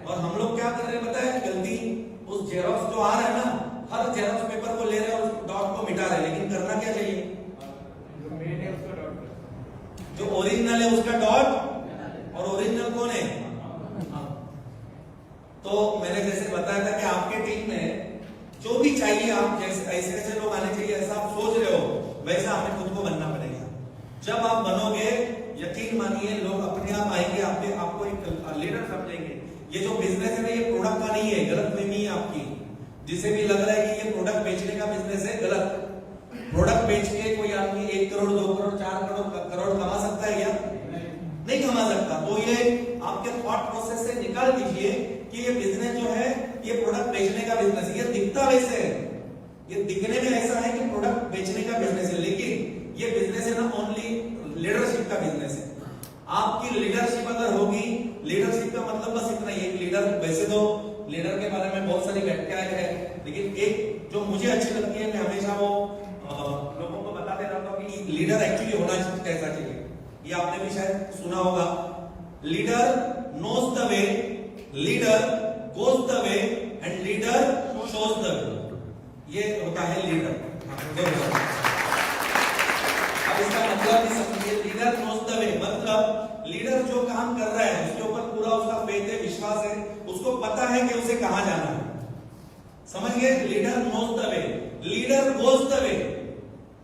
और हम लोग क्या कर रहे हैं पता है? गलती, उस जेरोक्स जो आ रहा है ना, हर जेरोक्स पेपर को ले रहे हैं और उस डॉट को मिटा रहे हैं। लेकिन करना क्या चाहिए? जो ओरिजिनल है उसका डॉट, और ओरिजिनल कौन है? तो मैंने जैसे बताया था कि आपके टीम में जो भी चाहिए, आप जैसे ऐसे ऐसे लोग आने चाहिए, ऐसा आप सोच रहे हो, वैसा हमें खुद को बनना पड़ेगा। जब आप बनोगे, यकीन मानिए लोग अपने आप आएंगे, आपको एक लीडर समझेंगे। ये जो बिजनेस है ना, ये प्रोडक्ट का नहीं है, गलतफहमी है आपकी। जिसे भी लग रहा है कि ये प्रोडक्ट बेचने का बिजनेस है, गलत। प्रोडक्ट बेच के कोई आदमी 1 करोड़ 2 करोड़ 4 करोड़ कमा सकता है क्या? नहीं कमा सकता। तो ये आपके थॉट प्रोसेस से निकाल दीजिए कि ये बिजनेस जो है ये प्रोडक्ट बेचने का बिजनेस है। ये दिखता वैसे है, ये दिखने में ऐसा है कि प्रोडक्ट बेचने का बिजनेस है, लेकिन ये बिजनेस है ना ओनली लीडरशिप का बिजनेस है। आपकी लीडरशिप अगर होगी, लीडरशिप का मतलब बस इतना ही है। लीडर, वैसे तो लीडर के बारे में बहुत सारी व्याख्याएं हैं, लेकिन एक जो मुझे अच्छी लगती है, मैं हमेशा वो लोगों को बताते रहता हूँ कि लीडर एक्चुअली होना कैसा चाहिए। ये आपने भी शायद सुना होगा, leader knows the way, leader goes the way and leader shows the way. ये होता है लीडर। अब इसका मतलब भी समझिए, लीडर नोज द वे मतलब लीडर जो काम कर रहा है उसके ऊपर पूरा उसका फेथ है, विश्वास है, उसको पता है कि उसे कहां जाना है। समझ गए? Leader knows the way, leader goes the way.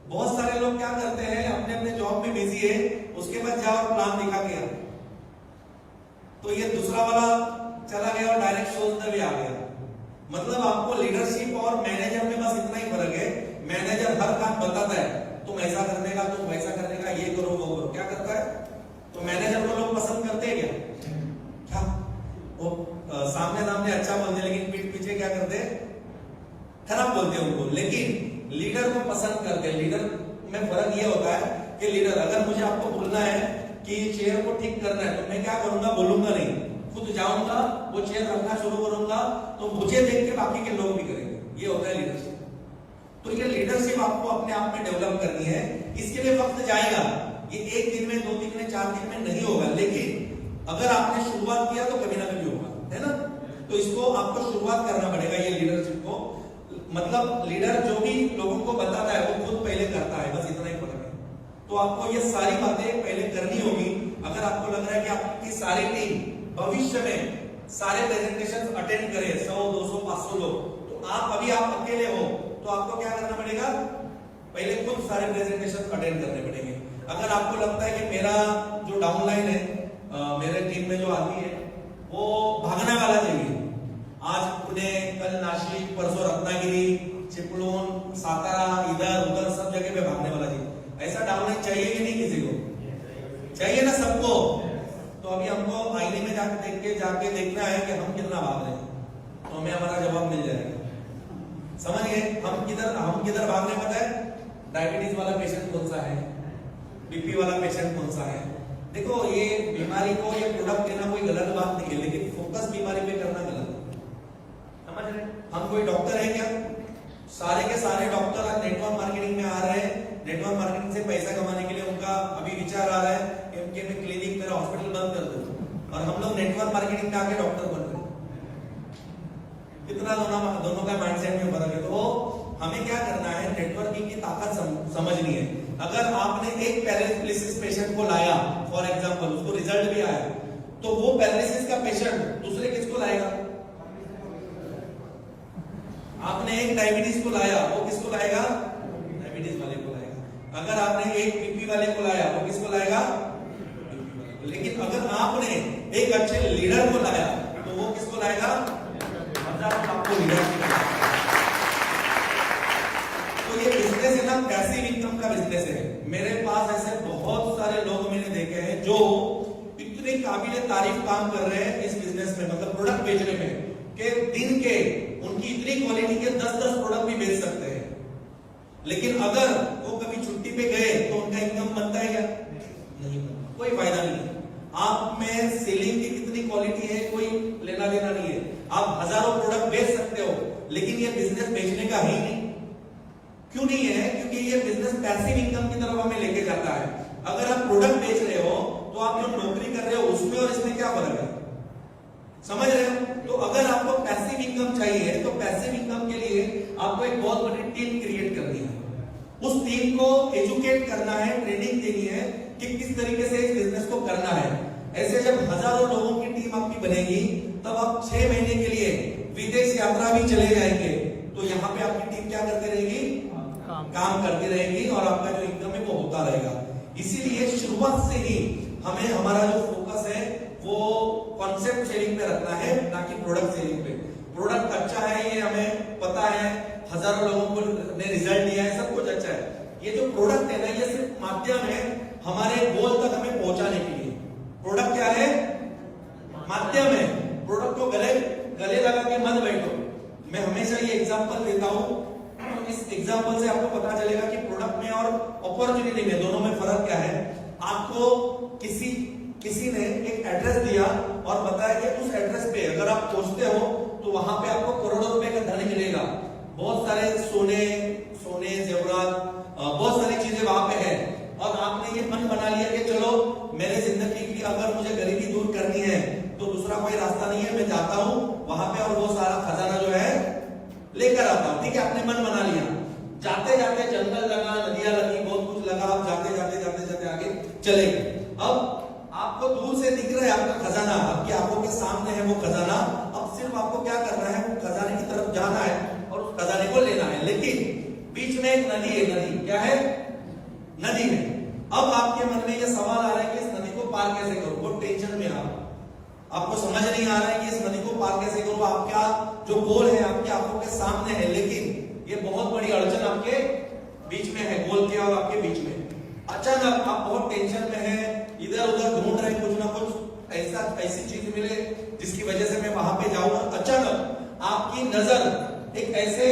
बहुत सारे लोग क्या करते हैं, अपने अपने जॉब में बिजी है, उसके बाद जाओ और प्लान दिखा के आओ, तो ये दूसरा वाला चला गया और डायरेक्ट शोज द वे आ गया। मतलब आपको लीडरशिप और मैनेजर में बस इतना ही फर्क है। मैनेजर हर काम बताता है, तुम ऐसा करने का, तुम वैसा करने का, ये करो वो करो। क्या करता है? तो मैनेजर को लोग पसंद करते हैं क्या? वो सामने सामने अच्छा बोलते हैं, लेकिन पीठ पीछे क्या करते हैं? खराब बोलते हैं उनको। लेकिन लीडर को पसंद करते हैं। लीडर में फर्क ये होता है कि लीडर, अगर मुझे आपको बोलना है कि चेयर को ठीक करना है, तो मैं क्या करूंगा? बोलूंगा नहीं, खुद जाऊंगा, वो चेयर रखना शुरू करूंगा, तो मुझे देख के बाकी के लोग भी करेंगे। ये होता है लीडरशिप। तो ये लीडरशिप आपको अपने आप में डेवलप करनी है। इसके लिए वक्त जाएगा, ये 1 दिन में, 2 दिन में, 4 दिन में नहीं होगा, लेकिन अगर आपने शुरुआत किया तो कभी ना कभी होगा, है ना? तो इसको आपको शुरुआत करना पड़ेगा, ये लीडरशिप को। मतलब लीडर जो भी लोगों को बताता है वो खुद पहले करता है, बस इतना ही फर्क है। तो आपको ये सारी बातें पहले करनी होगी। अगर आपको लग रहा है कि आपकी सारी टीम भविष्य में सारे प्रेजेंटेशन अटेंड करे, 100, 200, 500 लोग, तो आप अकेले हो, तो आपको क्या करना पड़ेगा? पहले खुद सारे प्रेजेंटेशन अटेंड करने पड़ेंगे। अगर आपको लगता है कि मेरा जो डाउनलाइन है, मेरे टीम में जो आदमी है वो भागने वाला चाहिए, आज पुणे, कल नासिक, परसों रत्नागिरी, चिपळूण, सातारा, इधर उधर सब जगह पे भागने वाला चाहिए, ऐसा डाउनलाइन चाहिए कि नहीं? किसी को चाहिए ना, सबको। तो अभी हमको आईने में जाके देखना है कि हम कितना भाग रहे हैं, तो हमें हमारा जवाब मिल जाएगा। समझ गए? हम किधर भाग रहे हैं पता है? डायबिटीज वाला पेशेंट कौन सा है, बीपी वाला पेशेंट कौन सा है। देखो, ये बीमारी को ये प्रोडक्ट देना कोई गलत बात नहीं है, लेकिन फोकस बीमारी पे करना गलत है। समझ रहे? हम कोई डॉक्टर है क्या? सारे के सारे डॉक्टर आज नेटवर्क मार्केटिंग में आ रहे हैं। नेटवर्क मार्केटिंग से पैसा कमाने के लिए उनका अभी विचार आ रहा है कि उनके मैं क्लिनिक, मेरा हॉस्पिटल बंद कर दूं, और हम लोग नेटवर्क मार्केटिंग में आके डॉक्टर बन रहे हैं। कितना दोनों का माइंडसेट में फर्क है। तो हमें क्या करना है? नेटवर्किंग की ताकत समझनी है। अगर आपने एक पैरालिसिस पेशेंट को लाया, फॉर एग्जांपल, उसको रिजल्ट भी आया, तो वो पैरालिसिस का पेशेंट दूसरे किसको लाएगा? आपने एक डायबिटीज को लाया, वो किसको लाएगा? डायबिटीज वाले को लाएगा। अगर आपने एक बीपी वाले को लाया, वो किसको लाएगा? लेकिन अगर आपने एक अच्छे लीडर को लाया, तो वो किसको लाएगा? आपको लीडर। तो ये बिजनेस है ना, पैसिव इनकम का बिजनेस है। मेरे पास ऐसे बहुत सारे लोग मैंने देखे हैं जो इतने काबिल तारीफ काम कर रहे हैं इस बिजनेस में, मतलब प्रोडक्ट बेचने में, कि दिन के उनकी इतनी क्वालिटी के 10-10 प्रोडक्ट भी बेच सकते हैं। लेकिन अगर वो कभी छुट्टी पे गए तो उनका इनकम बनता है क्या? नहीं बनता, कोई फायदा नहीं है। आप में सेलिंग की कितनी क्वालिटी है कोई लेना देना नहीं है। आप हजारों प्रोडक्ट बेच सकते हो, लेकिन ये बिजनेस बेचने का ही नहीं। क्यों नहीं है? क्योंकि ये बिजनेस पैसिव इनकम की तरफ हमें लेके जाता है। अगर आप प्रोडक्ट बेच रहे हो तो आप जो नौकरी कर रहे हो उसमें और इसमें क्या फर्क है? समझ रहे हो? तो अगर आपको पैसिव इनकम चाहिए तो पैसिव इनकम के लिए आपको एक बहुत बड़ी टीम क्रिएट करनी है। उस टीम को एजुकेट करना है, ट्रेनिंग देनी है कि किस तरीके से इस बिजनेस को करना है। ऐसे जब हजारों लोगों की टीम आपकी बनेगी तब आप 6 महीने के लिए विदेश यात्रा भी चले जाएंगे, तो यहाँ पे आपकी टीम क्या करती रहेगी? काम करती रहेगी और आपका जो इनकम है वो होता रहेगा। इसीलिए शुरुआत से ही हमें हमारा जो फोकस है वो कॉन्सेप्ट सेलिंग पे रखना है, ना कि प्रोडक्ट सेलिंग पे। प्रोडक्ट अच्छा है ये हमें पता है, हजारों लोगों को ने रिजल्ट दिया है, सब कुछ अच्छा है। ये जो प्रोडक्ट है ना, ये सिर्फ माध्यम है हमारे गोल तक हमें पहुंचाने के लिए। प्रोडक्ट क्या है? माध्यम है। प्रोडक्ट को गले लगा के मत बैठो। मैं हमेशा ये एग्जांपल देता हूं, इस एग्जांपल से आपको पता चलेगा कि प्रोडक्ट में और अपॉर्चुनिटी में दोनों में फर्क क्या है। आपको किसी ने एक एड्रेस दिया और बताया कि उस एड्रेस पे अगर आप पहुंचते हो तो वहां पे आपको करोड़ों रुपए का धन मिलेगा। बहुत सारे सोने जेवरात, बहुत सारी चीजें वहां पे है, और आपने ये मन बना लिया कि चलो मेरे जिंदगी की अगर मुझे गरीबी दूर करनी है तो दूसरा कोई रास्ता नहीं है, मैं जाता हूं वहां पे और वो सारा खजाना जो है लेकर आता हूं। ठीक है, आपने मन बना लिया। जाते जाते जंगल लगा, नदियां लगी, बहुत कुछ लगा, आप जाते जाते आगे चले गए। अब आपको दूर से दिख रहा है आपका खजाना, आपकी आंखों के सामने है वो खजाना। अब सिर्फ आपको क्या करना है? वो खजाने की तरफ जाना है और उस खजाने को लेना है। लेकिन बीच में एक नदी है। नदी क्या है? नदी है। अब आपके मन में ये सवाल आ रहा है कि इस नदी को पार कैसे करूं? वो टेंशन में आपको समझ नहीं आ रहा है कि इस नदी को पार कैसे करूं। आपका जो गोल है आपकी आंखों के सामने है, लेकिन ये बहुत बड़ी अड़चन आपके बीच में है, गोल के और आपके बीच में। अचानक आप बहुत टेंशन में है, इधर उधर ढूंढ रहे, कुछ ना कुछ ऐसी चीज मिले जिसकी वजह से मैं वहां पे जाऊं। अचानक आपकी नजर एक ऐसे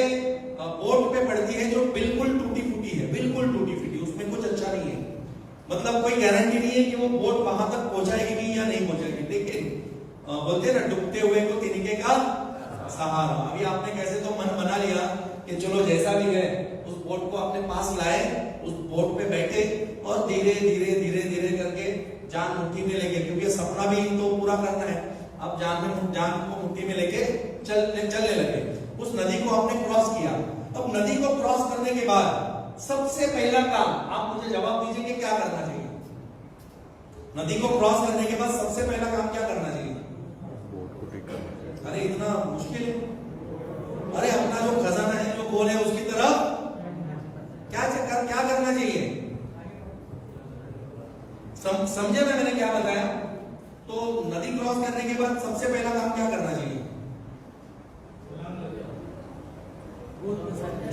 बोट पे पड़ती है जो बिल्कुल टूटी फूटी है, बिल्कुल टूटी फूटी, उसमें कुछ अच्छा नहीं है। मतलब कोई गारंटी नहीं है कि वो बोट वहां तक पहुंचाएगी भी या नहीं पहुंचाएगी। लेकिन बोलते हैं ना, डूबते हुए को तिनके का सहारा। अभी आपने कैसे तो मन बना लिया कि चलो जैसा भी है उस बोट को अपने पास लाए, उस बोट पे बैठे और धीरे धीरे करके जान मुट्ठी में लेके, क्योंकि सपना भी तो पूरा करना है, अब जान को मुट्ठी में लेके चलने लगे। उस नदी को आपने क्रॉस किया। अब नदी को क्रॉस करने के बाद सबसे पहला काम आप मुझे जवाब दीजिए कि क्या करना चाहिए? नदी को क्रॉस करने के बाद सबसे पहला काम क्या करना चाहिए? अरे इतना मुश्किल है? अरे अपना जो खजाना है, जो गोल है, उसकी तरफ क्या करना चाहिए? समझे मैंने क्या बताया? तो नदी क्रॉस करने के बाद सबसे पहला काम क्या करना चाहिए?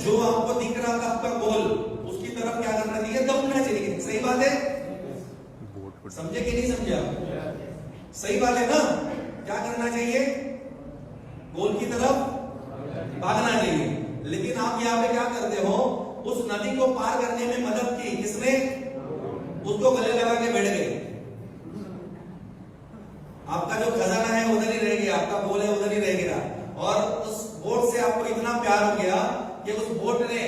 जो आपको दिख रहा था आपका गोल, उसकी तरफ क्या करना चाहिए? दौड़ना चाहिए। सही बात है? समझे कि नहीं समझे आप? सही बात है ना? क्या करना चाहिए? गोल की तरफ भागना चाहिए। लेकिन आप यहाँ पे क्या करते हो? उस नदी को पार करने में मदद की किसने? उसको गले लगा के बैठ गए। आपका जो खजाना है उधर ही रह गया, आपका गोल है उधर ही रह गया, और उस बोट से आपको इतना प्यार हो गया कि उस बोट ने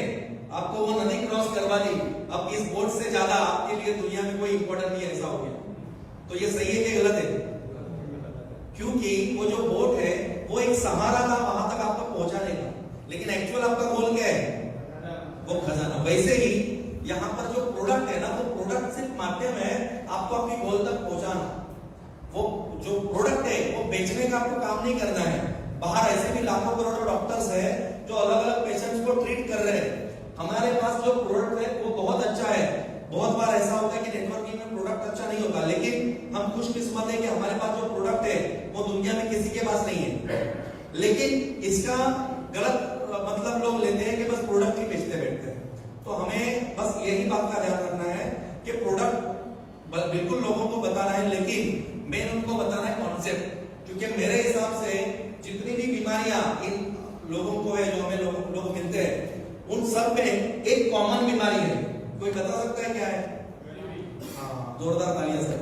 आपको वो नदी क्रॉस करवा दी। अब इस बोट से ज्यादा आपके लिए दुनिया में कोई इंपॉर्टेंट नहीं है, ऐसा हो गया। तो ये सही है कि गलत है? क्योंकि वो जो बोट है वो एक सहारा था वहां तक आपको पहुंचाने का, लेकिन एक्चुअल आपका गोल क्या है? वो खजाना। वैसे ही यहाँ पर जो प्रोडक्ट है ना, वो प्रोडक्ट सिर्फ माध्यम है आपको आपके गोल तक पहुंचाना। वो जो प्रोडक्ट है वो बेचने का आपको काम नहीं करना है। बाहर ऐसे भी लाखों करोड़ों डॉक्टर्स हैं जो अलग अलग पेशेंट्स को ट्रीट कर रहे हैं। हमारे पास जो प्रोडक्ट है वो बहुत अच्छा है। बहुत बार ऐसा होता है कि नेटवर्किंग में प्रोडक्ट अच्छा नहीं होता, लेकिन हम खुशकिस्मत है कि हमारे पास जो प्रोडक्ट है वो दुनिया में किसी के पास नहीं है। लेकिन इसका गलत मतलब लोग लेते हैं कि बस प्रोडक्ट ही बेचते बैठते हैं। तो हमें बस यही बात का ध्यान रखना है बिल्कुल लोगों को बताना है, लेकिन मेन उनको बताना है कॉन्सेप्ट, क्योंकि मेरे हिसाब से जितनी भी बीमारियां इन लोगों को है, जो हमें लोग मिलते हैं, उन सब में एक कॉमन बीमारी है। कोई बता सकता है क्या है? हाँ, जोरदार तालियां सर।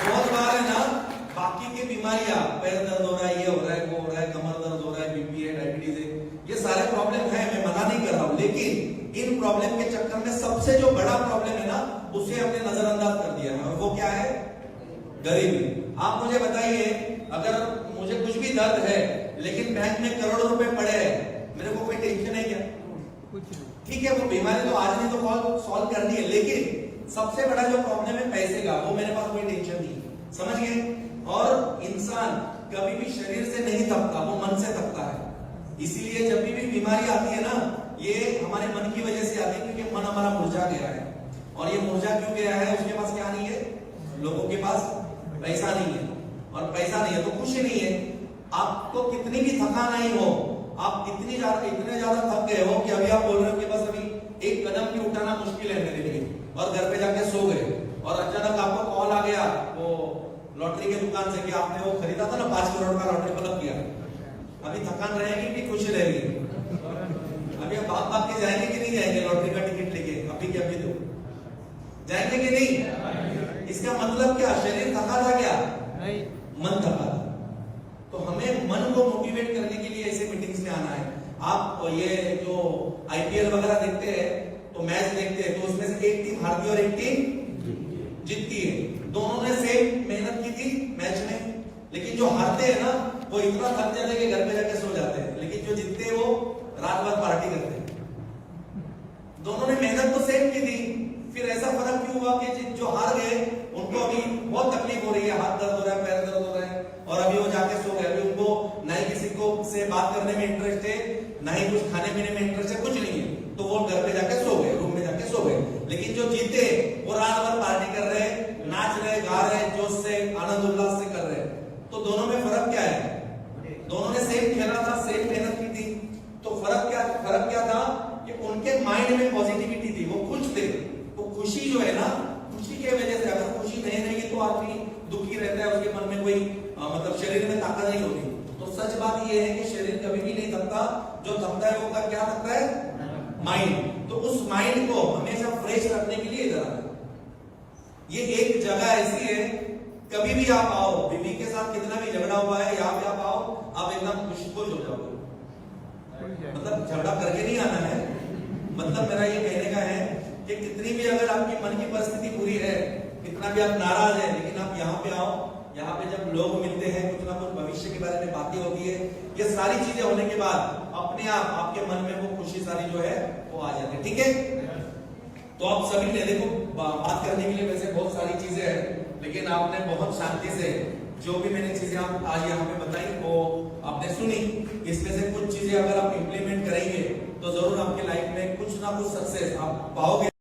बहुत बार है ना, बाकी की बीमारियां, पैर दर्द हो रहा है, ये हो रहा है, वो हो रहा है, कमर दर्द हो रहा है, बीपी है, डायबिटीज है, ये सारे प्रॉब्लम है, मैं मना नहीं कर रहा हूं, लेकिन इन प्रॉब्लम के चक्कर में सबसे जो बड़ा प्रॉब्लम है ना, उसे हमने नजरअंदाज कर दिया है, और वो क्या है? गरीबी। आप मुझे बताइए, अगर मुझे कुछ भी दर्द है लेकिन बैंक में करोड़ों रुपए पड़े हैं, मेरे को कोई टेंशन है क्या? ठीक है, वो बीमारी तो आज नहीं तो सॉल्व करनी है, लेकिन सबसे बड़ा जो प्रॉब्लम है पैसे का, वो मेरे पास कोई टेंशन नहीं, समझ गए? और इंसान कभी भी शरीर से नहीं थकता, वो मन से थकता है। इसीलिए जब भी बीमारी आती है ना, ये हमारे मन की वजह से आती है, क्योंकि मन हमारा मुरझा गया है। और ये मुरझा क्यों गया है? उसके पास क्या नहीं है? लोगों के पास पैसा नहीं है, और पैसा नहीं है तो खुशी नहीं है। आपको कितनी भी थकान आई हो, आप इतने ज्यादा थक गए हो कि अभी आप बोल रहे हो कि बस अभी एक कदम भी उठाना मुश्किल है मेरे लिए, और घर पे जाके सो गए, और अचानक आपको कॉल आ गया वो लॉटरी के दुकान से कि आपने वो खरीदा था ना 5 करोड़ का लॉटरी, मतलब किया। अभी थकान रहेगी कि खुशी रहेगी? अभी आप भाग के जाएंगे कि नहीं जाएंगे लॉटरी का टिकट लेके? अभी के अभी दो जाएंगे कि नहीं? इसका मतलब क्या? शरीर थका था क्या? नहीं, मन थका था। तो हमें मन को मोटिवेट करने के लिए ऐसे मीटिंग्स में आना है। आप ये जो आईपीएल वगैरह देखते हैं, तो मैच देखते हैं, तो उसमें से एक टीम हारती है और एक टीम जीतती है। दोनों ने सेम मेहनत की थी मैच में, लेकिन जो हारते हैं ना, वो इतना थक जाते हैं कि घर पे जाके सो जाते हैं, लेकिन जो जीतते हैं वो रात भर पार्टी करते हैं। दोनों ने मेहनत तो सेम की थी, फिर ऐसा फर्क क्यों हुआ कि जो हार गए उनको अभी बहुत तकलीफ हो रही है, हाथ दर्द हो रहा है, पैर दर्द हो रहा है, और अभी वो जाके सो गए। अभी उनको ना ही किसी को से बात करने में इंटरेस्ट है, ना ही कुछ खाने पीने में इंटरेस्ट है, कुछ नहीं है, तो वो घर पे जाके सो गए, रूम में जाके सो गए। लेकिन जो जीते वो रात भर पार्टी कर रहे, नाच रहे, गा रहे, जोश से, आनंद उल्लास से कर रहे। तो दोनों में फर्क क्या है? दोनों ने सेम खेला था, सेम मेहनत की थी, तो फर्क क्या था कि उनके माइंड में पॉजिटिविटी थी, वो खुश थे। तो खुशी जो है ना, खुशी की वजह से, अगर खुशी नहीं रहेगी तो आदमी दुखी रहता है, उसके मन में कोई मतलब शरीर में ताकत नहीं होती। तो सच बात यह है कि शरीर कभी भी नहीं थकता, जो थकता है वो क्या थकता है? माइंड। तो उस माइंड को हमेशा फ्रेश रखने के लिए इधर आना। ये एक जगह ऐसी है, कभी भी आप आओ, बीवी के साथ कितना भी झगड़ा हुआ है, यहाँ पे आप आओ, आप एकदम खुश हो जाओगे। मतलब झगड़ा करके नहीं आना है, मतलब मेरा ये कहने का है कि कितनी भी अगर आपकी मन की परिस्थिति बुरी है, कितना भी आप नाराज है, लेकिन आप यहाँ पे आओ। यहाँ पे जब लोग मिलते हैं, कुछ ना कुछ भविष्य के बारे में बातें होती है, ये सारी चीजें होने के बाद अपने आप आपके मन में वो खुशी सारी जो है वो आ जाती है। ठीक है, तो आप सभी ने देखो, बात करने के लिए वैसे बहुत सारी चीजें हैं, लेकिन आपने बहुत शांति से जो भी मैंने चीजें आप आज यहाँ पे बताई वो आपने सुनी। इसमें से कुछ चीजें अगर आप इंप्लीमेंट करेंगे तो जरूर आपके लाइफ में कुछ ना कुछ सक्सेस आप पाओगे।